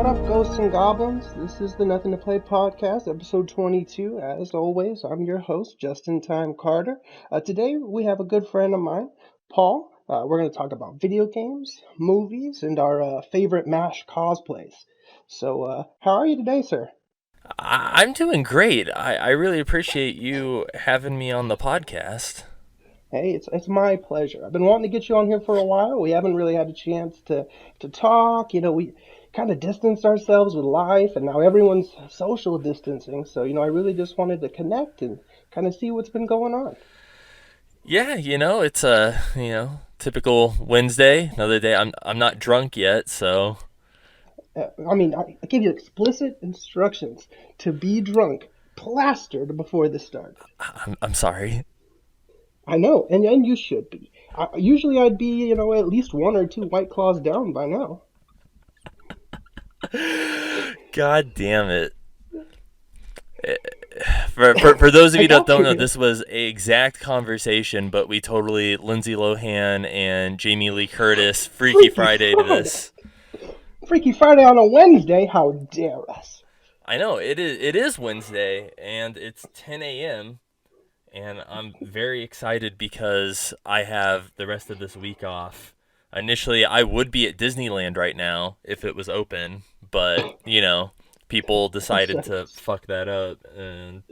What up, ghosts and goblins? This is the Nothing to Play podcast, episode 22. As always, I'm your host, Justin Time Carter. Today, we have a good friend of mine, Paul. We're going to talk about video games, movies, and our favorite MASH cosplays. So, how are you today, sir? I'm doing great. I really appreciate you having me on the podcast. Hey, it's my pleasure. I've been wanting to get you on here for a while. We haven't really had a chance to talk. We kind of distanced ourselves with life, and now everyone's social distancing. So, I really just wanted to connect and kind of see what's been going on. Yeah, it's a, typical Wednesday, another day. I'm not drunk yet, so I gave you explicit instructions to be drunk, plastered before this started. I'm sorry. I know, and you should be. Usually I'd be, at least one or two White Claws down by now. God damn it. For those of you that don't know, this was a exact conversation, but we totally Lindsay Lohan and Jamie Lee Curtis Freaky Friday to this. Freaky Friday on a Wednesday? How dare us? I know, it is Wednesday, and it's 10 a.m., and I'm very excited because I have the rest of this week off. Initially, I would be at Disneyland right now if it was open, but, people decided to fuck that up and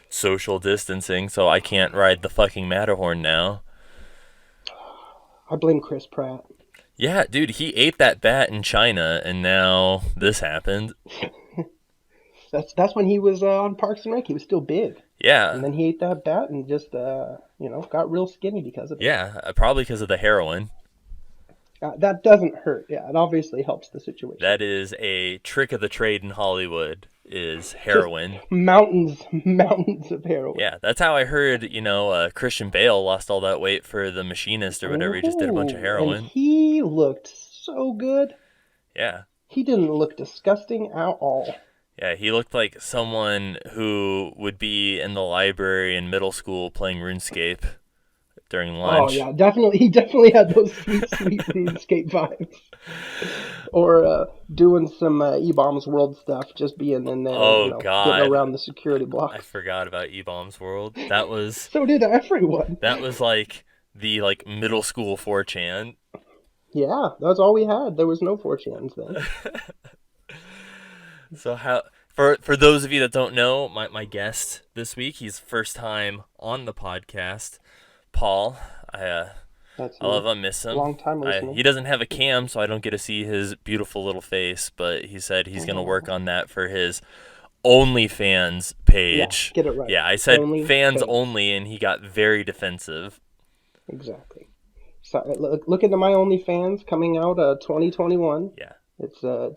social distancing, so I can't ride the fucking Matterhorn now. I blame Chris Pratt. Yeah, dude, he ate that bat in China, and now this happened. That's when he was on Parks and Rec. He was still big. Yeah. And then he ate that bat and just, got real skinny because of it. Yeah, probably because of the heroin. That doesn't hurt. Yeah, it obviously helps the situation. That is a trick of the trade in Hollywood, is heroin. Just mountains of heroin. Yeah, that's how I heard, Christian Bale lost all that weight for The Machinist or whatever. He just did a bunch of heroin. And he looked so good. Yeah. He didn't look disgusting at all. Yeah, he looked like someone who would be in the library in middle school playing RuneScape during lunch. Oh, yeah, definitely. He definitely had those sweet RuneScape vibes. Or doing some E-Bombs World stuff, just being in there, God. getting around the security block. I forgot about E-Bombs World. That was... So did everyone. That was like the middle school 4chan. Yeah, that's all we had. There was no 4chans then. So for those of you that don't know, my guest this week, he's first time on the podcast, Paul. I love him, miss him. Long time listener. He doesn't have a cam, so I don't get to see his beautiful little face, but he said he's going to work on that for his OnlyFans page. Yeah, get it right. Yeah, I said Only fans fans. only, and he got very defensive. Exactly. So look into my OnlyFans coming out 2021. Yeah. It's a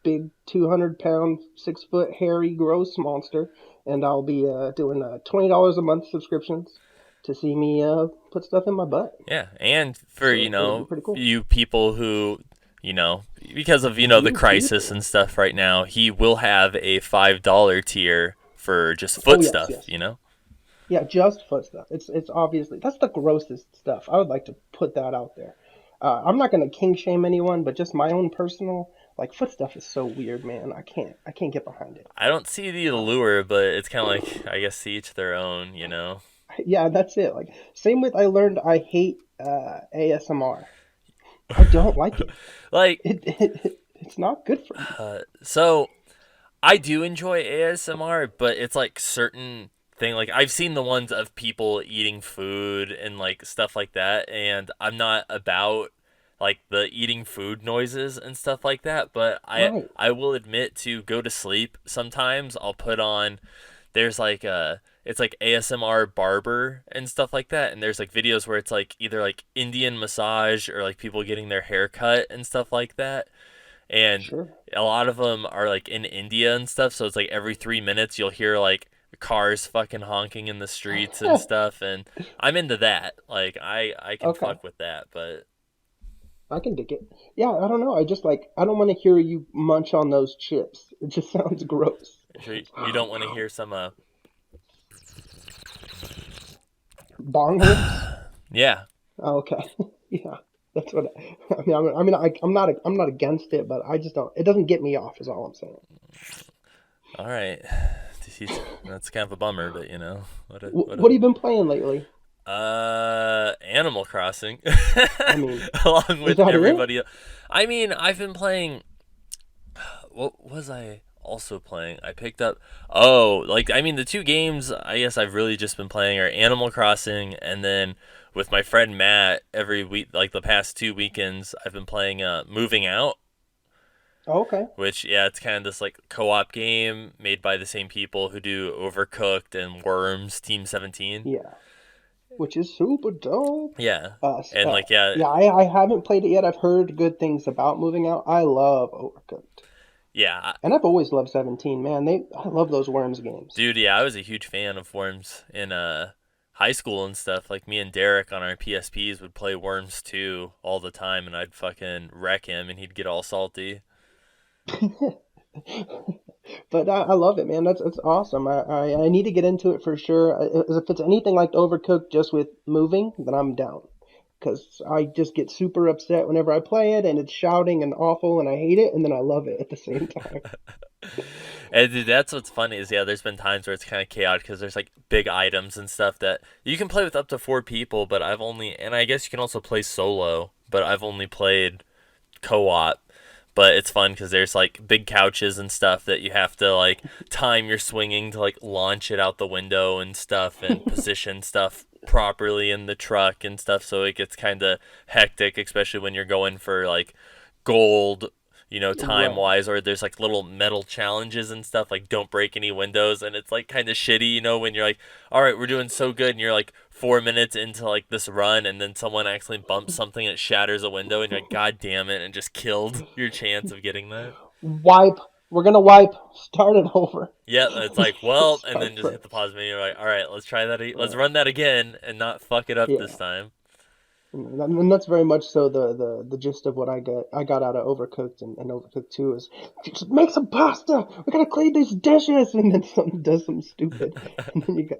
big 200-pound, 6-foot hairy gross monster, and I'll be doing $20 a month subscriptions to see me put stuff in my butt. Yeah, and for pretty cool. you people who because of the crisis and stuff right now, he will have a $5 tier for just foot stuff. Yes. Yeah, just foot stuff. It's obviously that's the grossest stuff. I would like to put that out there. I'm not gonna king shame anyone, but just my own personal foot stuff is so weird, man. I can't get behind it. I don't see the allure, but it's kind of like, I guess, to each their own, Yeah, that's it. Same with I learned I hate ASMR. I don't like it. It's not good for me. So I do enjoy ASMR, but it's certain thing. I've seen the ones of people eating food and stuff like that, and I'm not about the eating food noises and stuff like that, but I will admit, to go to sleep sometimes I'll put on, there's it's ASMR barber and stuff like that, and there's videos where it's either Indian massage or people getting their hair cut and stuff like that, and Sure. a lot of them are in India and stuff, so it's every 3 minutes you'll hear cars fucking honking in the streets and stuff, and I'm into that. I can fuck with that, but I can dig it. Yeah, I don't know. I just I don't want to hear you munch on those chips. It just sounds gross. you don't want to hear some Bong rips? yeah. Oh, okay. Yeah. That's what I'm not against it, but I just don't. It doesn't get me off. Is all I'm saying. All right, that's kind of a bummer, but What have you been playing lately? Animal Crossing, I mean, along is with that it? everybody. I mean, I've been playing. What was I also playing? I picked up. Oh, like I mean, the two games I guess I've really just been playing are Animal Crossing, and then with my friend Matt every week, like the past 2 weekends, I've been playing Moving Out, Oh, okay. which yeah, it's kind of this like co-op game made by the same people who do Overcooked and Worms Team 17. Yeah, which is super dope. Yeah, and like yeah, Yeah, I haven't played it yet. I've heard good things about Moving Out. I love Overcooked, yeah, and I've always loved 17. Man, I love those Worms games. dude, yeah, I was a huge fan of Worms in high school and stuff. Like me and Derek on our PSPs would play Worms 2 all the time, and I'd fucking wreck him, and he'd get all salty. But I love it, man. That's awesome. I need to get into it for sure. If it's anything like Overcooked, just with moving, then I'm down. Because I just get super upset whenever I play it, and it's shouting and awful, and I hate it, and then I love it at the same time. And dude, that's what's funny is yeah, there's been times where it's kind of chaotic because there's like big items and stuff that you can play with up to 4 people, but I've only and I guess you can also play solo, but I've only played co-op. But it's fun because there's like big couches and stuff that you have to like time your swinging to like launch it out the window and stuff and position stuff properly in the truck and stuff. So it gets kind of hectic, especially when you're going for like gold, time Right. wise, or there's like little metal challenges and stuff like don't break any windows. And it's like kind of shitty, when you're like, all right, we're doing so good. And you're like 4 minutes into like this run and then someone accidentally bumps something and it shatters a window and you're like, God damn it, and just killed your chance of getting that. Wipe. We're gonna wipe. Start it over. Yeah, it's like, well, and Start then just hit the fresh. pause menu. You're like, all right, let's try that. Let's Right. run that again and not fuck it up this Yeah. time. And that's very much so the gist of what I got out of Overcooked and Overcooked 2 is just make some pasta. We gotta clean these dishes, and then someone does something stupid, and then you go.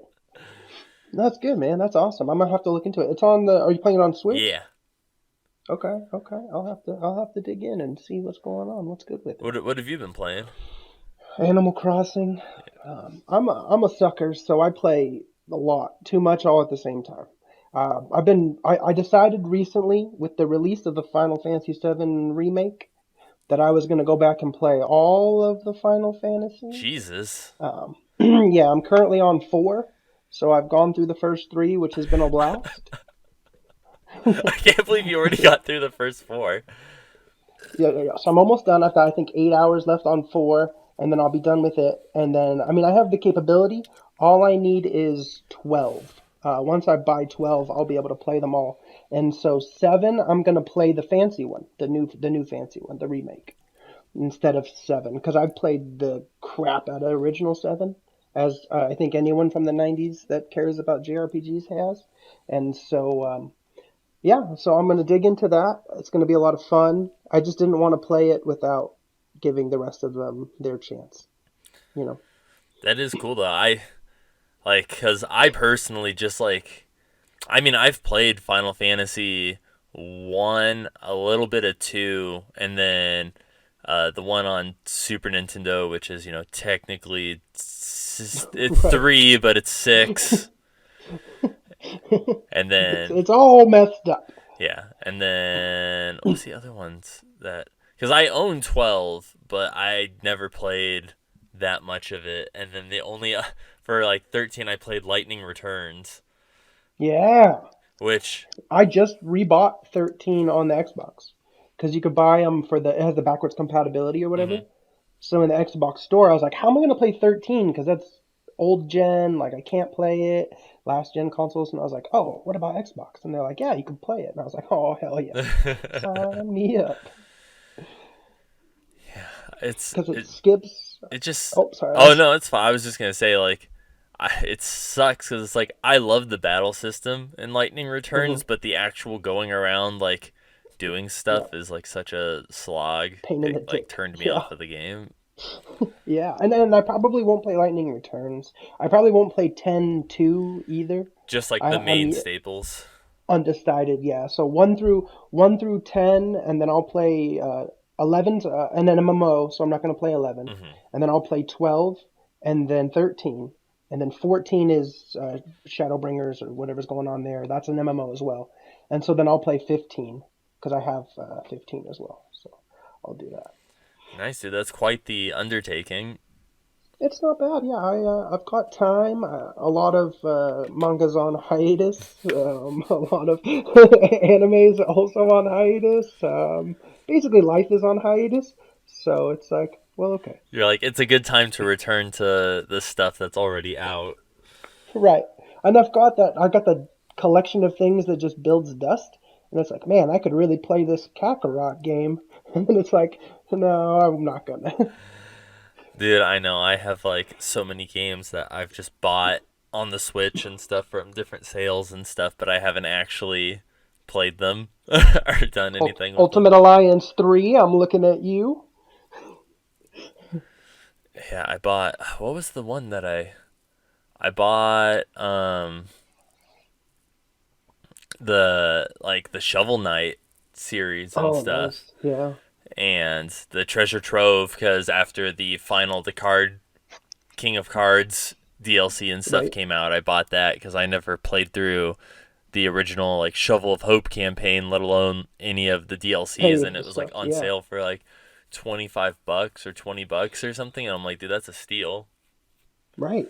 That's good, man. That's awesome. I'm gonna have to look into it. It's on the. Are you playing it on Switch? Yeah. Okay, okay. I'll have to dig in and see what's going on. What's good with it? What have you been playing? Animal Crossing. I'm a sucker, so I play a lot, too much, all at the same time. I decided recently with the release of the Final Fantasy VII remake that I was gonna go back and play all of the Final Fantasies. Jesus. Yeah, I'm currently on four, so I've gone through the first three, which has been a blast. I can't believe you already got through the first four. Yeah. So I'm almost done. I've got, I think, 8 hours left on four, and then I'll be done with it. And then, I mean, I have the capability. All I need is 12. Once I buy 12, I'll be able to play them all. And so seven, I'm gonna play the fancy one, the new fancy one, the remake, instead of seven, because I've played the crap out of original seven, as I think anyone from the 90s that cares about JRPGs has. And so, yeah, so I'm going to dig into that. It's going to be a lot of fun. I just didn't want to play it without giving the rest of them their chance, you know. That is cool though. I like because I personally just like. I mean, I've played Final Fantasy one, a little bit of two, and then the one on Super Nintendo, which is technically it's Right. three, but it's six, and then It's all messed up. yeah, and then what's the other ones that? Because I own 12, but I never played that much of it, and then the only for like 13 I played Lightning Returns, Yeah. which I just rebought 13 on the Xbox because you could buy them for it has the backwards compatibility or mhm. whatever. So in the Xbox store, I was like, how am I going to play 13? Because that's old gen. Like, I can't play it. Last gen consoles. And I was like, oh, what about Xbox? And they're like, yeah, you can play it. And I was like, oh, hell yeah. Sign me up. it's Because it it skips. it just Oh, sorry. oh no, it's fine. I was just gonna say like it sucks because it's like I love the battle system in Lightning Returns, Mm-hmm. but the actual going around like doing Yeah. stuff is like such a slog. Pain in It the like dick. turned me Yeah. off of the game. Yeah. And then I probably won't play Lightning Returns. I probably won't play 10-2 either. Just like the I main mean, staples. Undecided, yeah. So one through 10, and then I'll play 11, and then MMO. So I'm not going to play 11, Hmm. and then I'll play 12, and then 13, and then 14 is Shadowbringers or whatever's going on there. That's an MMO as well, and so then I'll play 15 because I have 15 as well. So I'll do that. Nice, dude. That's quite the undertaking. It's not bad, yeah. I've got time. A lot of mangas on hiatus. A lot of animes also on hiatus. Basically, life is on hiatus. So it's like, well, okay, You're like, it's a good time to return to the stuff that's already out. right. And I've got that. I got the collection of things that just builds dust. And it's like, man, I could really play this Kakarot game. And then it's like, no, I'm not gonna. Dude, I know. I have like so many games that I've just bought on the Switch and stuff from different sales and stuff, but I haven't actually played them or done anything with them. Ultimate Alliance 3. I'm looking at you. Yeah, I bought. What was the one that I bought? The Shovel Knight series and Oh, stuff, nice. Yeah. and the Treasure Trove because after the final the card King of Cards DLC and stuff Right. came out, I bought that because I never played through the original like Shovel of Hope campaign, let alone any of the DLCs, Any and of the it was like stuff. on Yeah. sale for like $25 or $20 or something, and I'm like, dude, that's a steal, Right.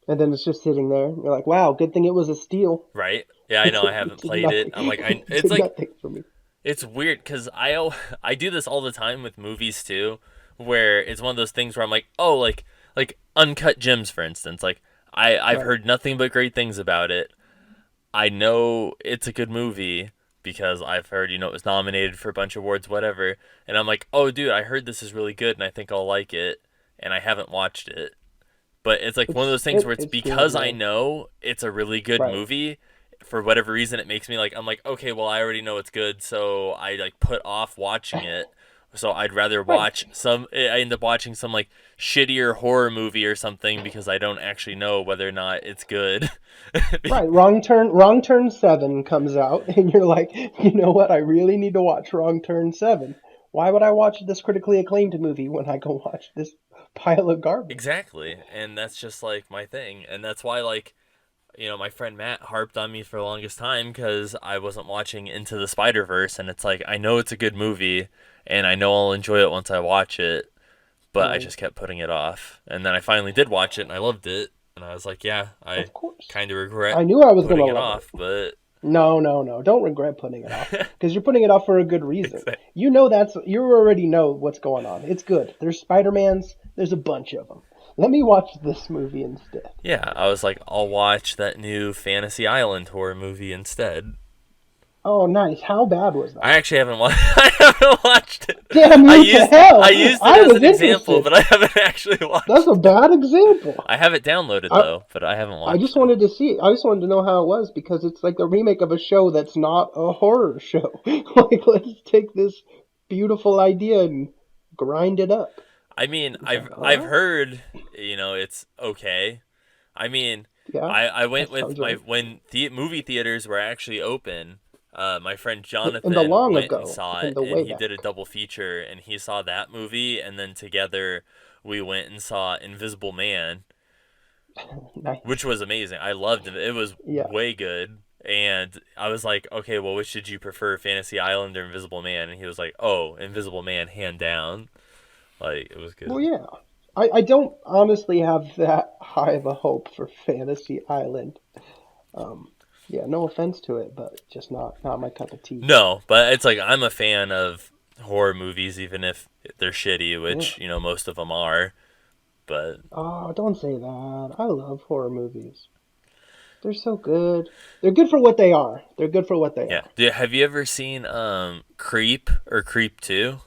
And then it's just sitting there. You're like, wow, good thing it was a steal. right? Yeah, I It know I haven't did played it. nothing. I'm like, It it's did like nothing for me. it's weird because I do this all the time with movies too, where it's one of those things where I'm like, oh, like Uncut Gems, for instance. Like I've Right. heard nothing but great things about it. I know it's a good movie because I've heard it was nominated for a bunch of awards, whatever. And I'm like, oh, dude, I heard this is really good and I think I'll like it, and I haven't watched it. But it's like one of those things where it's It's good, because I man. know it's a really good Right. movie. For whatever reason, it makes me like I'm like, okay, well, I already know it's good, so I like put off watching it. So I'd rather Right. watch some. I end up watching some like shittier horror movie or something because I don't actually know whether or not it's good. Right. Wrong Turn 7 comes out, and you're like, you know what? I really need to watch Wrong Turn 7. Why would I watch this critically acclaimed movie when I go watch this pile of garbage? Exactly, and that's just like my thing, and that's why like my friend Matt harped on me for the longest time because I wasn't watching Into the Spider Verse, and it's like I know it's a good movie, and I know I'll enjoy it once I watch it, but I Right. just kept putting it off, and then I finally did watch it, and I loved it, and I was like, yeah, I Of course. kind of regret I knew I was going to putting it love it. off, but No, no, no. Don't regret putting it off because you're putting it off for a good reason. exactly. You already know what's going on. It's good. There's Spider-Mans, there's a bunch of them. Let me watch this movie instead. Yeah, I was like, I'll watch that new Fantasy Island horror movie instead. Oh, nice. How bad was I that? actually haven't watched. I haven't watched it. Damn I you to used hell. I used it I as was an example, interested. but I haven't actually That's watched a it. bad example. I have it downloaded I though, but I haven't I just watched it. wanted to see it. I just wanted to know how it was because it's like a remake of a show that's not a horror show. Like, let's take this beautiful idea and grind it up. I mean, It's I've like, I've huh? heard, it's okay. I mean, Yeah, I went that with sounds my right. when the movie theaters were actually open. My friend In the Jonathan long went and ago, saw in it, the and way he did a back. double feature, and he saw that movie, and then together we went and saw Invisible Man, which Nice. was amazing. I loved it. It was Yeah. way good. And I was like, okay, well, which did you prefer, Fantasy Island or Invisible Man? And he was like, oh, Invisible Man, hand down. Like, it was Well, good. yeah. I don't honestly have that high of a hope for Fantasy Island. Um, yeah, no offense to it, but just not my cup of tea. No, but it's like I'm a fan of horror movies, even if they're shitty, Yeah. which most of them are. But Oh, don't say that. I love horror movies. They're so good. They're good for what they are. They're good for what they yeah, are. have you ever seen Creep or Creep 2?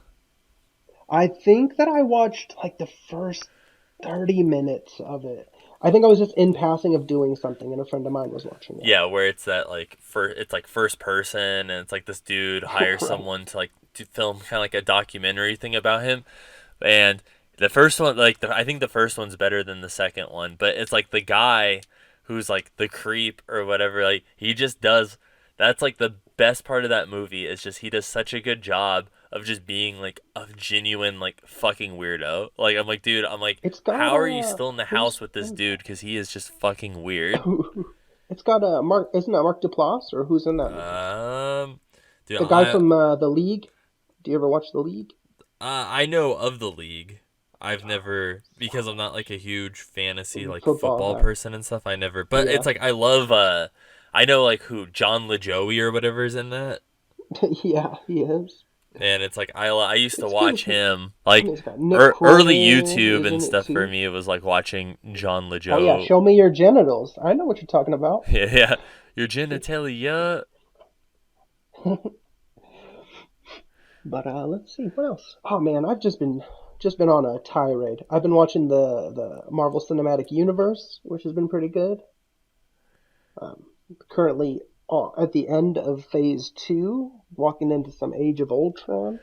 I think that I watched like the first 30 minutes of it. I think I was just in passing of doing something, and a friend of mine was watching it. Yeah, where it's that like it's like first person, and it's like this dude hires Right. someone to like to film kind of like a documentary thing about him. And the first one, like I think the first one's better than the second one, but it's like the guy who's like the creep or whatever, like he just does. That's like the best part of that movie is just he does such a good job of just being like a genuine like fucking weirdo. Like I'm like, dude, I'm like, It's got how are you still in the house who's with this in dude? Because he is just fucking weird. it's got Mark, isn't that Mark Duplass or who's in that movie? Um, dude, The guy from The League. Do you ever watch The League? I know of the league. I've never because I'm not like a huge fantasy like Football football guy. person and stuff. I never, but Yeah. it's like I love. I know like who John LaJoie or whatever is in that, Yeah, he is. and it's like I used to It's good. watch him like It's got Nick early Kroll YouTube is and in it stuff for too. me. It was like watching John Oh yeah, LaJoie. show me your genitals. I know what you're talking about. Yeah, yeah, your genitalia. But let's see what else. Oh man, I've just been on a tirade. I've been watching the Marvel Cinematic Universe, which has been pretty good. Um, Currently at the end of Phase Two, walking into some Age of Ultron.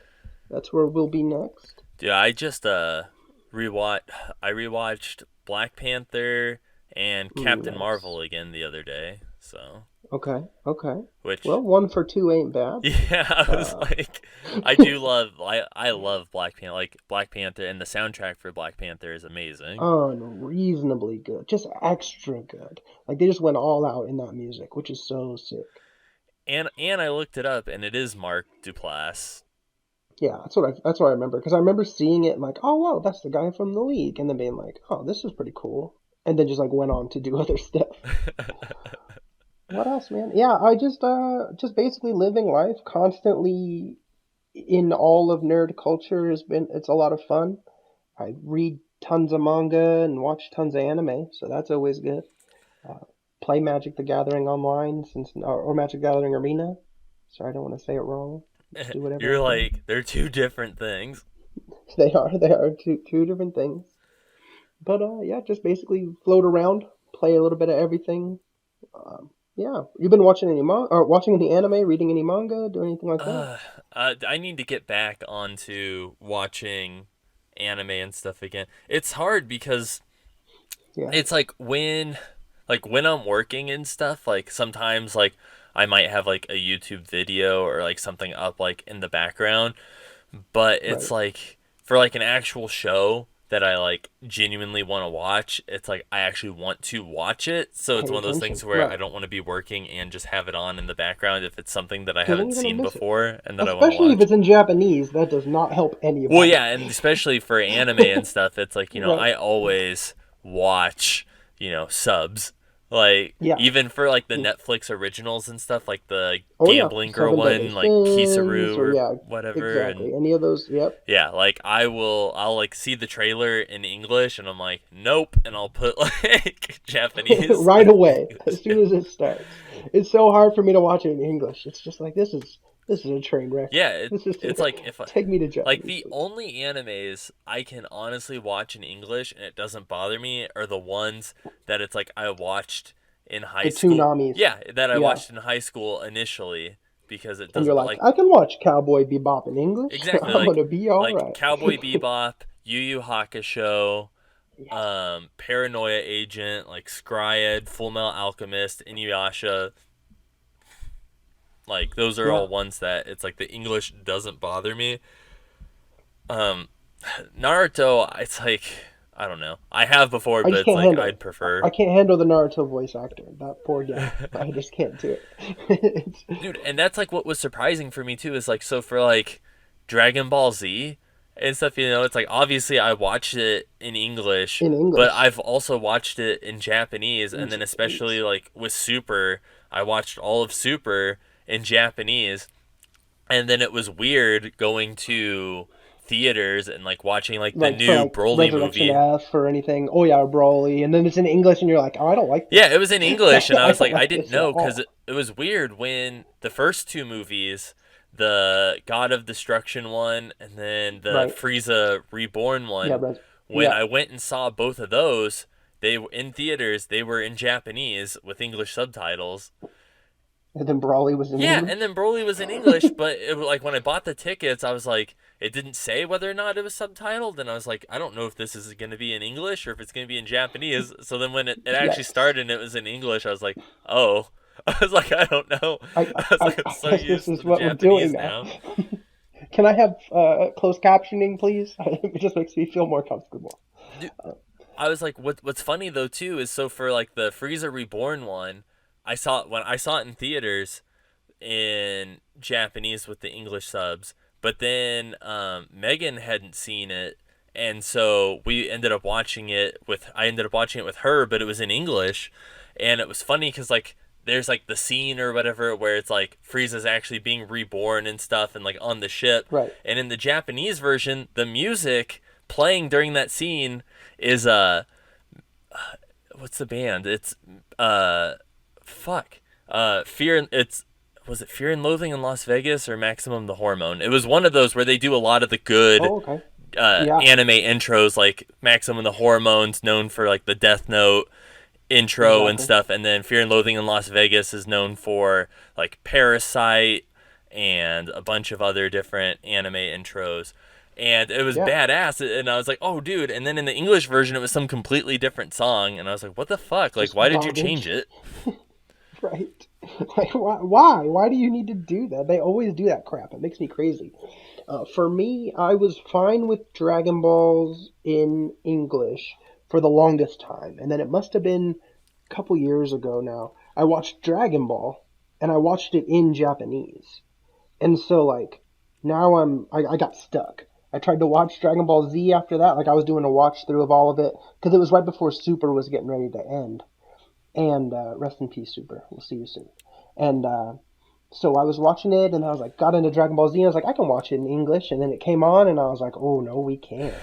That's where we'll be next. Dude, I just rewatch. I rewatched Black Panther and Captain Nice. Marvel again the other day. So, Okay, okay. which Well, one for two ain't bad. yeah, I was Uh, like, I do love. I love Black Panther. Like Black Panther and the soundtrack for Black Panther is amazing. Unreasonably good, just extra good. Like they just went all out in that music, which is so sick. And I looked it up, and it is Mark Duplass. Yeah, that's what I remember because I remember seeing it and like, oh wow, that's the guy from the League, and then being like, oh, this is pretty cool, and then just like went on to do other stuff. What else, man? Yeah, I just basically living life constantly in all of nerd culture has been it's a lot of fun. I read tons of manga and watch tons of anime, so that's always good. Uh, Play Magic the Gathering online or Magic the Gathering Arena. Sorry, I don't want to say it wrong. Just do whatever I You're can. like, they're two different things. They are two different things. But yeah, just basically float around, play a little bit of everything. Yeah, you've been watching any or watching any anime, reading any manga, doing anything like that? Uh, I need to get back onto watching anime and stuff again. It's hard because Yeah, it's like when I'm working and stuff, like sometimes like I might have like a YouTube video or like something up like in the background, but it's right. like for like an actual show that I like genuinely want to watch, it's like I actually want to watch it. So it's Pay one of those attention, things where I right? don't want to be working and just have it on in the background if it's something that I Because then haven't you're gonna seen miss it. before and that I want to Especially if watch. it's in Japanese, that does not help Well, anybody. yeah, and especially for anime and stuff, it's like, Right. I always watch, subs. Like, Yeah. even for like the Netflix originals and stuff, like the Oh yeah, Gambling Girl Seven Deadly one, like Sins, Kisaru or or yeah, whatever, and exactly. Any of those? Yep. yeah, like I'll like see the trailer in English and I'm like, nope, and I'll put like Japanese. Right away, as soon as it starts. It's so hard for me to watch it in English. It's just like this is a train wreck. Yeah, This is it's like if take me to like Japanese, the please. only animes I can honestly watch in English and it doesn't bother me are the ones that it's like I watched in high The school. Tsunamis. Yeah, that I Yeah. watched in high school initially because it And you're doesn't like, like I can watch Cowboy Bebop in English. exactly I'm gonna be all like right. Cowboy Bebop, Yu Yu Hakusho, Yes. Paranoia Agent, like Scryed, Full Metal Alchemist, Inuyasha. Like those are Yeah. all ones that it's like the English doesn't bother me. Um, Naruto, it's like I don't know. I have before, I but just it's can't like handle I'd it. I prefer. can't handle the Naruto voice actor. That poor guy. I just can't do it. It's Dude, and that's like what was surprising for me too is like so for like Dragon Ball Z and stuff, it's like obviously I watched it in English, in but English. I've also watched it in Japanese In and then especially Japanese. like with Super, I watched all of Super in Japanese and then it was weird going to theaters and like watching like the Like for new like Broly Resurrection movie. F or anything. Oh yeah, Broly. And then it's in English and you're like, oh, I don't like Yeah, this. it was in English, and I I was don't like, I like didn't this at know because all. it was weird when the first two movies, the God of Destruction one, and then the Right. Frieza Reborn Yeah, one. When yeah. I went and saw both of those, they were in theaters. They were in Japanese with English subtitles. And then Broly was in Yeah, and English. then Broly was in English, but like when I bought the tickets, I was like, it didn't say whether or not it was subtitled, and I was like, I don't know if this is going to be in English or if it's going to be in Japanese. So then when it actually Yes. started and it was in English, I was like, oh. I was like, I don't know. I was like, I'm I so guess this used to is the what we're doing Japanese now. now. Can I have closed captioning, please? It just makes me feel more comfortable. Dude, Uh, I was like, what's funny though too is so for like the Frieza Reborn one, I saw it in theaters in Japanese with the English subs, but then Megan hadn't seen it, and so I ended up watching it with her, but it was in English, and it was funny because like there's like the scene or whatever where it's like Frieza's actually being reborn and stuff, and like on the ship, right. and in the Japanese version, the music playing during that scene is what's the band? It's uh fuck. Fear it's was it Fear and Loathing in Las Vegas or Maximum the Hormone? It was one of those where they do a lot of the good Oh, okay. Yeah, anime intros, like Maximum the Hormone's known for like the Death Note intro and exactly. stuff, and then Fear and Loathing in Las Vegas is known for like Parasite and a bunch of other different anime intros. And it was Yeah, badass, and I was like, "Oh, dude!" And then in the English version, it was some completely different song, and I was like, "What the fuck? Like, just why did you change garbage. it?" Right. Like, why? Why do you need to do that? They always do that crap. It makes me crazy. For me, I was fine with Dragon Balls in English for the longest time. And then it must have been a couple years ago now. I watched Dragon Ball and I watched it in Japanese. And so, like, now I got stuck. I tried to watch Dragon Ball Z after that. Like, I was doing a watch through of all of it because it was right before Super was getting ready to end. And rest in peace, Super. We'll see you soon. And so I was watching it, and I was like, got into Dragon Ball Z, and I was like, I can watch it in English. And then it came on, and I was like, oh no, we can't.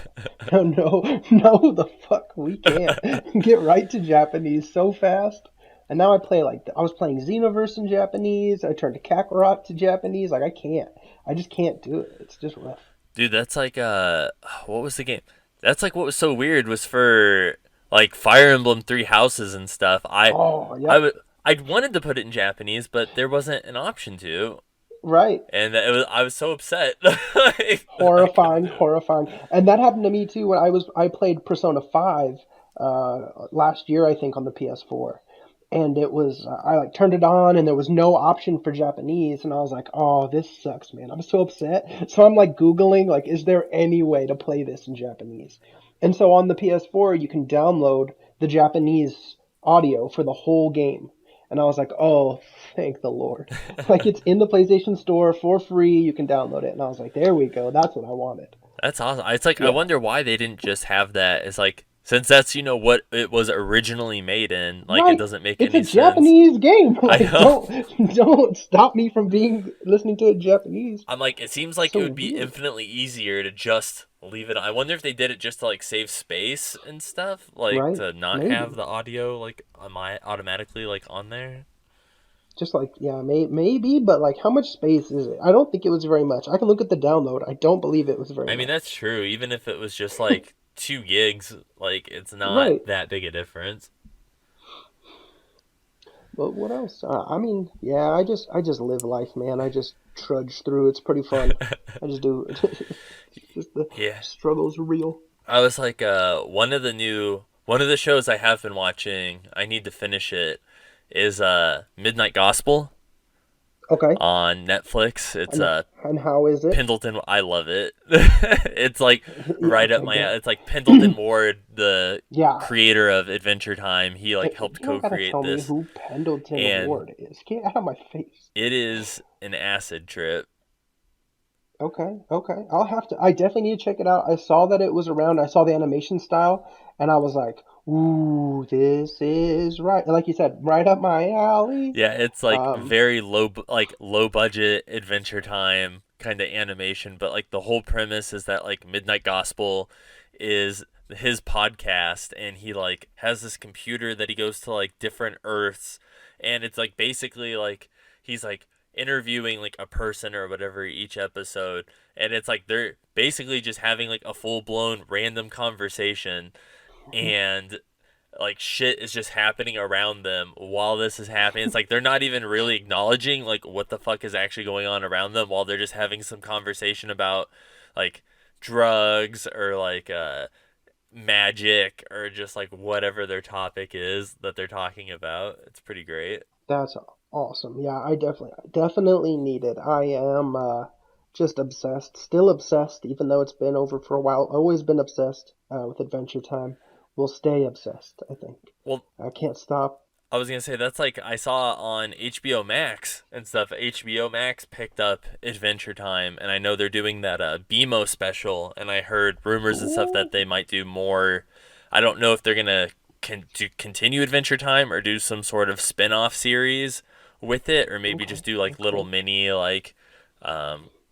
No, no, no, the fuck, we can't. Get right to Japanese so fast. And now I play like I was playing Xenoverse in Japanese. I turned to Kakarot to Japanese. Like I can't. I just can't do it. It's just rough. Dude, that's like what was the game? That's like what was so weird was for like Fire Emblem Three Houses and stuff. Oh, I yep. would I wanted to put it in Japanese, but there wasn't an option to, Right. and I was so upset like, that I couldn't Horrifying, do it. horrifying. And that happened to me too when I played Persona 5 last year I think on the PS4. And it was I like turned it on and there was no option for Japanese and I was like, "Oh, this sucks, man. I'm so upset." So I'm like googling like is there any way to play this in Japanese? And so on the PS4 you can download the Japanese audio for the whole game. And I was like, "Oh, thank the Lord." Like it's in the PlayStation Store for free. You can download it. And I was like, there we go. That's what I wanted. That's awesome. It's like I Yeah. wonder why they didn't just have that. It's like since that's what it was originally made in, like it Right. doesn't make It's a any sense. Japanese game. I Like know. don't stop me from being listening to it in Japanese. I'm like, it seems It's like it so would be weird. infinitely easier to just leave it. I wonder if they did it just to like save space and stuff, like Right? to not have Maybe. the audio like on my automatically like on there. Just like yeah, maybe, but like how much space is it? I don't think it was very much. I can look at the download. I don't believe it was very I mean, much. that's true. Even if it was just like 2 gigs, like it's not Right. that big a difference. But what else? I mean, yeah, I just live life, man. I just trudge through. It's pretty fun. I just do. Just the Yeah, struggle's real. I was like, one of the shows I have been watching. I need to finish it. Is Midnight Gospel Okay. on Netflix. It's And and how is it? Pendleton. I love it. It's like Yeah, right up okay, my. good. It's like Pendleton Ward, the Yeah. creator of Adventure Time. He like helped You don't gotta co-create tell me this, who Pendleton and Ward is. Get out of my face. it is an acid trip. Okay, okay. I'll have to. I definitely need to check it out. I saw that it was around. I saw the animation style, and I was like, "Ooh, this is right." Like you said, right up my alley. Yeah, it's like Um, very like low budget Adventure Time kind of animation, but like the whole premise is that like Midnight Gospel is his podcast, and he like has this computer that he goes to like different Earths, and it's like basically like he's like interviewing like a person or whatever each episode, and it's like they're basically just having like a full blown random conversation, and like shit is just happening around them while this is happening. It's like they're not even really acknowledging like what the fuck is actually going on around them while they're just having some conversation about like drugs or like magic or just like whatever their topic is that they're talking about. It's pretty great. that's Awesome. Yeah, I definitely need it. I am just obsessed, still obsessed, even though it's been over for a while. Always been obsessed with Adventure Time. Will stay obsessed, I think. Well, I can't stop. I was gonna say that's like I saw on HBO Max and stuff. HBO Max picked up Adventure Time, and I know they're doing that BMO special. And I heard rumors and stuff that Ooh, they might do more. I don't know if they're gonna continue Adventure Time or do some sort of spin-off series with it, or maybe okay, just do like little okay. mini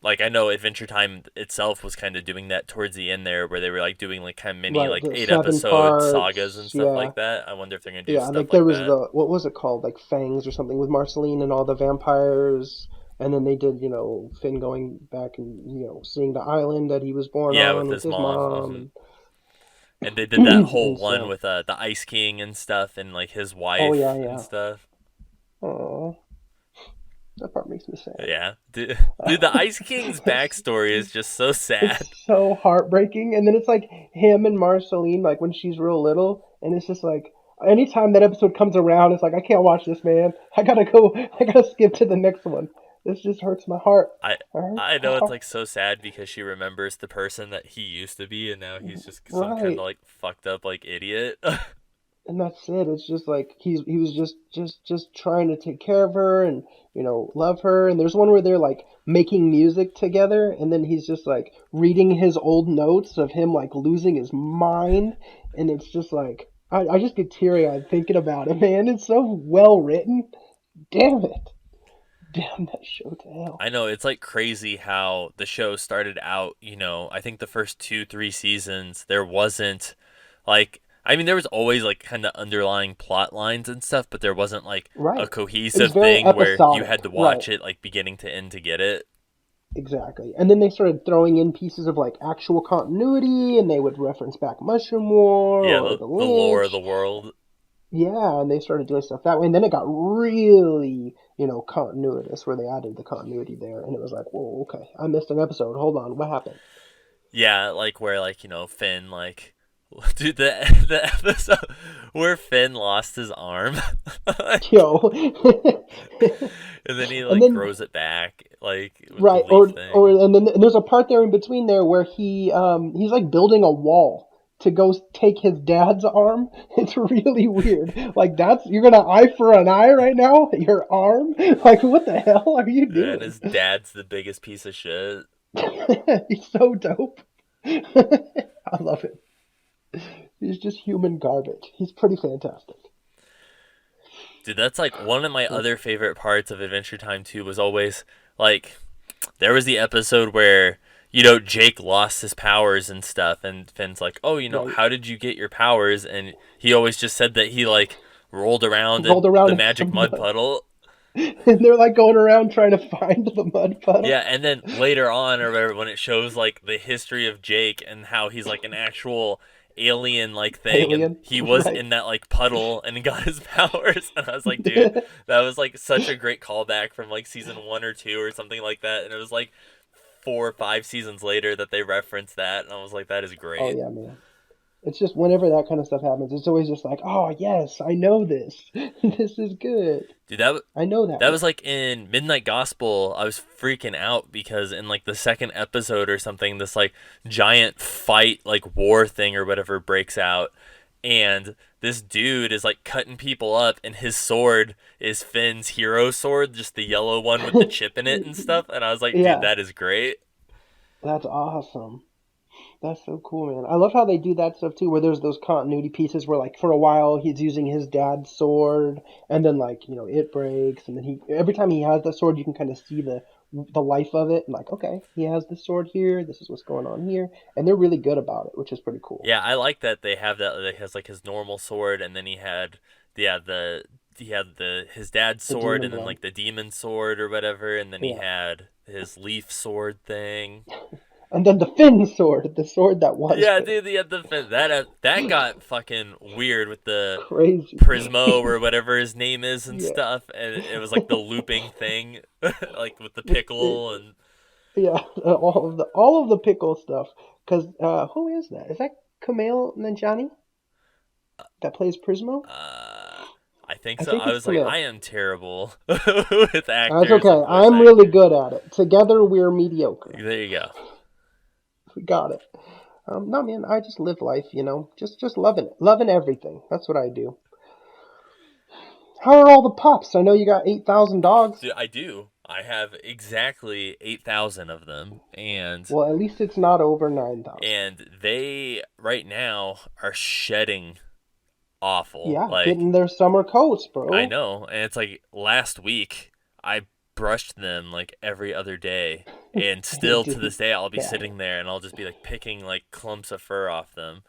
like I know Adventure Time itself was kind of doing that towards the end there, where they were like doing like kind of mini Right, like the 8 episode sagas and parts. stuff Yeah, like that. I wonder if they're gonna do yeah. stuff Like there like was that. the what was it called? Like Fangs or something with Marceline and all the vampires. And then they did, Finn going back and seeing the island that he was born Yeah, with on with his his mom. mom, And they did that and whole and one so, with the Ice King and stuff, and like his oh yeah, wife and yeah. stuff. Oh, that part makes me sad. Yeah, dude, the Ice King's It's, backstory is just so it's sad. so heartbreaking. And then it's like him and Marceline, like when she's real little, and it's just like anytime that episode comes around, it's like I can't watch this, man. I gotta go. I gotta skip to the next one. This just hurts my heart. I It hurts I my know it's heart. like so sad because she remembers the person that he used to be, and now he's just some kind Right. of like fucked up like idiot. And that's it. It's just like he was just trying to take care of her and love her. And there's one where they're like making music together, and then he's just like reading his old notes of him like losing his mind, and it's just like I just get teary eyed thinking about it, man. It's so well written. Damn it, damn that show to hell. I know it's like crazy how the show started out. I think the first 2 3 seasons there wasn't like I mean there was always like kind of underlying plot lines and stuff, but there wasn't like a Right. It was cohesive very thing where you episodic. had to Right. watch it like beginning to end to get it. Exactly. And then they started throwing in pieces of like actual continuity and they would reference back Mushroom War Yeah, or the the the lore of the Lynch. world. Yeah, and they started doing stuff that way. And then it got really, continuitous where they added the continuity there. And it was like, whoa, okay, I missed an episode. Hold on, what happened? Yeah, like where like Finn like dude the episode where Finn lost his arm Yo. and then he And like then grows it back like with the right, leaf thing. and then there's a part there in between there where he's like building a wall to go take his dad's arm. It's really weird. Like that's you're gonna eye for an eye right now. Your arm. Like what the hell are you And doing? his dad's the biggest piece of shit. He's so dope. I love him. He's just human garbage. He's pretty fantastic. Dude, that's like one of my other favorite parts of Adventure Time 2 was always like there was the episode where Jake lost his powers and stuff, and Finn's like, "Oh, Right. how did you get your powers?" And he always just said that he like rolled around Rolled in around the in magic some mud mud. puddle. And they're like going around trying to find the mud Yeah, puddle. and then later on or whatever, when it shows like the history of Jake and how he's like an actual alien like thing, and Alien. he was Right. in that like puddle and he got his powers, and I was like, dude, that was like such a great callback from like season 1 or 2 or something like that, and it was like 4 or 5 seasons later that they referenced that, and I was like, that is Oh great. yeah, man. It's just whenever that kind of stuff happens, it's always just like, oh yes, I know this. This is good. Dude, I know that that was one. like in Midnight Gospel. I was freaking out because in like the second episode or something, this like giant fight, like war thing or whatever breaks out, and this dude is like cutting people up, and his sword is Finn's hero sword, just the yellow one with the chip in it and stuff. And I was like, dude, Yeah, that is great. that's awesome. That's so cool, man. I love how they do that stuff too, where there's those continuity pieces where, like, for a while he's using his dad's sword, and then, like, it breaks, and then every time he has the sword, you can kind of see the life of it, and like, okay, he has this sword here. This is what's going on here, and they're really good about it, which is pretty cool. Yeah, I like that they have that. He has like his normal sword, and then yeah, he had the his dad's The sword, demon and then blood. like the demon sword or whatever, and then he Yeah, had his leaf sword thing. and then the Finn sword, the sword that was Yeah, Finn. dude, he had that got fucking weird with the Crazy. Prismo or whatever his name is and Yeah. stuff, and it was like the looping thing, like with the It, it, pickle and yeah, all of the pickle stuff. Cause who is that? Is that Kumail Nanjiani that plays Prismo? uh, I think I so. think I it's was like, I Camille. am terrible with That's actors and okay. voice I'm really acting. good at it. Together we're mediocre. There you go. We got it. No, man, I just live life, just loving it, loving everything. That's what I do. How are all the pups? I know you got 8,000 dogs. Dude, I do. I have exactly 8,000 of them, Well, at least it's not over 9,000. and they right now are shedding awful. Yeah, Like, getting their summer coats, I bro. know, and it's like last week I brushed them like every other day, and And they still to do this day I'll be bad. sitting there and I'll just be like picking like clumps of fur off them.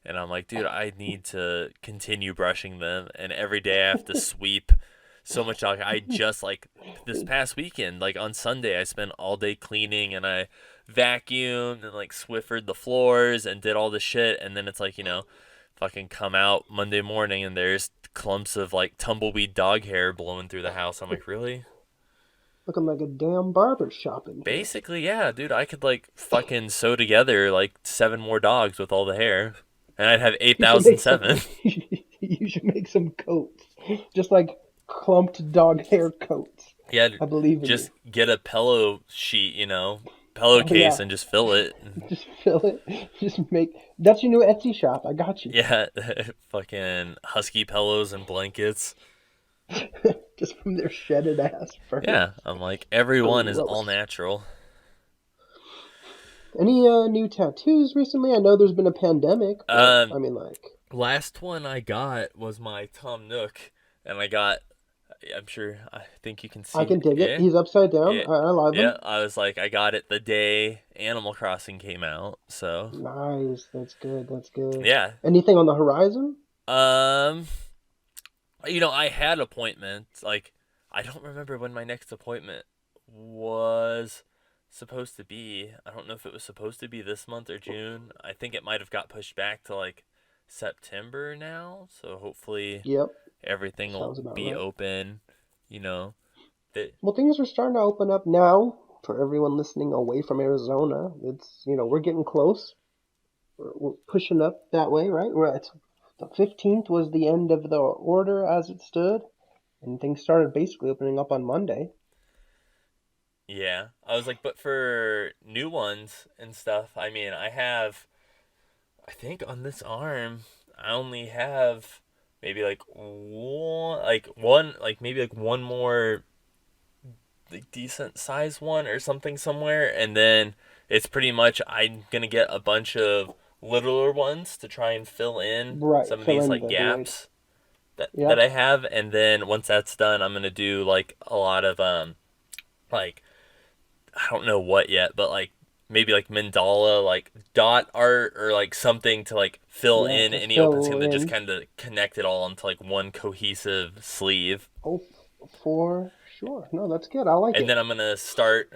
And I'm like, dude, I need to continue brushing them. And every day I have to sweep so much dog. I just like this past weekend, like on Sunday, I spent all day cleaning and I vacuumed and like Swiffered the floors and did all the shit. And then it's like, fucking come out Monday morning and there's clumps of like tumbleweed dog hair blowing through the house. I'm like, really? Looking like a damn barber shop in here. Basically, yeah, dude, I could like fucking sew together like 7 more dogs with all the hair. And I'd have You should make some. 8,007. You should make some coats, just like clumped dog hair coats. Yeah, I believe in you. just get a pillow sheet, Oh pillowcase, yeah, and just fill it. just fill it. Just make. That's your new Etsy shop. I got you. Yeah, fucking husky pillows and blankets. Just from their shedded ass fur. Yeah, I'm like, everyone is all Gross. natural. Any new tattoos recently? I know there's been a pandemic, but Um, I mean, like, Last one I got was my Tom Nook, and I got, I'm sure, I think you can I see, can dig it. yeah, He's upside down. yeah, I love him. yeah. I was like, I got it the day Animal Crossing came out, so, Nice. That's good. That's good. yeah. Anything on the horizon? Um, I had appointments. Like, I don't remember when my next appointment was supposed to be. I don't know if it was supposed to be this month or June. I think it might have got pushed back to like September now. So hopefully Yep. everything will Sounds about be right. open. You know, that Well, things are starting to open up now for everyone listening away from Arizona. We're getting close. We're pushing up that way, right? We're at the 15th was the end of the order as it stood, and things started basically opening up on Monday. yeah. I was like, but for new ones and stuff, I mean, I think on this arm, I only have maybe like maybe like one more like decent size one or something somewhere, and then it's pretty much I'm gonna get a bunch of littler ones to try and fill in Right, some of fill these in like the void. gaps that Yep. I have, and then once that's done, I'm gonna do like a lot of like I don't know what yet, but like maybe like mandala like dot art or like something to like fill Yeah, in to any open skin fill that just in. kind of connect it all into like one cohesive sleeve. Oh, for sure. No, that's good. I like And then it. I'm gonna start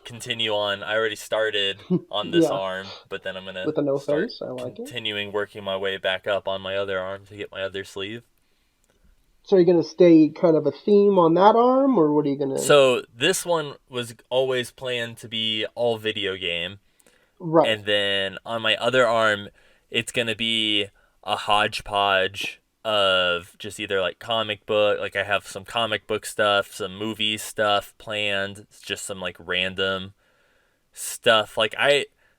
continue on. I already started on this Yeah, arm, but then I'm gonna with a no start face. I like it. continuing working my way back up on my other arm to get my other sleeve. So are you gonna stay kind of a theme on that arm, or what are you gonna? So this one was always planned to be all video game, Right. and then on my other arm, it's gonna be a hodgepodge of just either like comic book, like I have some comic book stuff, some movie stuff planned, just some like random stuff. Like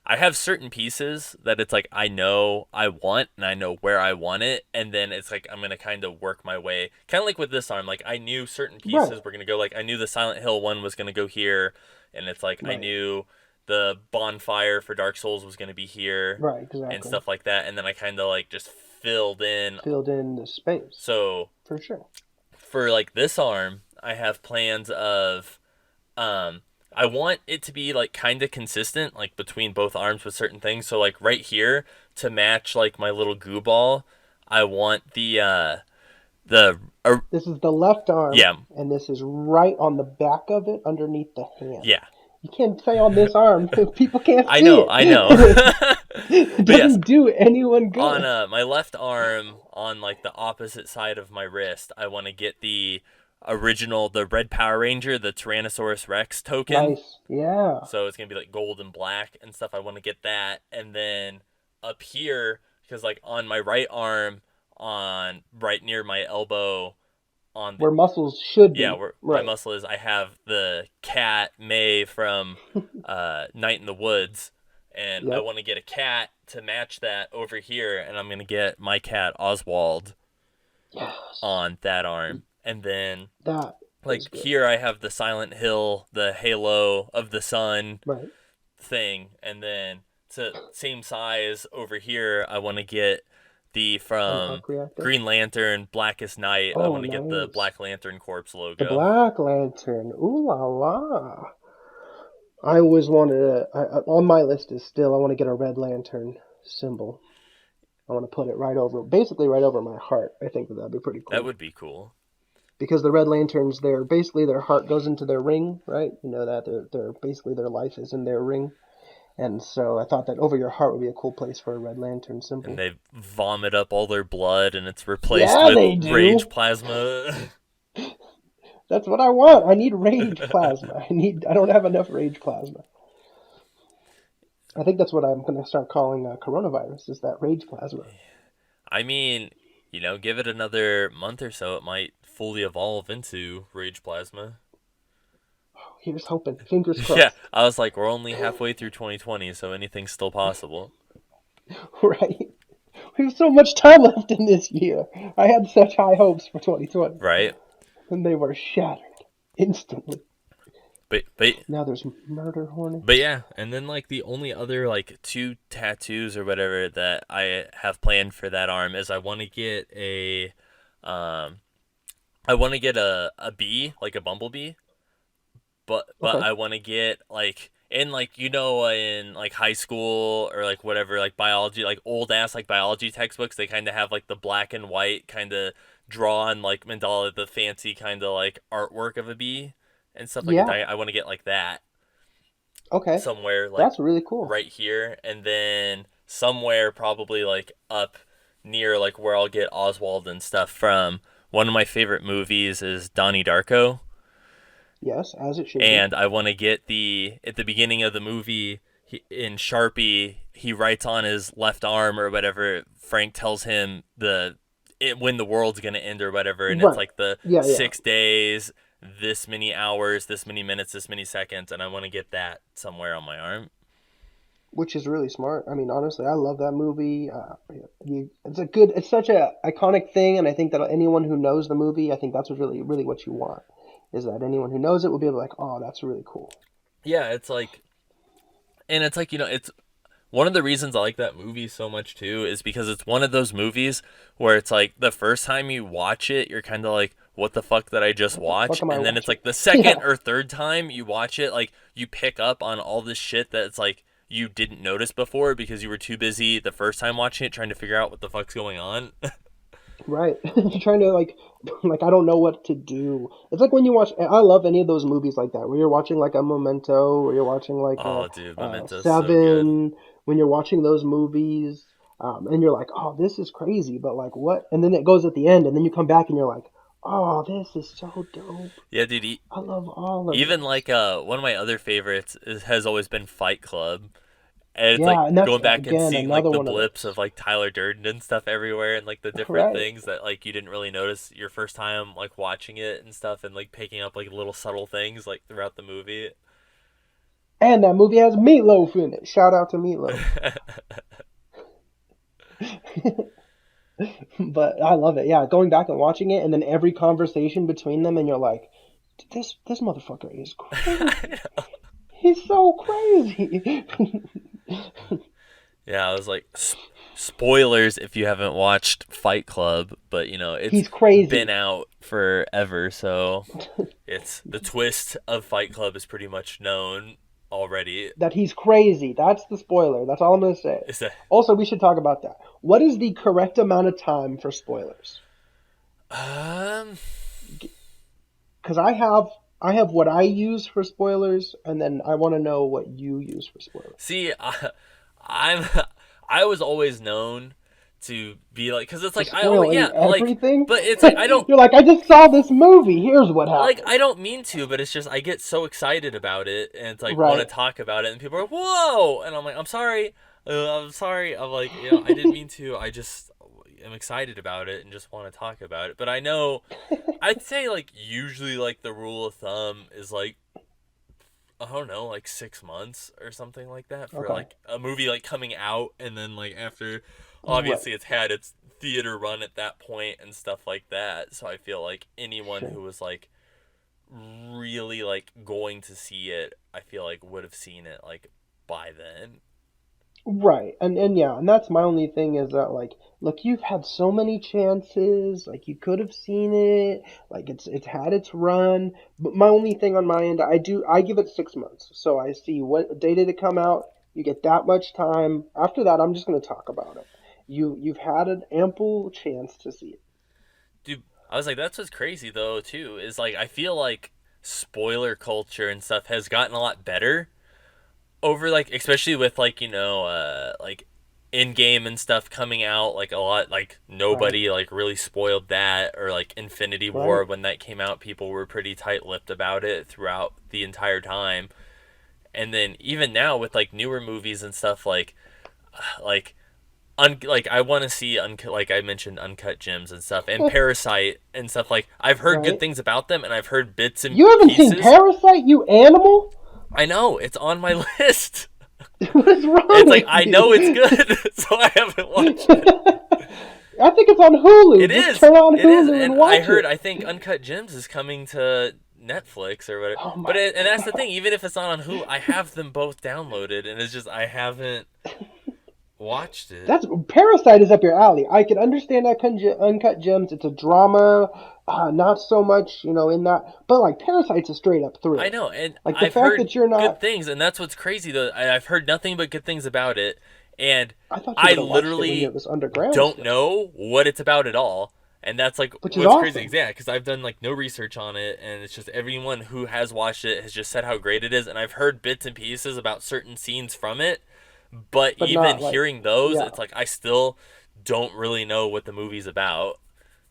I have certain pieces that it's like I know I want and I know where I want it, and then it's like I'm gonna kind of work my way, kind of like with this arm. Like I knew certain Right. pieces were gonna go. Like I knew the Silent Hill one was gonna go here, and it's like I Right. knew the bonfire for Dark Souls was gonna be here, Right. and Exactly. stuff like that. And then I kind of like just filled in. Filled in the space So for sure. for like this arm, I have plans of um I want it to be like kind of consistent like between both arms with certain things. So like right here to match like my little goo ball, I want the This is the left arm, yeah. and this is right on the back of it, underneath the hand. Yeah. You can't say on this arm. People can't I see know, it. I know. It But yes, doesn't do anyone on good. my left arm on like the opposite side of my wrist, I want to get the Red Power Ranger, the Tyrannosaurus Rex token. Nice. Yeah. So it's gonna be like gold and black and stuff. I want to get that, and then up here, because like on my right arm, on right near my elbow, on the Where muscles should yeah, be. where my Right. muscle is. I have the cat May from Night in the Woods, and I Yep. want to get a cat to match that over here, and I'm gonna get my cat Oswald Yes. on that arm, and then That is like good. here I have the Silent Hill, the Halo of the Sun Right. thing, and then to same size over here I want to get the An from arc reactor. Green Lantern Blackest Night. I Oh, want to get the nice. Black Lantern Corps The logo. Black Lantern. Ooh la la. I always wanted on my list is still, I want to get a Red Lantern symbol. I want to put it basically right over my heart. I think that'd be pretty That cool. would be cool. Because the Red Lanterns, basically their heart goes into their ring, right? You know that they're basically their life is in their ring. And so I thought that over your heart would be a cool place for a Red Lantern And symbol. they vomit up all their blood and it's replaced Yeah, with they rage do. plasma. That's what I want. I need rage plasma. I don't have enough rage plasma. I think that's what I'm going to start calling coronavirus, is that rage plasma. I mean, give it another month or so, it might fully evolve into rage plasma. Here's hoping. Fingers Yeah, crossed. I was like, we're only halfway through 2020, so anything's still possible. Right. We have so much time left in this year. I had such high hopes for 2020, Right? and they were shattered instantly. But but Now there's murder but hornets. yeah, and then like the only other like two tattoos or whatever that I have planned for that arm is um I want to get a bee, like a bumblebee, but Okay. I want to get like in like in like high school or like whatever like biology like old ass like biology textbooks they kind of have like the black and white kind of drawn like mandala the fancy kind of like artwork of a bee and stuff like Yeah. that. I want to get like that Okay. somewhere like That's really cool. right here and then somewhere probably like up near like where I'll get Oswald and stuff from. One of my favorite movies is Donnie Darko, Yes, as it should be. and I want to get the at the beginning of the movie in Sharpie he writes on his left arm or whatever. Frank tells him when the world's gonna end or whatever, and it's Right. like the Yeah, yeah. 6 days, this many hours, this many minutes, this many seconds, and I want to get that somewhere on my arm. Which is really smart. I mean, honestly, I love that movie. It's such a iconic thing, and I think that anyone who knows the movie, I think that's what really, really what you want, is that anyone who knows it will be able to like, oh, that's really cool. Yeah, it's like, and it's like it's one of the reasons I like that movie so much too is because it's one of those movies where it's like the first time you watch it, you're kind of like, what the fuck did I just What the fuck watch? am I And then it's watching? like the second Yeah, or third time you watch it, like you pick up on all this shit that it's like you didn't notice before because you were too busy the first time watching it trying to figure out what the fuck's going on. right. You're trying to like I don't know what to do. It's like when you watch. I love any of those movies like that, where you're watching like a Memento, where you're watching like Oh, dude, a Memento's so good. Seven. When you're watching those movies, and you're like, oh, this is crazy, but like what? And then it goes at the end, and then you come back and you're like, oh, this is so dope. Yeah, dude. I love all of Even this. like one of my other favorites has always been Fight Club. And it's like Yeah, and that's going back and again seeing like another the one of blips of those. like Tyler Durden and stuff everywhere and like the different Right. things that like you didn't really notice your first time like watching it and stuff and like picking up like little subtle things like throughout the movie. And that movie has Meatloaf in it. Shout out to Meatloaf. But I love it. Yeah, going back and watching it, and then every conversation between them, and you're like, this motherfucker is crazy. He's so crazy. Yeah, I was like spoilers if you haven't watched Fight Club, but it's He's been crazy. out forever, so it's the twist of Fight Club is pretty much known already. That he's crazy. That's the spoiler. That's all I'm gonna say. Is that Also, we should talk about that. What is the correct amount of time for spoilers? um Because I have what I use for spoilers, and then I want to know what you use for spoilers. See, I'm I was always known to be like because it's For like I always yeah spoiling like everything. but it's like I don't You're like, I just saw this movie. Here's what like happened. I don't mean to, but it's just I get so excited about it and it's like want to Right. talk about it and people are like, whoa, and I'm like I'm sorry, I'm sorry, I'm like I didn't mean to, I just am excited about it and just want to talk about it. But I know I'd say like usually like the rule of thumb is like I don't know, like 6 months or something like that for Okay. like a movie like coming out, and then like after, Right. obviously it's had its theater run at that point and stuff like that. So I feel like anyone Sure. who was like really like going to see it, I feel like would have seen it like by then. Right. And yeah, and that's my only thing is that like look, you've had so many chances, like you could have seen it, like it's had its run. But my only thing on my end, I give it 6 months. So I see what day did it come out, you get that much time. After that I'm just gonna talk about it. You've had an ample chance to see it. Dude, I was like, that's what's crazy though too. Is like I feel like spoiler culture and stuff has gotten a lot better over like especially with like like in game and stuff coming out like a lot like Right. nobody like really spoiled that or like Infinity War Right. when that came out people were pretty tight-lipped about it throughout the entire time. And then even now with like newer movies and stuff like like I want to see like I mentioned Uncut Gems and stuff and Parasite and stuff. Like I've heard good Right. things about them and I've heard bits and You haven't seen pieces. Parasite, you animal? I know it's on my list. What is wrong It's like with I you? know it's good, so I haven't watched it. I think it's on Hulu. It Just is, turn on it is, Hulu and and I watch heard it. I think Uncut Gems is coming to Netflix or whatever. Oh But my and that's the god. thing. Even if it's not on Hulu, I have them both downloaded, and it's just I haven't watched it. That's Parasite is up your alley. I can understand that Uncut Gems. It's a drama, not so much, in that, but like Parasite's a straight up I thriller. know, and Like the I've fact heard that you're good not, things, and that's what's crazy though. I've heard nothing but good things about it, and I thought you I would have watched it when it literally was underground don't still, know what it's about at all. And that's like which is what's crazy, awesome. yeah, because I've done like no research on it, and it's just everyone who has watched it has just said how great it is, and I've heard bits and pieces about certain scenes from it, but But even not like, hearing those, yeah, it's like I still don't really know what the movie's about.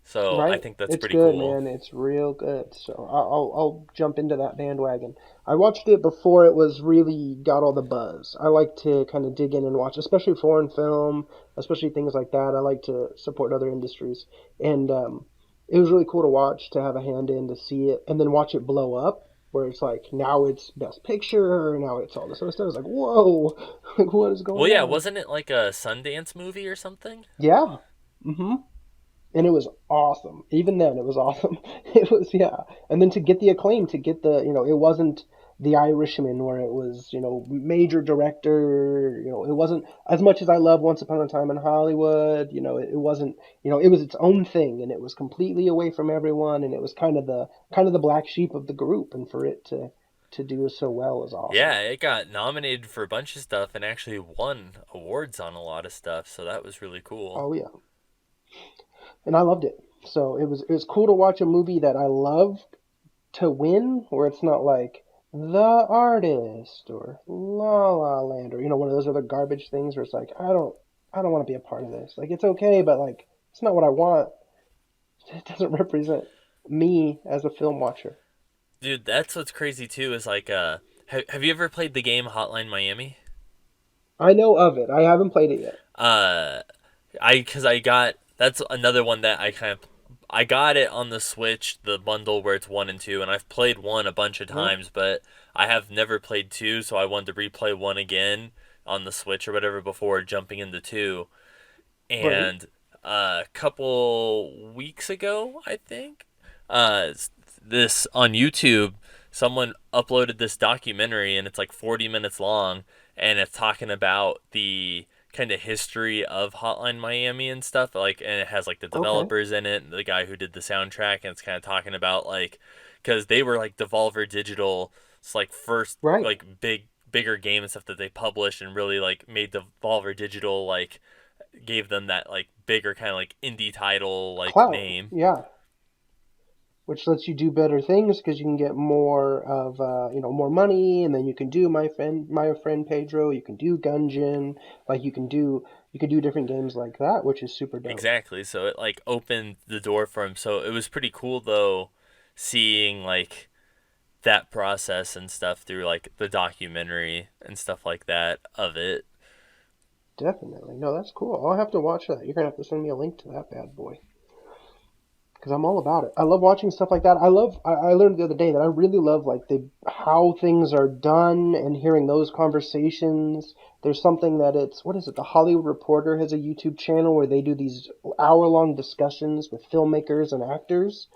So I right? think that's It's pretty good, cool. man. It's real good. So I'll jump into that bandwagon. I watched it before it was really got all the buzz. I like to kind of dig in and watch, especially foreign film, especially things like that. I like to support other industries, and it was really cool to watch, to have a hand in, to see it, and then watch it blow up. Where it's like now it's Best Picture, now it's all this other stuff. It's like whoa, like what is Well, going yeah, on? wasn't it like a Sundance movie or something? Yeah. Mm-hmm. And it was awesome. Even then, it was awesome. It was, yeah. And then to get the acclaim, to get it wasn't The Irishman where it was, major director. It wasn't as much as I love Once Upon a Time in Hollywood. It wasn't. It was its own thing, and it was completely away from everyone, and it was kind of the black sheep of the group, and for it to do so well is awesome. Yeah, it got nominated for a bunch of stuff and actually won awards on a lot of stuff, so that was really cool. Oh yeah, and I loved it. So it was cool to watch a movie that I love to win, where it's not like The Artist or La La Land or one of those other garbage things where it's like I don't want to be a part of this. Like it's okay, but like it's not what I want. It doesn't represent me as a film watcher. Dude, that's what's crazy too is like have you ever played the game Hotline Miami? I know of it. I haven't played it yet. Uh cuz I got that's another one that I got it on the Switch, the bundle where it's 1 and 2, and I've played 1 a bunch of Yeah. times, but I have never played 2, so I wanted to replay 1 again on the Switch or whatever before jumping into 2. Right. And a couple weeks ago, I think, uh, this on YouTube, someone uploaded this documentary, and it's like 40 minutes long, and it's talking about the kind of history of Hotline Miami and stuff. Like, and it has like the Okay. developers in it, and the guy who did the soundtrack, and it's kind of talking about like, because they were like Devolver Digital, it's like first Right. like bigger game and stuff that they published and really like made Devolver Digital like gave them that like bigger kind of like indie title like Clout. name. Yeah. Which lets you do better things because you can get more of more money, and then you can do my friend Pedro. You can do Gungeon, like you can do different games like that, which is super dope. Exactly. So it like opened the door for him. So it was pretty cool though seeing like that process and stuff through like the documentary and stuff like that of it. Definitely. No, that's cool. I'll have to watch that. You're gonna have to send me a link to that bad boy. Because I'm all about it. I love watching stuff like that. I learned the other day that I really love like the how things are done and hearing those conversations. There's something that it's what is it? The Hollywood Reporter has a YouTube channel where they do these hour-long discussions with filmmakers and actors,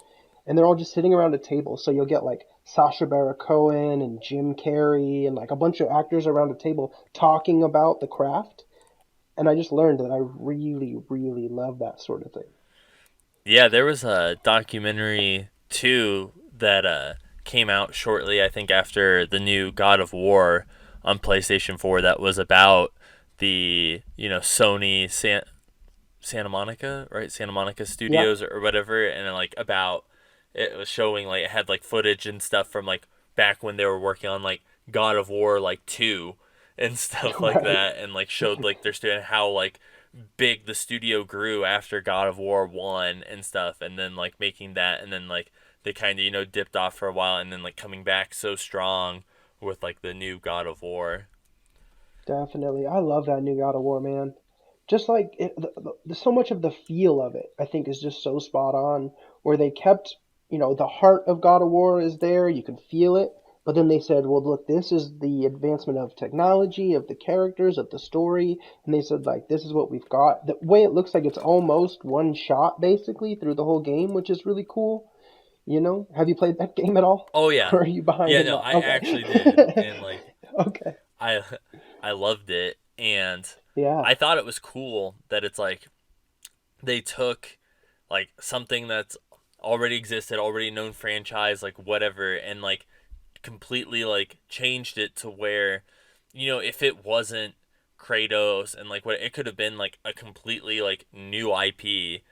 and they're all just sitting around a table. So you'll get like Sacha Baron Cohen and Jim Carrey and like a bunch of actors around a table talking about the craft. And I just learned that I really, really love that sort of thing. Yeah, there was a documentary too that came out shortly, I think, after the new God of War on PlayStation 4 that was about the Sony Santa Monica, right? Santa Monica Yeah, Studios or whatever, and like about it was showing like it had like footage and stuff from like back when they were working on like God of War like 2 and stuff like right. that, and like showed like their student how like big the studio grew after God of War 1 and stuff, and then like making that, and then like they kind of dipped off for a while, and then like coming back so strong with like the new God of War. Definitely. I love that new God of War, man. Just like so much of the feel of it, I think, is just so spot on. Where they kept, the heart of God of War is there. You can feel it. But then they said, well, look, this is the advancement of technology, of the characters, of the story. And they said, like, this is what we've got. The way it looks like it's almost one shot, basically, through the whole game, which is really cool. Have you played that game at all? Oh yeah, Or are you behind yeah, in no, line? I actually did, Okay. and like Okay. I I loved it, and Yeah. I thought it was cool that it's like they took like something that's already existed, already known franchise, like whatever, and like completely like changed it to where if it wasn't Kratos and like what it could have been like a completely like new IP,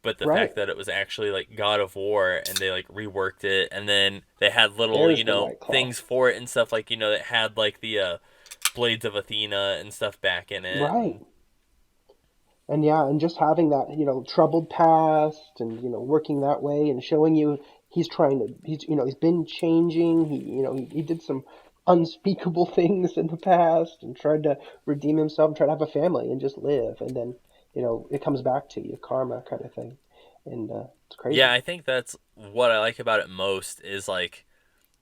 but the Right. fact that it was actually like God of War and they like reworked it, and then they had little There's the White Claw. things for it and stuff like that had like the Blades of Athena and stuff back in it. Right. And And yeah, and just having that, troubled past and, working that way and showing you he's been changing. He did some unspeakable things in the past and tried to redeem himself and try to have a family and just live. And then, it comes back to you, karma kind of thing. And it's yeah, crazy. I think that's what I like about it most is like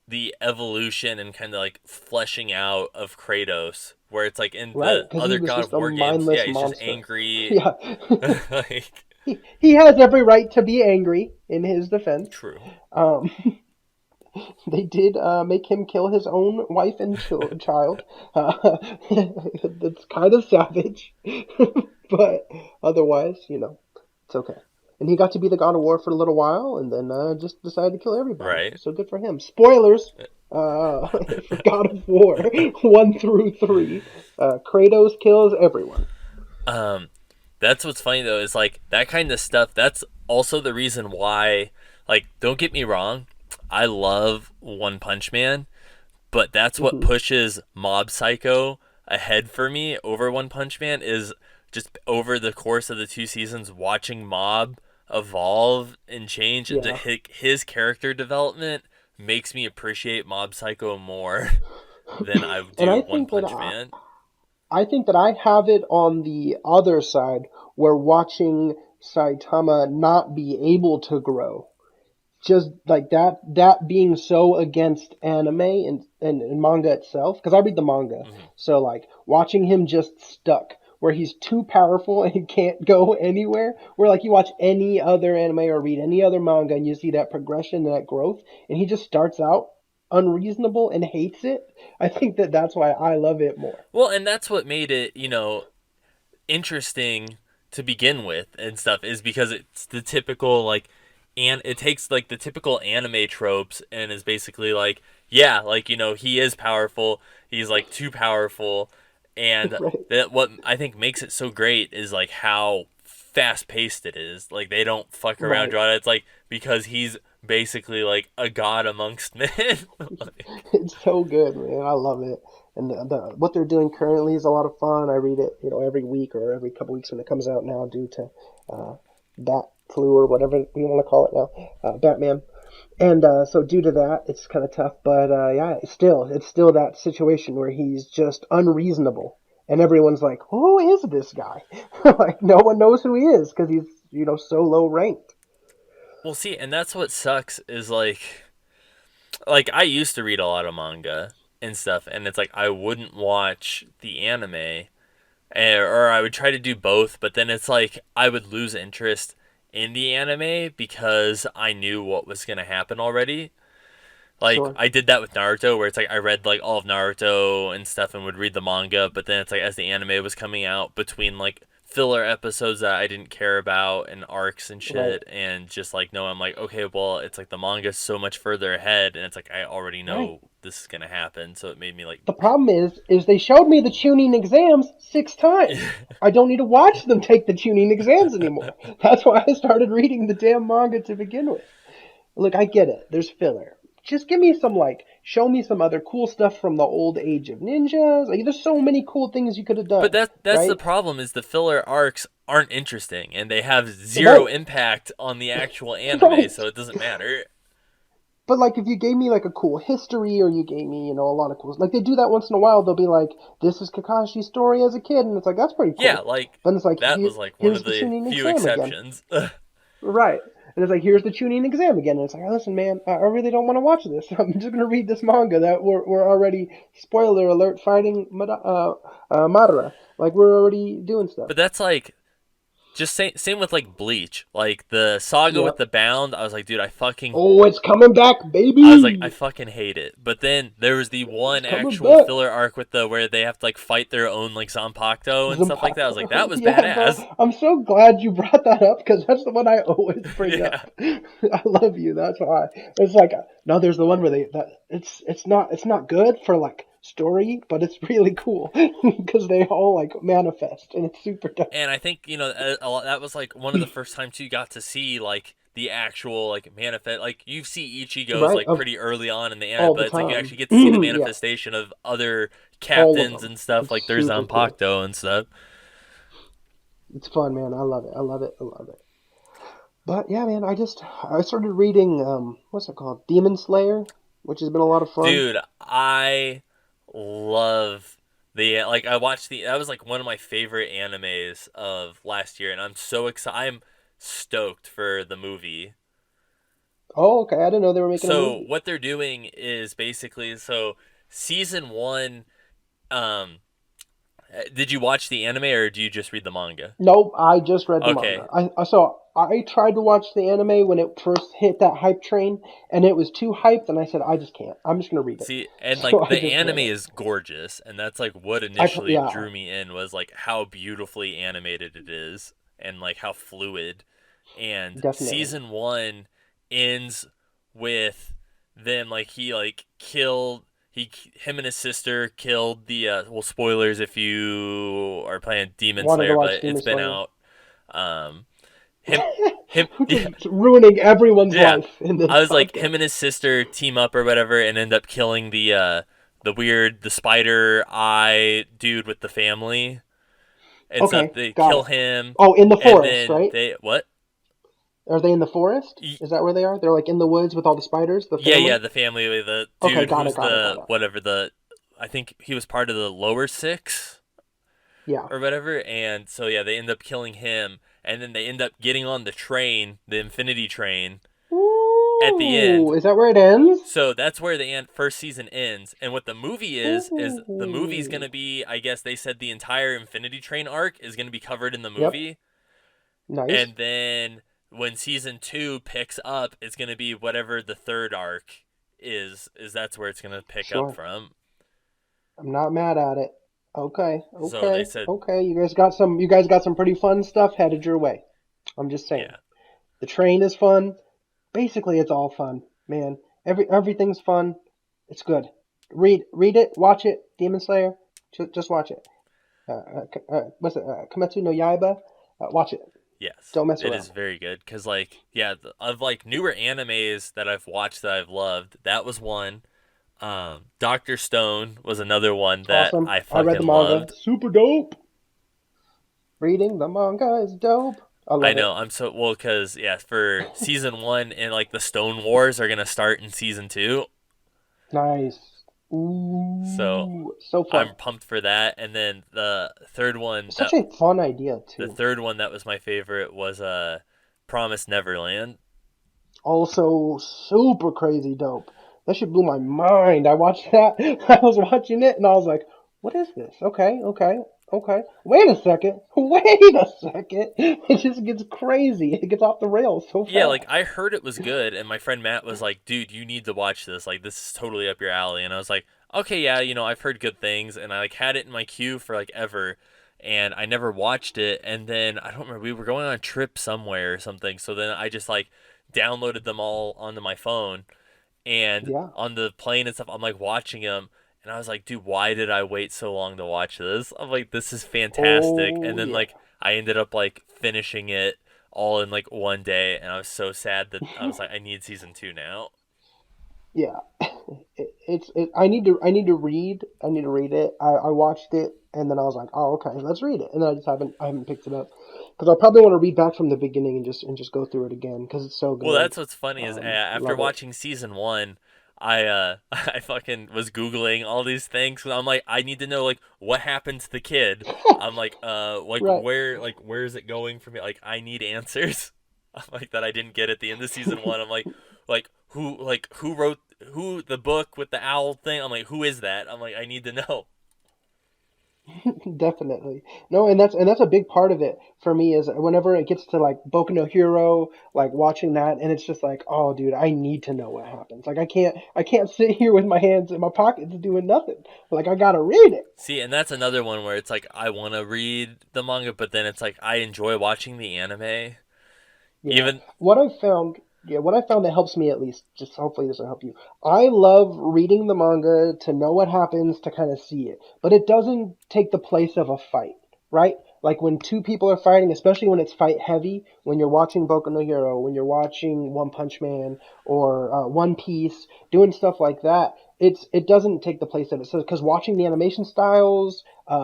the evolution and kind of like fleshing out of Kratos, where it's like in Right. the Because he other was God of just a War games, yeah, mindless he's just monster. angry. Yeah. Like, He has every right to be angry in his defense. true. Um, they did make him kill his own wife and child. That's kind of savage, but otherwise, it's okay. And he got to be the God of War for a little while, and then just decided to kill everybody. Right. So good for him. Spoilers for God of War 1 through 3. Kratos kills everyone. Um, that's what's funny though is like that kind of stuff. That's also the reason why. Like, don't get me wrong, I love One Punch Man, but that's what Hmm. pushes Mob Psycho ahead for me over One Punch Man is just over the course of the 2 seasons watching Mob evolve and change into Yeah. his character development makes me appreciate Mob Psycho more than I And do One Punch Man. I think that I have it on the other side where watching Saitama not be able to grow, just like that being so against anime and manga itself, because I read the manga. Mm-hmm. So like watching him just stuck where he's too powerful and he can't go anywhere, where like you watch any other anime or read any other manga and you see that progression and that growth, and he just starts out unreasonable and hates it. I think that that's why I love it more. Well, and that's what made it, interesting to begin with and stuff is because it's the typical like and it takes like the typical anime tropes and is basically like yeah, like he is powerful, he's like too powerful, and Right. that what I think makes it so great is like how fast paced it is. Like they don't fuck around Right. draw it. It's like because he's basically like a god amongst men. Like, It's so good, man. I love it. And the what they're doing currently is a lot of fun. I read it, every week or every couple weeks when it comes out now, due to Bat Flu or whatever you want to call it now, Batman. And so due to that, it's kind of tough. But yeah, it's still that situation where he's just unreasonable, and everyone's like, "Who is this guy?" Like no one knows who he is because he's so low ranked. Well, see, and that's what sucks is like I used to read a lot of manga and stuff, and it's like I wouldn't watch the anime, or I would try to do both, but then it's like I would lose interest in the anime because I knew what was gonna happen already. Like Sure. I did that with Naruto, where it's like I read like all of Naruto and stuff and would read the manga, but then it's like as the anime was coming out, between like filler episodes that I didn't care about and arcs and Right. shit, and just like no, I'm like okay, well it's like the manga's so much further ahead, and it's like I already Right. know this is gonna happen, so it made me like The problem is they showed me the tuning exams 6 times. I don't need to watch them take the tuning exams anymore. That's why I started reading the damn manga to begin with. Look, I get it. There's filler. Just give me some show me some other cool stuff from the old age of ninjas. Like, there's so many cool things you could have but done, that's the right? problem is the filler arcs aren't interesting and they have zero Right, impact on the actual anime, right. so it doesn't matter. But like, if you gave me like a cool history, or you gave me, a lot of cool, like they do that once in a while. They'll be like, "This is Kakashi's story as a kid," and it's like that's pretty Yeah, cool. like Then it's like, that was like one here's of the the tuning few exam again. exceptions. Right. And it's like, here's the tuning exam again. And it's like, listen, man, I really don't want to watch this. I'm just going to read this manga that we're already, spoiler alert, fighting Madara. Like, we're already doing stuff. But that's like just same with like Bleach, like the saga with Yep. the Bound. I was like, dude, Oh, it's coming back, I was like, I baby. fucking hate it. But then there was the It's one coming actual back. filler arc with the where they have to like fight their own like Zanpakuto and stuff like that. I was like, Zanpakuto. that was Yeah, bro. badass. I'm so glad you brought that up because that's the one I always bring Yeah. up. I love you. That's why. It's like, no, there's the one where it's not good for like story, but it's really cool because they all like manifest and it's super dope. And I think that was like one of the first times you got to see like the actual like manifest. Like you see Ichigo's Right? like Of pretty early on in the anime, all but the it's like you time. actually get to see the Yeah, manifestation of other all of captains them. and stuff It's like their super cool. Zanpakuto and stuff. It's fun, man. I love it. I love it. I love it. But yeah, man, I started reading what's it called? Demon Slayer, which has been a lot of fun. Dude, I love the like I watched the that was like one of my favorite animes of last year, and I'm so excited. I'm stoked for the movie. Oh, okay. I didn't know they were making a So movie. what they're doing is basically season one. Um, did you watch the anime or do you just read the manga? Nope, I just read the Okay, manga. I tried to watch the anime when it first hit that hype train, and it was too hyped, and I said I just can't. I'm just gonna read it. see, and So like I the just read anime it. is gorgeous, and that's like what initially Yeah, drew me in was like how beautifully animated it is, and like how fluid. And definitely. season one ends with them like he like killed him and his sister killed the well, spoilers if you are playing Demon Wanted to Slayer, but watch it's Demon been Slayer. out. Um him him yeah, Just ruining everyone's yeah. life in this I was like him podcast. and his sister team up or whatever and end up killing the spider eye dude with the family and stuff. Okay, They got kill it. him, Oh, in the and forest, then right? they what? Are they in the forest? Is that where they are? They're like in the woods with all the spiders, the Yeah, yeah, family? the family, the Okay, dude got it, who's got it, got the it. whatever the I think he was part of the lower six Yeah. or whatever, and so yeah, they end up killing him, and then they end up getting on the train, the Infinity Train, at the end. Ooh, is that where it ends? So that's where the first season ends, and what the movie is the movie's Ooh. gonna be, I guess they said the entire Infinity Train arc is gonna be covered in the Yep. movie, Nice. and then when season two picks up, it's gonna be whatever the third arc is that's where it's gonna pick up Sure. from. I'm not mad at it. Okay. So they Okay. said, Okay. You guys got some pretty fun stuff headed your way. I'm just saying. yeah, The train is fun. Basically it's all fun, man. Everything's fun. It's good. Read it, watch it. Demon Slayer. Just watch it. What's it? Kimetsu no Yaiba. Watch it. yes, Don't mess it around. is very good because like yeah, of like newer animes that I've watched that I've loved, that was one. Doctor Stone was another one that Awesome. I I read the fucking manga. loved. Super dope. Reading the manga is dope. I I love it. know I'm so well because yeah, for season one and like the Stone Wars are gonna start in season two. Nice. So Ooh, so fun. I'm pumped for that. And then Such a fun idea the too. third one that was my favorite was Promise Neverland. Also super crazy dope. That shit blew my mind. I watched that. I was watching it and I was like, what is this? Okay, okay, okay. Wait a second. Wait a second. It just gets crazy. It gets off the rails so Yeah, like fast. I heard it was good, and my friend Matt was like, "Dude, you need to watch this. Like, this is totally up your alley." And I was like, "Okay, yeah, I've heard good things," and I like had it in my queue for like ever, and I never watched it. And then I don't remember, we were going on a trip somewhere or something, so then I just like downloaded them all onto my phone, and Yeah. on the plane and stuff, I'm like watching them. And I was like, dude, why did I wait so long to watch this? I'm like, this is fantastic. And Oh then yeah. like I ended up like finishing it all in like one day, and I was so sad that I was like, I need season two now. Yeah. I need to read it. I watched it and then I was like, oh okay, let's read it. And then I haven't picked it up because I probably want to read back from the beginning and just go through it again because it's so Well, good. that's what's funny is after Love it. watching season one, I I fucking was googling all these things. 'Cause I'm like, I need to know like what happened to the kid. I'm like Right. where is it going for me? Like I need answers. I'm like that I didn't get at the end of season one. I'm who wrote who the book with the owl thing? I'm like, who is that? I'm like, I need to know. Definitely. No, and that's a big part of it for me is whenever it gets to like Boku no Hero, like watching that and it's just like, oh dude, I need to know what happens. Like I can't sit here with my hands in my pockets doing nothing. Like I gotta read it. See, and that's another one where it's like I want to read the manga, but then it's like I enjoy watching the anime. Yeah. Even What I found that helps me at least, just hopefully this will help you. I love reading the manga to know what happens, to kind of see it. But it doesn't take the place of a fight, right? Like when two people are fighting, especially when it's fight heavy, when you're watching Boku no Hero, when you're watching One Punch Man or One Piece, doing stuff like that, it doesn't take the place of it. So because watching the animation styles,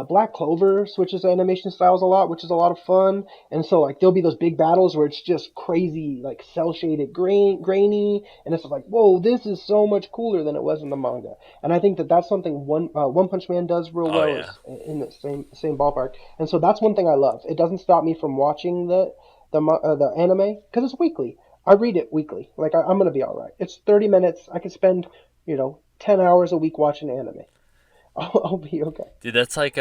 Black Clover switches animation styles a lot, which is a lot of fun. And so like there'll be those big battles where it's just crazy, like cell shaded, grainy, and it's like, whoa, this is so much cooler than it was in the manga. And I think that that's something One Punch Man does real oh well yeah. is in the same ballpark. And so that's one thing I love. It doesn't stop me from watching the anime because it's weekly. I read it weekly. Like I'm gonna be all right. It's 30 minutes. I can spend 10 hours a week watching anime. I'll be okay. Dude, that's like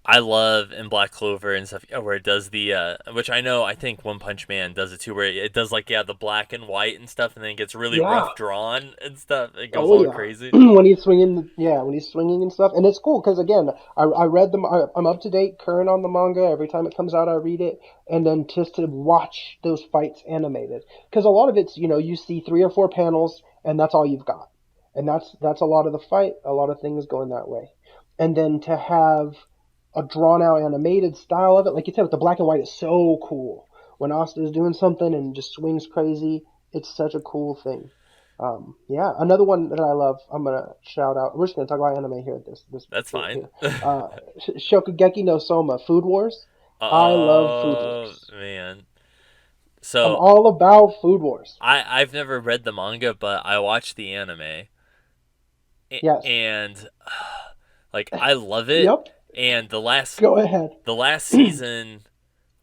I love in Black Clover and stuff where it does the which I think One Punch Man does it too, where it does like the black and white and stuff, and then it gets really Yeah. rough drawn and stuff. It goes Oh all yeah, crazy. when he's swinging, yeah, when he's swinging and stuff, and it's cool because again, I read them. I'm up to date, current on the manga. Every time it comes out, I read it, and then just to watch those fights animated, because a lot of it's you see 3 or 4 panels, and that's all you've got, and that's a lot of the fight. A lot of things going that way, and then to have a drawn out animated style of it, like you said, with the black and white is so cool. When Asta is doing something and just swings crazy, it's such a cool thing. Yeah, another one that I love. I'm gonna shout out. We're just gonna talk about anime here. This That's bit fine. here. Shokugeki no Soma, Food Wars. I love Food Oh Wars. man. I'm So all about Food Wars. I've never read the manga, but I watched the anime, Yes. and like I love it. Yep. And Go ahead. the last season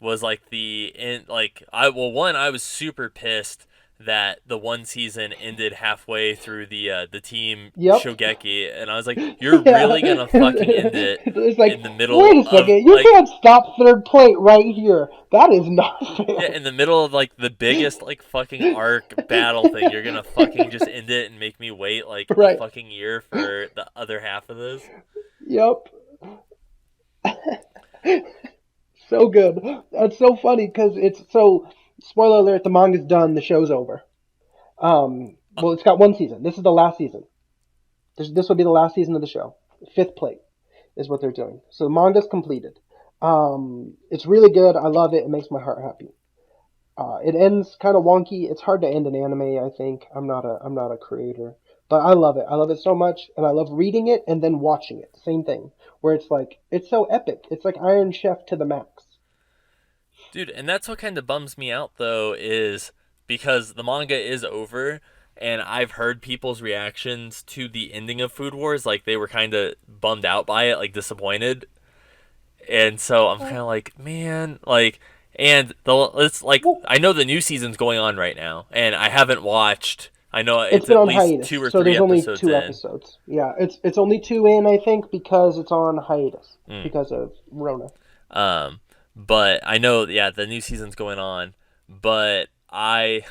was like the end. Like I was super pissed that the one season ended halfway through the team Yep. Shogeki, and I was like, you're Yeah. really gonna fucking end it It's like, in the middle wait a of second. You like can't stop third plate right here. That is not yeah, fair. in the middle of like the biggest like fucking arc battle thing, you're gonna fucking just end it and make me wait like a Right. fucking year for the other half of this. Yep. So good. That's so funny because it's so. Spoiler alert: the manga's done. The show's over. Well, it's got one season. This is the last season. This will be the last season of the show. Fifth plate is what they're doing. So the manga's completed. It's really good. I love it. It makes my heart happy. It ends kind of wonky. It's hard to end an anime. I think I'm not a creator, but I love it. I love it so much, and I love reading it and then watching it. Same thing, where it's like it's so epic. It's like Iron Chef to the max. Dude, and that's what kind of bums me out though is because the manga is over. and I've heard people's reactions to the ending of Food Wars, like they were kind of bummed out by it, like disappointed. And so I'm kind of like, man, like, and it's like Well, I know the new season's going on right now, and I haven't watched. I know it's it's been at on least hiatus, two or so three there's only episodes two in. episodes. Yeah, it's only two in, I think, because it's on hiatus Mm. because of Rona. Um, but I know, yeah, the new season's going on, but I'm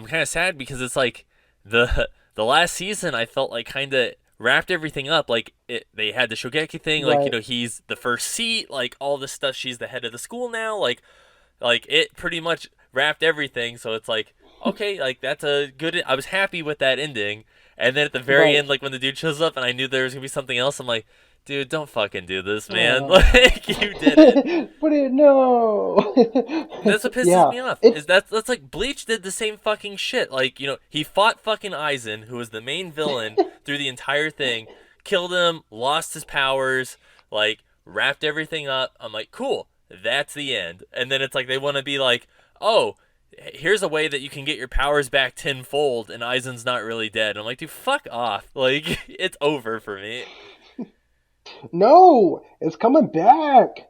kind of sad because it's like the last season I felt like kind of wrapped everything up. Like they had the Shogeki thing, like Right. he's the first seat, like all this stuff. She's the head of the school now, like it pretty much wrapped everything. So it's like okay, like that's a good. I was happy with that ending, and then at the very Right. end, like when the dude shows up, and I knew there was gonna be something else. I'm like, dude, don't fucking do this, man. Oh. Like you did it. But no. That's what pisses Yeah. me off. It's Is that's like Bleach did the same fucking shit. Like he fought fucking Aizen, who was the main villain through the entire thing, killed him, lost his powers, like wrapped everything up. I'm like, cool, that's the end. And then it's like they want to be like, oh, here's a way that you can get your powers back tenfold, and Aizen's not really dead. I'm like, dude, fuck off. Like it's over for me. no. It's coming back,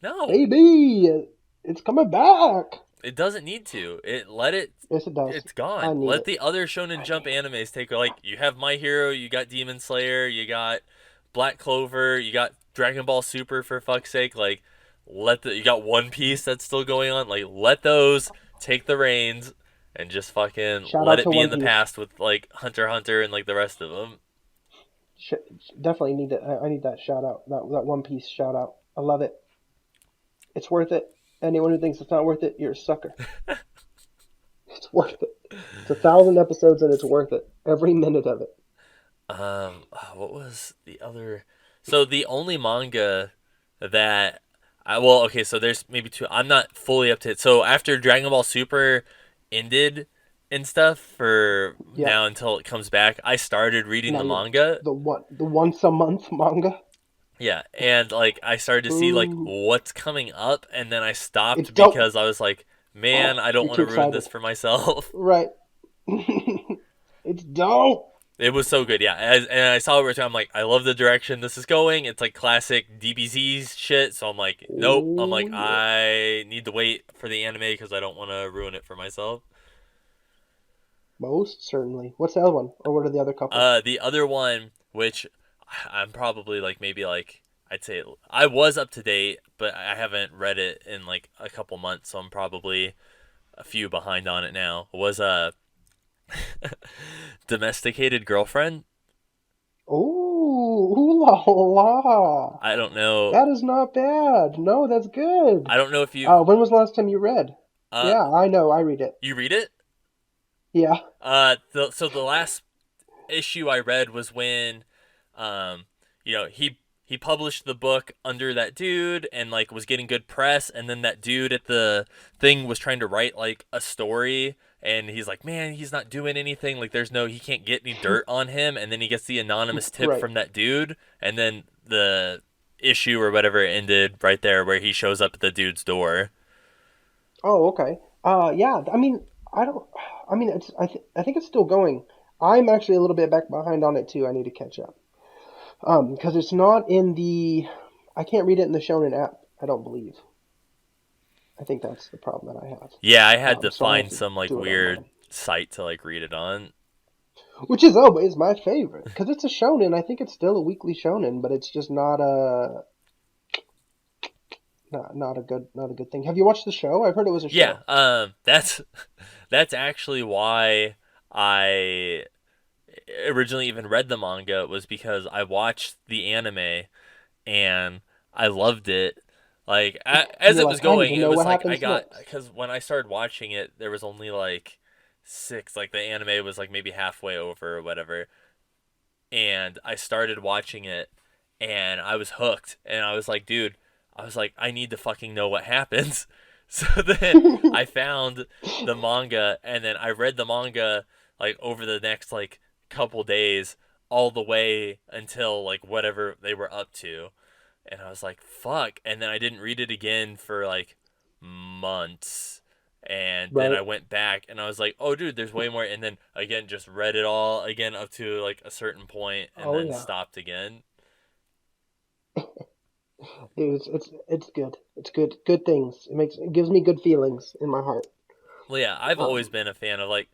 No, baby. It's coming back. it doesn't need to. Let it. Yes, it does. It's I gone. need Let it. the other Shonen I Jump need it. animes take. Like you have My Hero, you got Demon Slayer, you got Black Clover, you got Dragon Ball Super for fuck's sake. Like you got One Piece that's still going on. Like let those take the reins and just fucking Shout let out it to be One in the Piece. past with like Hunter x Hunter and like the rest of them. Sh- Definitely need it. I need that shout out. That One Piece shout out. I love it. It's worth it. Anyone who thinks it's not worth it, you're a sucker. It's worth it. It's 1,000 episodes and it's worth it. Every minute of it. What was the other? So the only manga that well, okay, so there's maybe two. I'm not fully up to it. So after Dragon Ball Super ended and stuff for Yep. now until it comes back, I started reading Now the you're manga. the once a month manga. Yeah, and like I started to see like Ooh, what's coming up, and then I it's stopped dope. because I was like, man, I don't You're want too to ruin this excited, for myself. right? It's dope. It was so good, yeah. And I saw it. I'm like, I love the direction this is going. It's like classic DBZ shit. So I'm like, nope. I'm Oh like, yeah, I need to wait for the anime because I don't want to ruin it for myself. most certainly. What's the other one, or what are the other couple? The other one, which I'm probably like maybe like I'd say I was up to date, but I haven't read it in like a couple months, so I'm probably a few behind on it now. Was a domesticated girlfriend. Oh, ooh la la. I don't know. That is not bad. No, that's good. I don't know if you've When was the last time you read? uh Yeah, I know. I read it. you read it. Yeah. So the last issue I read was when, um, he published the book under that dude and like was getting good press, and then that dude at the thing was trying to write like a story, and he's like, man, he's not doing anything. Like, he can't get any dirt on him, and then he gets the anonymous tip Right. from that dude, and then the issue or whatever ended right there where he shows up at the dude's door. Oh, okay. Yeah. I mean, I don't. I mean, I think it's still going. I'm actually a little bit back behind on it too. I need to catch up. Because it's not in the. I can't read it in the Shonen app. I don't believe. I think that's the problem that I have. Yeah, I had to So I have find to some like do it weird online, site to like read it on. which is always my favorite because it's a Shonen. I think it's still a weekly Shonen, but it's just not a good thing. Have you watched the show? I've heard it was a Yeah, show. that's actually why I originally even read the manga, was because I watched the anime and I loved it. Like as You're it was like, I need going, to it know was what like I happens got, next. because when I started watching it, there was only like six. Like the anime was like maybe halfway over or whatever, and I started watching it and I was hooked, and I was like, dude, I was like, I need to fucking know what happens. So then I found the manga, and then I read the manga like over the next like couple days, all the way until like whatever they were up to. And I was like, fuck. And then I didn't read it again for like months. And then Right. I went back and I was like, oh, dude, there's way more. And then again, just read it all again up to like a certain point and Oh then yeah. stopped again. Dude, it's good. It's good. Good things. It gives me good feelings in my heart. Well, yeah, I've always Um. been a fan of like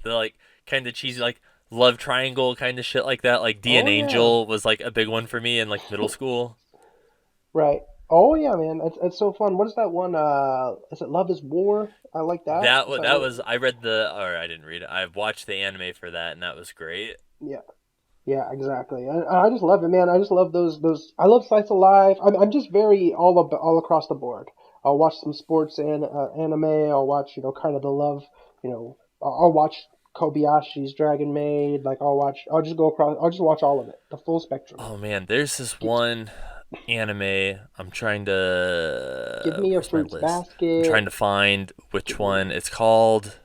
the like kind of cheesy like love triangle kind of shit like that. Like D and Oh yeah. Angel was like a big one for me in like middle school. Right. Oh yeah, man. It's so fun. What is that one? Is it Love is War? I like that. That Is was that what? I read the or I didn't read it. I watched the anime for that and that was great. Yeah. Yeah, exactly. I just love it, man. I just love those. I love slice of life. I'm just very all across the board. I'll watch some sports and anime. I'll watch kind of the love. I'll watch Kobayashi's Dragon Maid. Like I'll watch. I'll just go across. I'll just watch all of it, the full spectrum. Oh man, there's this Give, one anime. I'm trying give to me a where's my fruits list? I'm basket. trying to find which Give me. one. It's called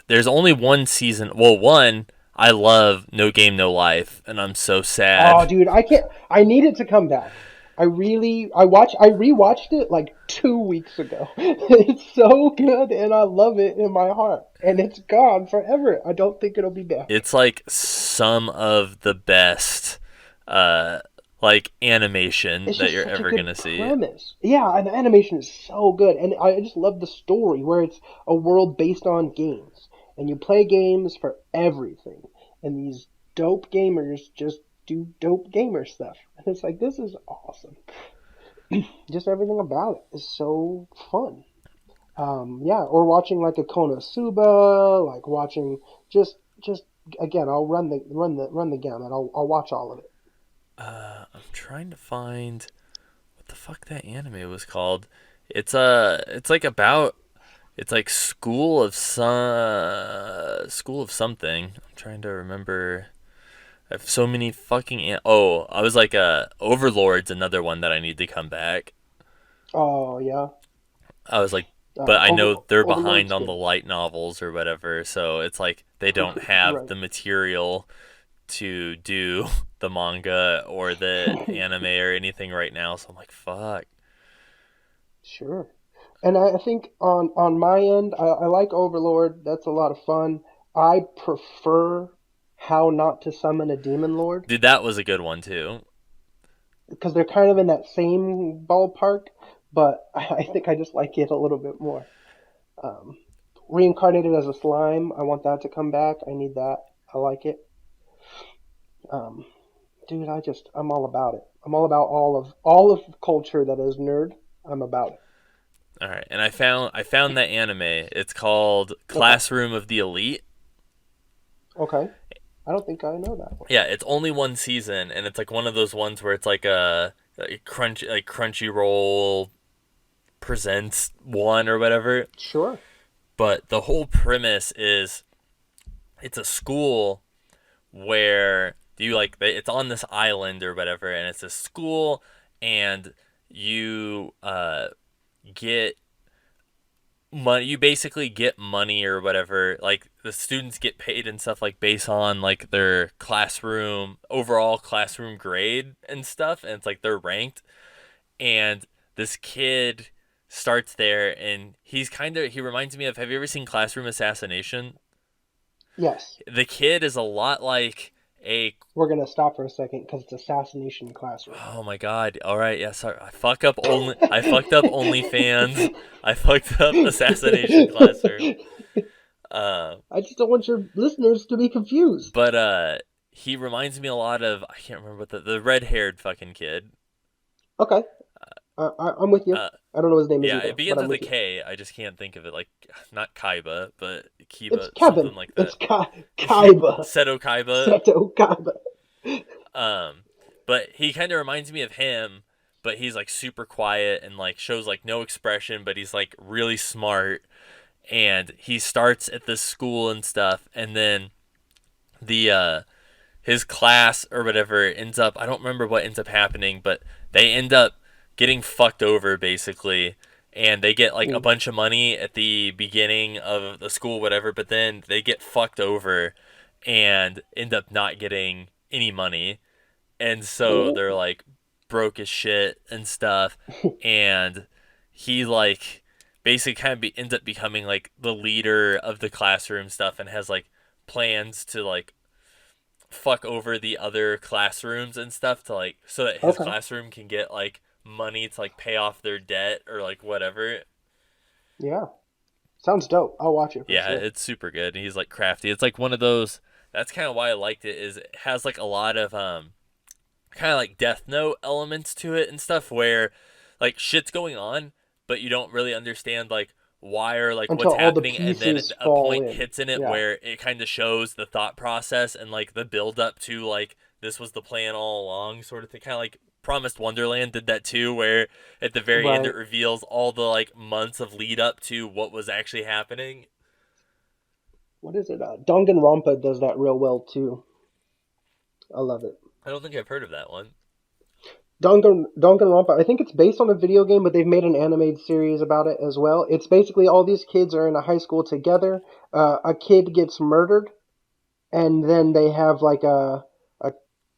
there's only one season. Well, one I love No Game No Life and I'm so Oh, sad. dude, I can't. I need it to come back. I rewatched it like 2 weeks ago. It's so good, and I love it in my heart. And it's gone forever. I don't think it'll be back. It's like some of the best uh like animation It's that just you're such a ever good gonna see. premise. Yeah, and the animation is so good, and I just love the story where it's a world based on games, and you play games for everything, and these dope gamers just do dope gamer stuff, and it's like this is awesome. Just everything about it is so fun. Yeah, or watching like a Konosuba, like watching just again, I'll run the gamut. I'll watch all of it. I'm trying to find what the fuck that anime was called. It's like about it's like school of something. I'm trying to remember. I have so many fucking oh, I was like Overlord's another one that I need to come back. Oh yeah, I was like but I know they're behind Overlord's on the good. light novels or whatever, so it's like they don't have Right. the material to do the manga or the anime or anything right now. So I'm like, fuck. Sure. And I think on my end, I like Overlord. That's a lot of fun. I prefer How Not to Summon a Demon Lord Dude, that was a good one too. because they're kind of in that same ballpark, but I think I just like it a little bit more. Um, Reincarnated as a slime, I want that to come back. I need that. I like it. Um, Dude, I'm all about it. I'm all about all of culture that is nerd. I'm about it. All right, and I found that anime. It's called Okay. Classroom of the Elite. Okay. I don't think I know that one. Yeah, it's only one season, and it's like one of those ones where it's like Crunchyroll presents one or whatever. Sure. But the whole premise is it's a school where you like it's on this island or whatever, and it's a school, and you get money. You basically get money or whatever. Like the students get paid and stuff like based on like their classroom overall classroom grade and stuff, and it's like they're ranked. And this kid starts there, and he reminds me of. Have you ever seen Classroom Assassination? Yes. The kid is a lot like a We're gonna stop for a second because it's assassination classroom. oh my god. All right, yeah, sorry. I fucked up OnlyFans. I fucked up Assassination Classroom. Uh I just don't want your listeners to be confused. but he reminds me a lot of I can't remember what the red-haired fucking kid. Okay. I'm with you. Uh I don't know what his name is yeah, it either, but begins I'm with a with you. K. I just can't think of it like not Kaiba, but It's Kiba, Kevin. something like that. It's Kaiba. Seto Kaiba. Seto Kaiba. Um, but he kind of reminds me of him, but he's like super quiet and like shows like no expression, but he's like really smart. And he starts at this school and stuff, and then the his class or whatever ends up I don't remember what ends up happening, but they end up getting fucked over basically. And they get like a Mm. bunch of money at the beginning of the school, whatever, but then they get fucked over and end up not getting any money and so they're like broke as shit and stuff and he like basically ends up becoming like the leader of the classroom stuff and has like plans to like fuck over the other classrooms and stuff to like so that his Okay. classroom can get like money to like pay off their debt or like whatever. Yeah. Sounds dope. I'll watch it for Yeah, sure. it's super good. And he's like crafty. It's like one of those. That's kind of why I liked it. Is it has like a lot of kind of like Death Note elements to it and stuff where like shit's going on, but you don't really understand like why or like Until what's all the happening, and then pieces a fall point in. hits in it Yeah. where it kind of shows the thought process and like the build up to like this was the plan all along sort of thing. Kind of like Promised Wonderland did that too, where at the very end it Right. reveals all the like months of lead up to what was actually happening. What is it? Danganronpa does that real well too. I love it. I don't think I've heard of that one. Danganronpa. I think it's based on a video game, but they've made an animated series about it as well. It's basically all these kids are in a high school together. A kid gets murdered, and then they have like a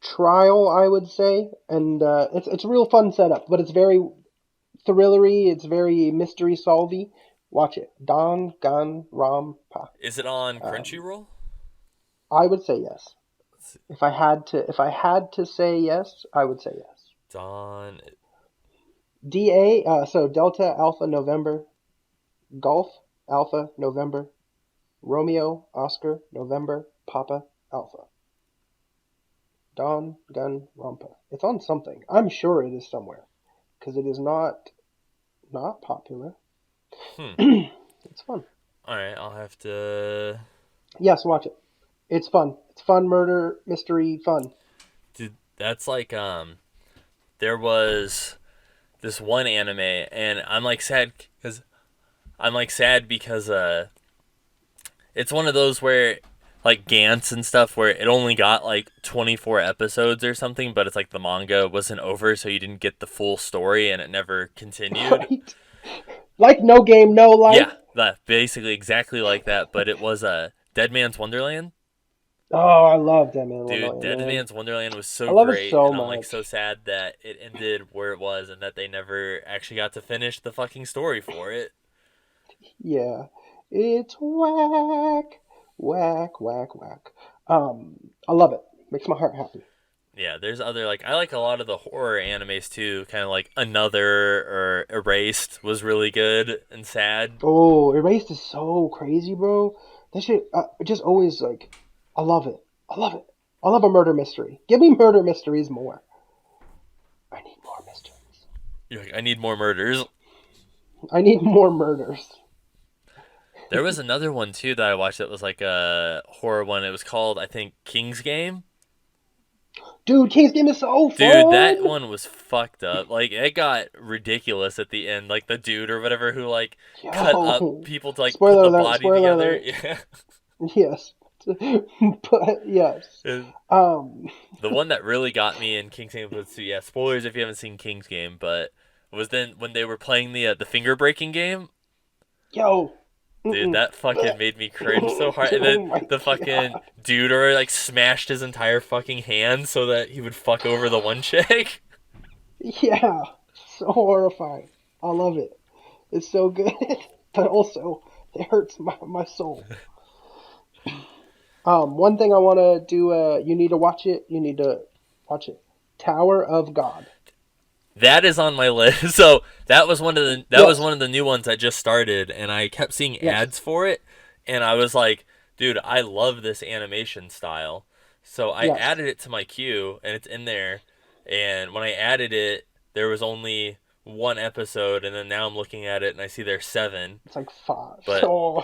trial, I would say, and it's a real fun setup, but it's very thrillery. It's very mystery solvy. Watch it. Danganronpa. Is it on Um, Crunchyroll? I would say yes. If I had to say yes, I would say yes. Don. DA, so Delta Alpha November Golf Alpha November Romeo Oscar November Papa Alpha. Don Gun Rampa. It's on something. I'm sure it is somewhere because it is not popular. Hmm. It's fun. All right, I'll have to. Yes, watch it. It's fun. It's fun, murder, mystery, fun. Dude, that's like there was this one anime, and I'm like sad because it's one of those where like Gantz and stuff where it only got like 24 episodes or something, but it's like the manga wasn't over, so you didn't get the full story, and it never continued. Right? Like No Game, No Life. Yeah, that basically exactly like that, but it was a Dead Man's Wonderland. Oh, I love Dead Man Dude, Wonderland, Dead man. Man's Wonderland was I so love it great, so and I'm like so much. sad that it ended where it was, and that they never actually got to finish the fucking story for it. Yeah. It's whack, whack, whack, whack. I love it. Makes my heart happy. Yeah, there's other like I like a lot of the horror animes too. Kind of like Another or Erased was really good and sad. Oh, Erased is so crazy, bro. That shit, just always like, I love it. I love it. I love a murder mystery. Give me murder mysteries more. I need more mysteries. You're like, I need more murders. I need more murders. There was another one too that I watched that was like a horror one. It was called I think King's Game. Dude, King's Game is so Dude, that fun. one was fucked up. Like it got ridiculous at the end. Like the dude or whatever who like cut up Yo, people to like put spoiler the alert, body spoiler together. alert. Yeah. Yes. But, yes. And Um, the one that really got me in King's Game was yeah, spoilers if you haven't seen King's Game, but was then when they were playing the finger breaking game. yo. Dude, Mm-mm. that fucking made me cringe so hard. And then Oh my the fucking god. dude or like smashed his entire fucking hand so that he would fuck over the one chick. Yeah. So horrifying. I love it. It's so good. But also, it hurts my soul. One thing I want to do, you need to watch it. You need to watch it. Tower of God. That is on my list. So that was Yes. one of the new ones I just started, and I kept seeing Yes. ads for it, and I was like, dude, I love this animation style. So I Yes. added it to my queue, and it's in there. And when I added it, there was only one episode, and then now I'm looking at it and I see there's seven. It's like five. But it Oh.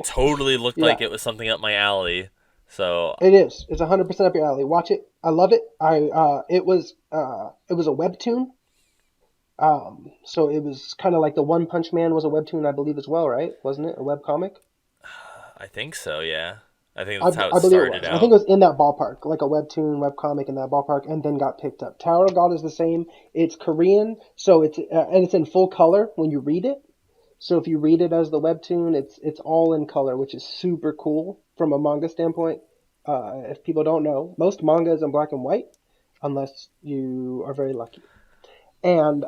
totally looked Yeah. like it was something up my alley. So It is. It's 100% up your alley. Watch it. I love it. It was a webtoon. So it was kind of like the One Punch Man was a webtoon, I believe as well, right? Wasn't it a web comic? I think so, yeah. I think I, that's how it I believe it started was. I think out. it was in that ballpark, like a webtoon, web comic in that ballpark, and then got picked up. Tower of God is the same. It's Korean, so and it's in full color when you read it. So if you read it as the webtoon, it's all in color, which is super cool from a manga standpoint. If people don't know, most manga is in black and white, unless you are very lucky. And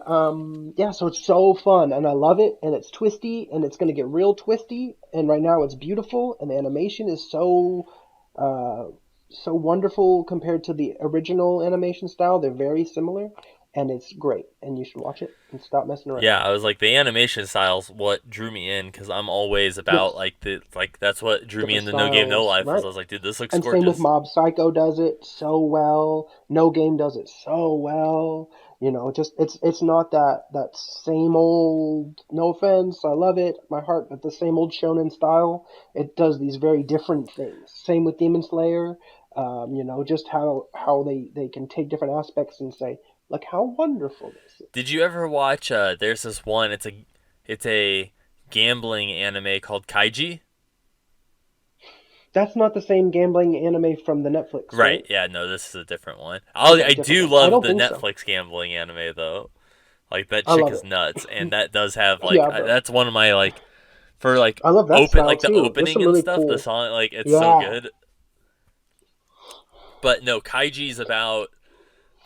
yeah, so it's so fun, and I love it, and it's twisty, and it's gonna get real twisty. And right now, it's beautiful, and the animation is uh, so wonderful compared to the original animation style. They're very similar, and it's great. And you should watch it and stop messing around. Yeah, I was like the animation style's what drew me in because I'm always about Yes, like the like that's what drew me different into No Game No styles, Life was right? I was like, dude, this looks And same with gorgeous. Mob Psycho does it so well. No Game does it so well. You know, just it's not that same old. No offense, I love it, my heart, but the same old shonen style. It does these very different things. Same with Demon Slayer. You know, just how they can take different aspects and say, look how wonderful this Did is. you ever watch? There's this one. It's a gambling anime called Kaiji. That's not the same gambling anime from the Netflix, Right. right? Yeah. No, this is a different one. Okay, I different do one. I love don't the think so. Netflix gambling anime though. Like that I chick love is it. nuts, and that does have Yeah, bro. that's one of my like for like I love that open style like the too. There's opening some and really stuff. The cool. song like it's so Yeah. good. But no, Kaiji's about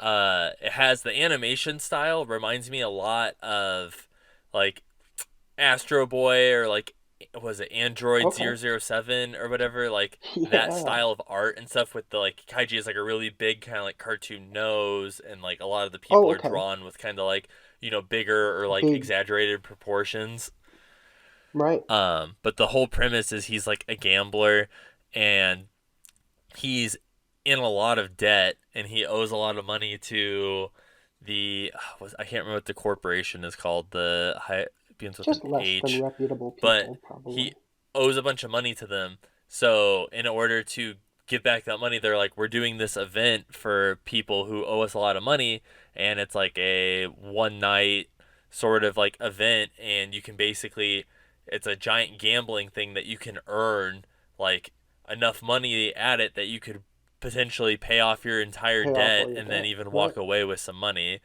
it has the animation style reminds me a lot of like Astro Boy or like was it Android Okay. 007 or whatever like that Yeah. style of art and stuff with the like Kaiji is like a really big kind of like cartoon nose and like a lot of the people Oh, are okay. drawn with kind of like bigger or like Big. exaggerated proportions. Right. But the whole premise is he's like a gambler and he's in a lot of debt and he owes a lot of money to I can't remember what the corporation is called. The high begins with an Just less than H, reputable but people, probably. he owes a bunch of money to them. So in order to give back that money, they're like, we're doing this event for people who owe us a lot of money, and it's like a one night sort of like event, and you can basically it's a giant gambling thing that you can earn like enough money at it that you could potentially pay off your entire Pay off debt all your and then debt. even Right. walk away with some money.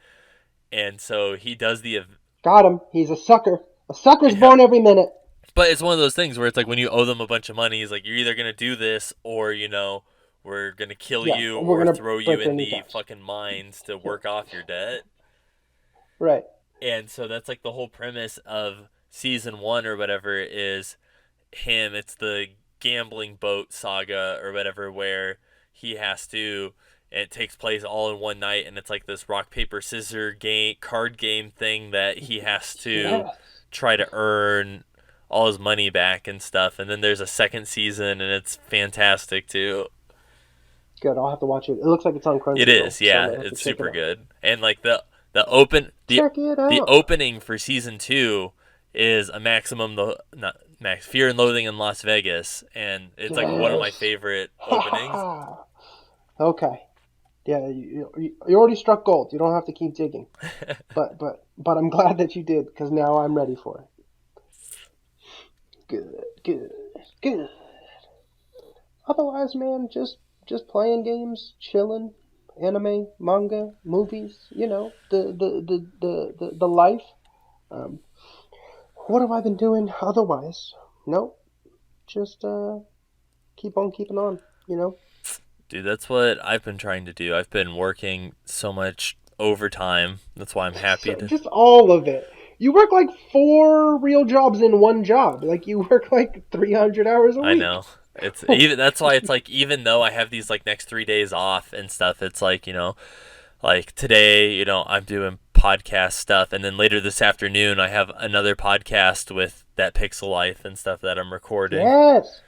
And so he does the Got him. He's a sucker. A sucker's yeah. born every minute. But it's one of those things where it's like when you owe them a bunch of money, he's like, you're either gonna do this or we're gonna kill Yeah, you we're or gonna throw you break their in the kneecaps. fucking mines to Yeah. work off your debt. Right. And so that's like the whole premise of season one or whatever is him. It's the gambling boat saga or whatever where he has to. And it takes place all in one night, and it's like this rock paper scissors game card game thing that he has to Yes. try to earn all his money back and stuff. And then there's a second season, and it's fantastic too. Good. I'll have to watch it. It looks like it's on It Crunchyroll, is, so I yeah, might have to it's check it super out. good. And like the open Check it the out. opening for season two is a maximum the not max Fear and Loathing in Las Vegas, and it's like one of my Yes. favorite Ha ha openings. ha. Okay. Yeah, you already struck gold. You don't have to keep digging. But I'm glad that you did because now I'm ready for it. Good, good, good. Otherwise, man, just playing games, chilling, anime, manga, movies. You know, the life. Um, what have I been doing otherwise? Nope. Just keep on keeping on. You know, Dude, that's what I've been trying to do. I've been working so much overtime. That's why I'm happy so to. just all of it. You work like four real jobs in one job. Like you work like 300 hours a I week. know. It's even that's why it's like even though I have these like next 3 days off and stuff, it's like like today I'm doing podcast stuff, and then later this afternoon I have another podcast with that Pixel Life and stuff that I'm recording, Yes.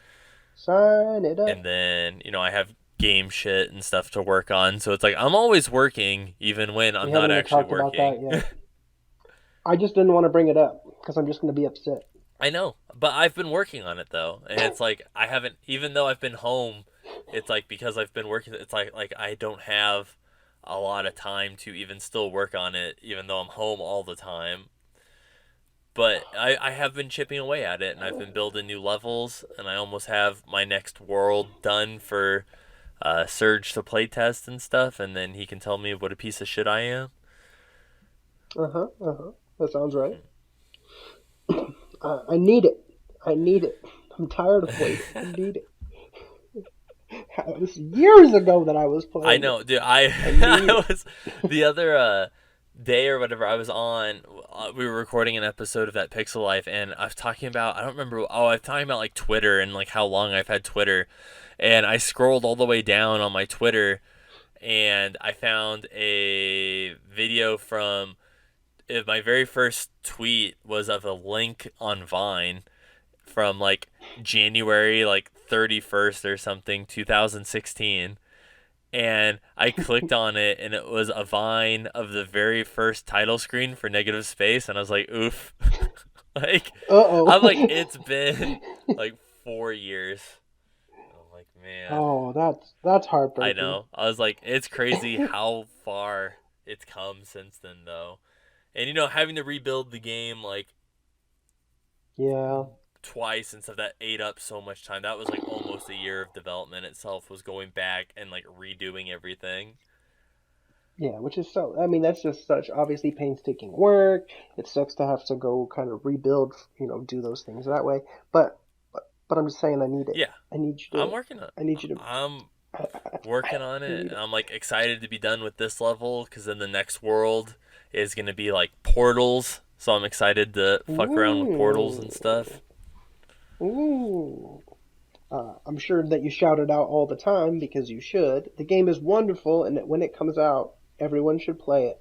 Sign it up. and then I have game shit and stuff to work on. So it's like I'm always working, even when We I'm not haven't even actually talked about working. that yet. I just didn't want to bring it up because I'm just going to be upset. I know, but I've been working on it though, and it's like I haven't, even though I've been home. It's like because I've been working. It's like I don't have a lot of time to even still work on it, even though I'm home all the time. But I have been chipping away at it, and I've been building new levels, and I almost have my next world done for Surge to play test and stuff, and then he can tell me what a piece of shit I am. Uh huh. Uh huh. That sounds right. I need it. I need it. I'm tired of waiting. I need it. This years ago that I was I playing it. know, dude. I I need I it. was the other day or whatever I was on, we were recording an episode of that Pixel Life, and I was talking about, I don't remember, I was talking about like Twitter and like how long I've had Twitter, and I scrolled all the way down on my Twitter, and I found a video from my very first tweet was of a link on Vine from like January like 31st or something 2016, and I clicked on it, and it was a Vine of the very first title screen for Negative Space, and I was like, oof. Like, I'm like, Uh-oh. it's been like 4 years. I'm like, man, Oh, that's I heartbreaking. know. I was like, it's crazy how far it's come since then, though. And having to rebuild the game like Yeah. twice and stuff, that ate up so much time. That was like almost a year of development itself, was going back and like redoing everything. Yeah, which is so, I mean, that's just such obviously painstaking work. It sucks to have to go kind of rebuild, do those things that way. But I'm just saying I need it. Yeah, I need you I'm to, working on. I need you to, I'm I working on it, need and it. I'm like excited to be done with this level because then the next world is gonna be like portals. So I'm excited to fuck around with portals and Ooh. stuff. Ooh. I'm sure that you shout it out all the time because you should. The game is wonderful, and that when it comes out, everyone should play it.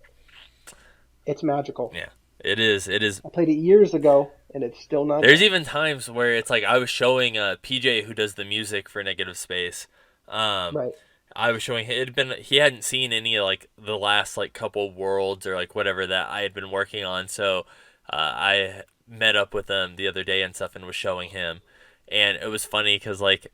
It's magical. Yeah, it is. It is. I played it years ago, and it's still not There's done. even times where it's like I was showing PJ who does the music for Negative Space. Um, Right. I was showing it had been he hadn't seen any like the last like couple worlds or like whatever that I had been working on, so I met up with him the other day and stuff and was showing him, and it was funny because like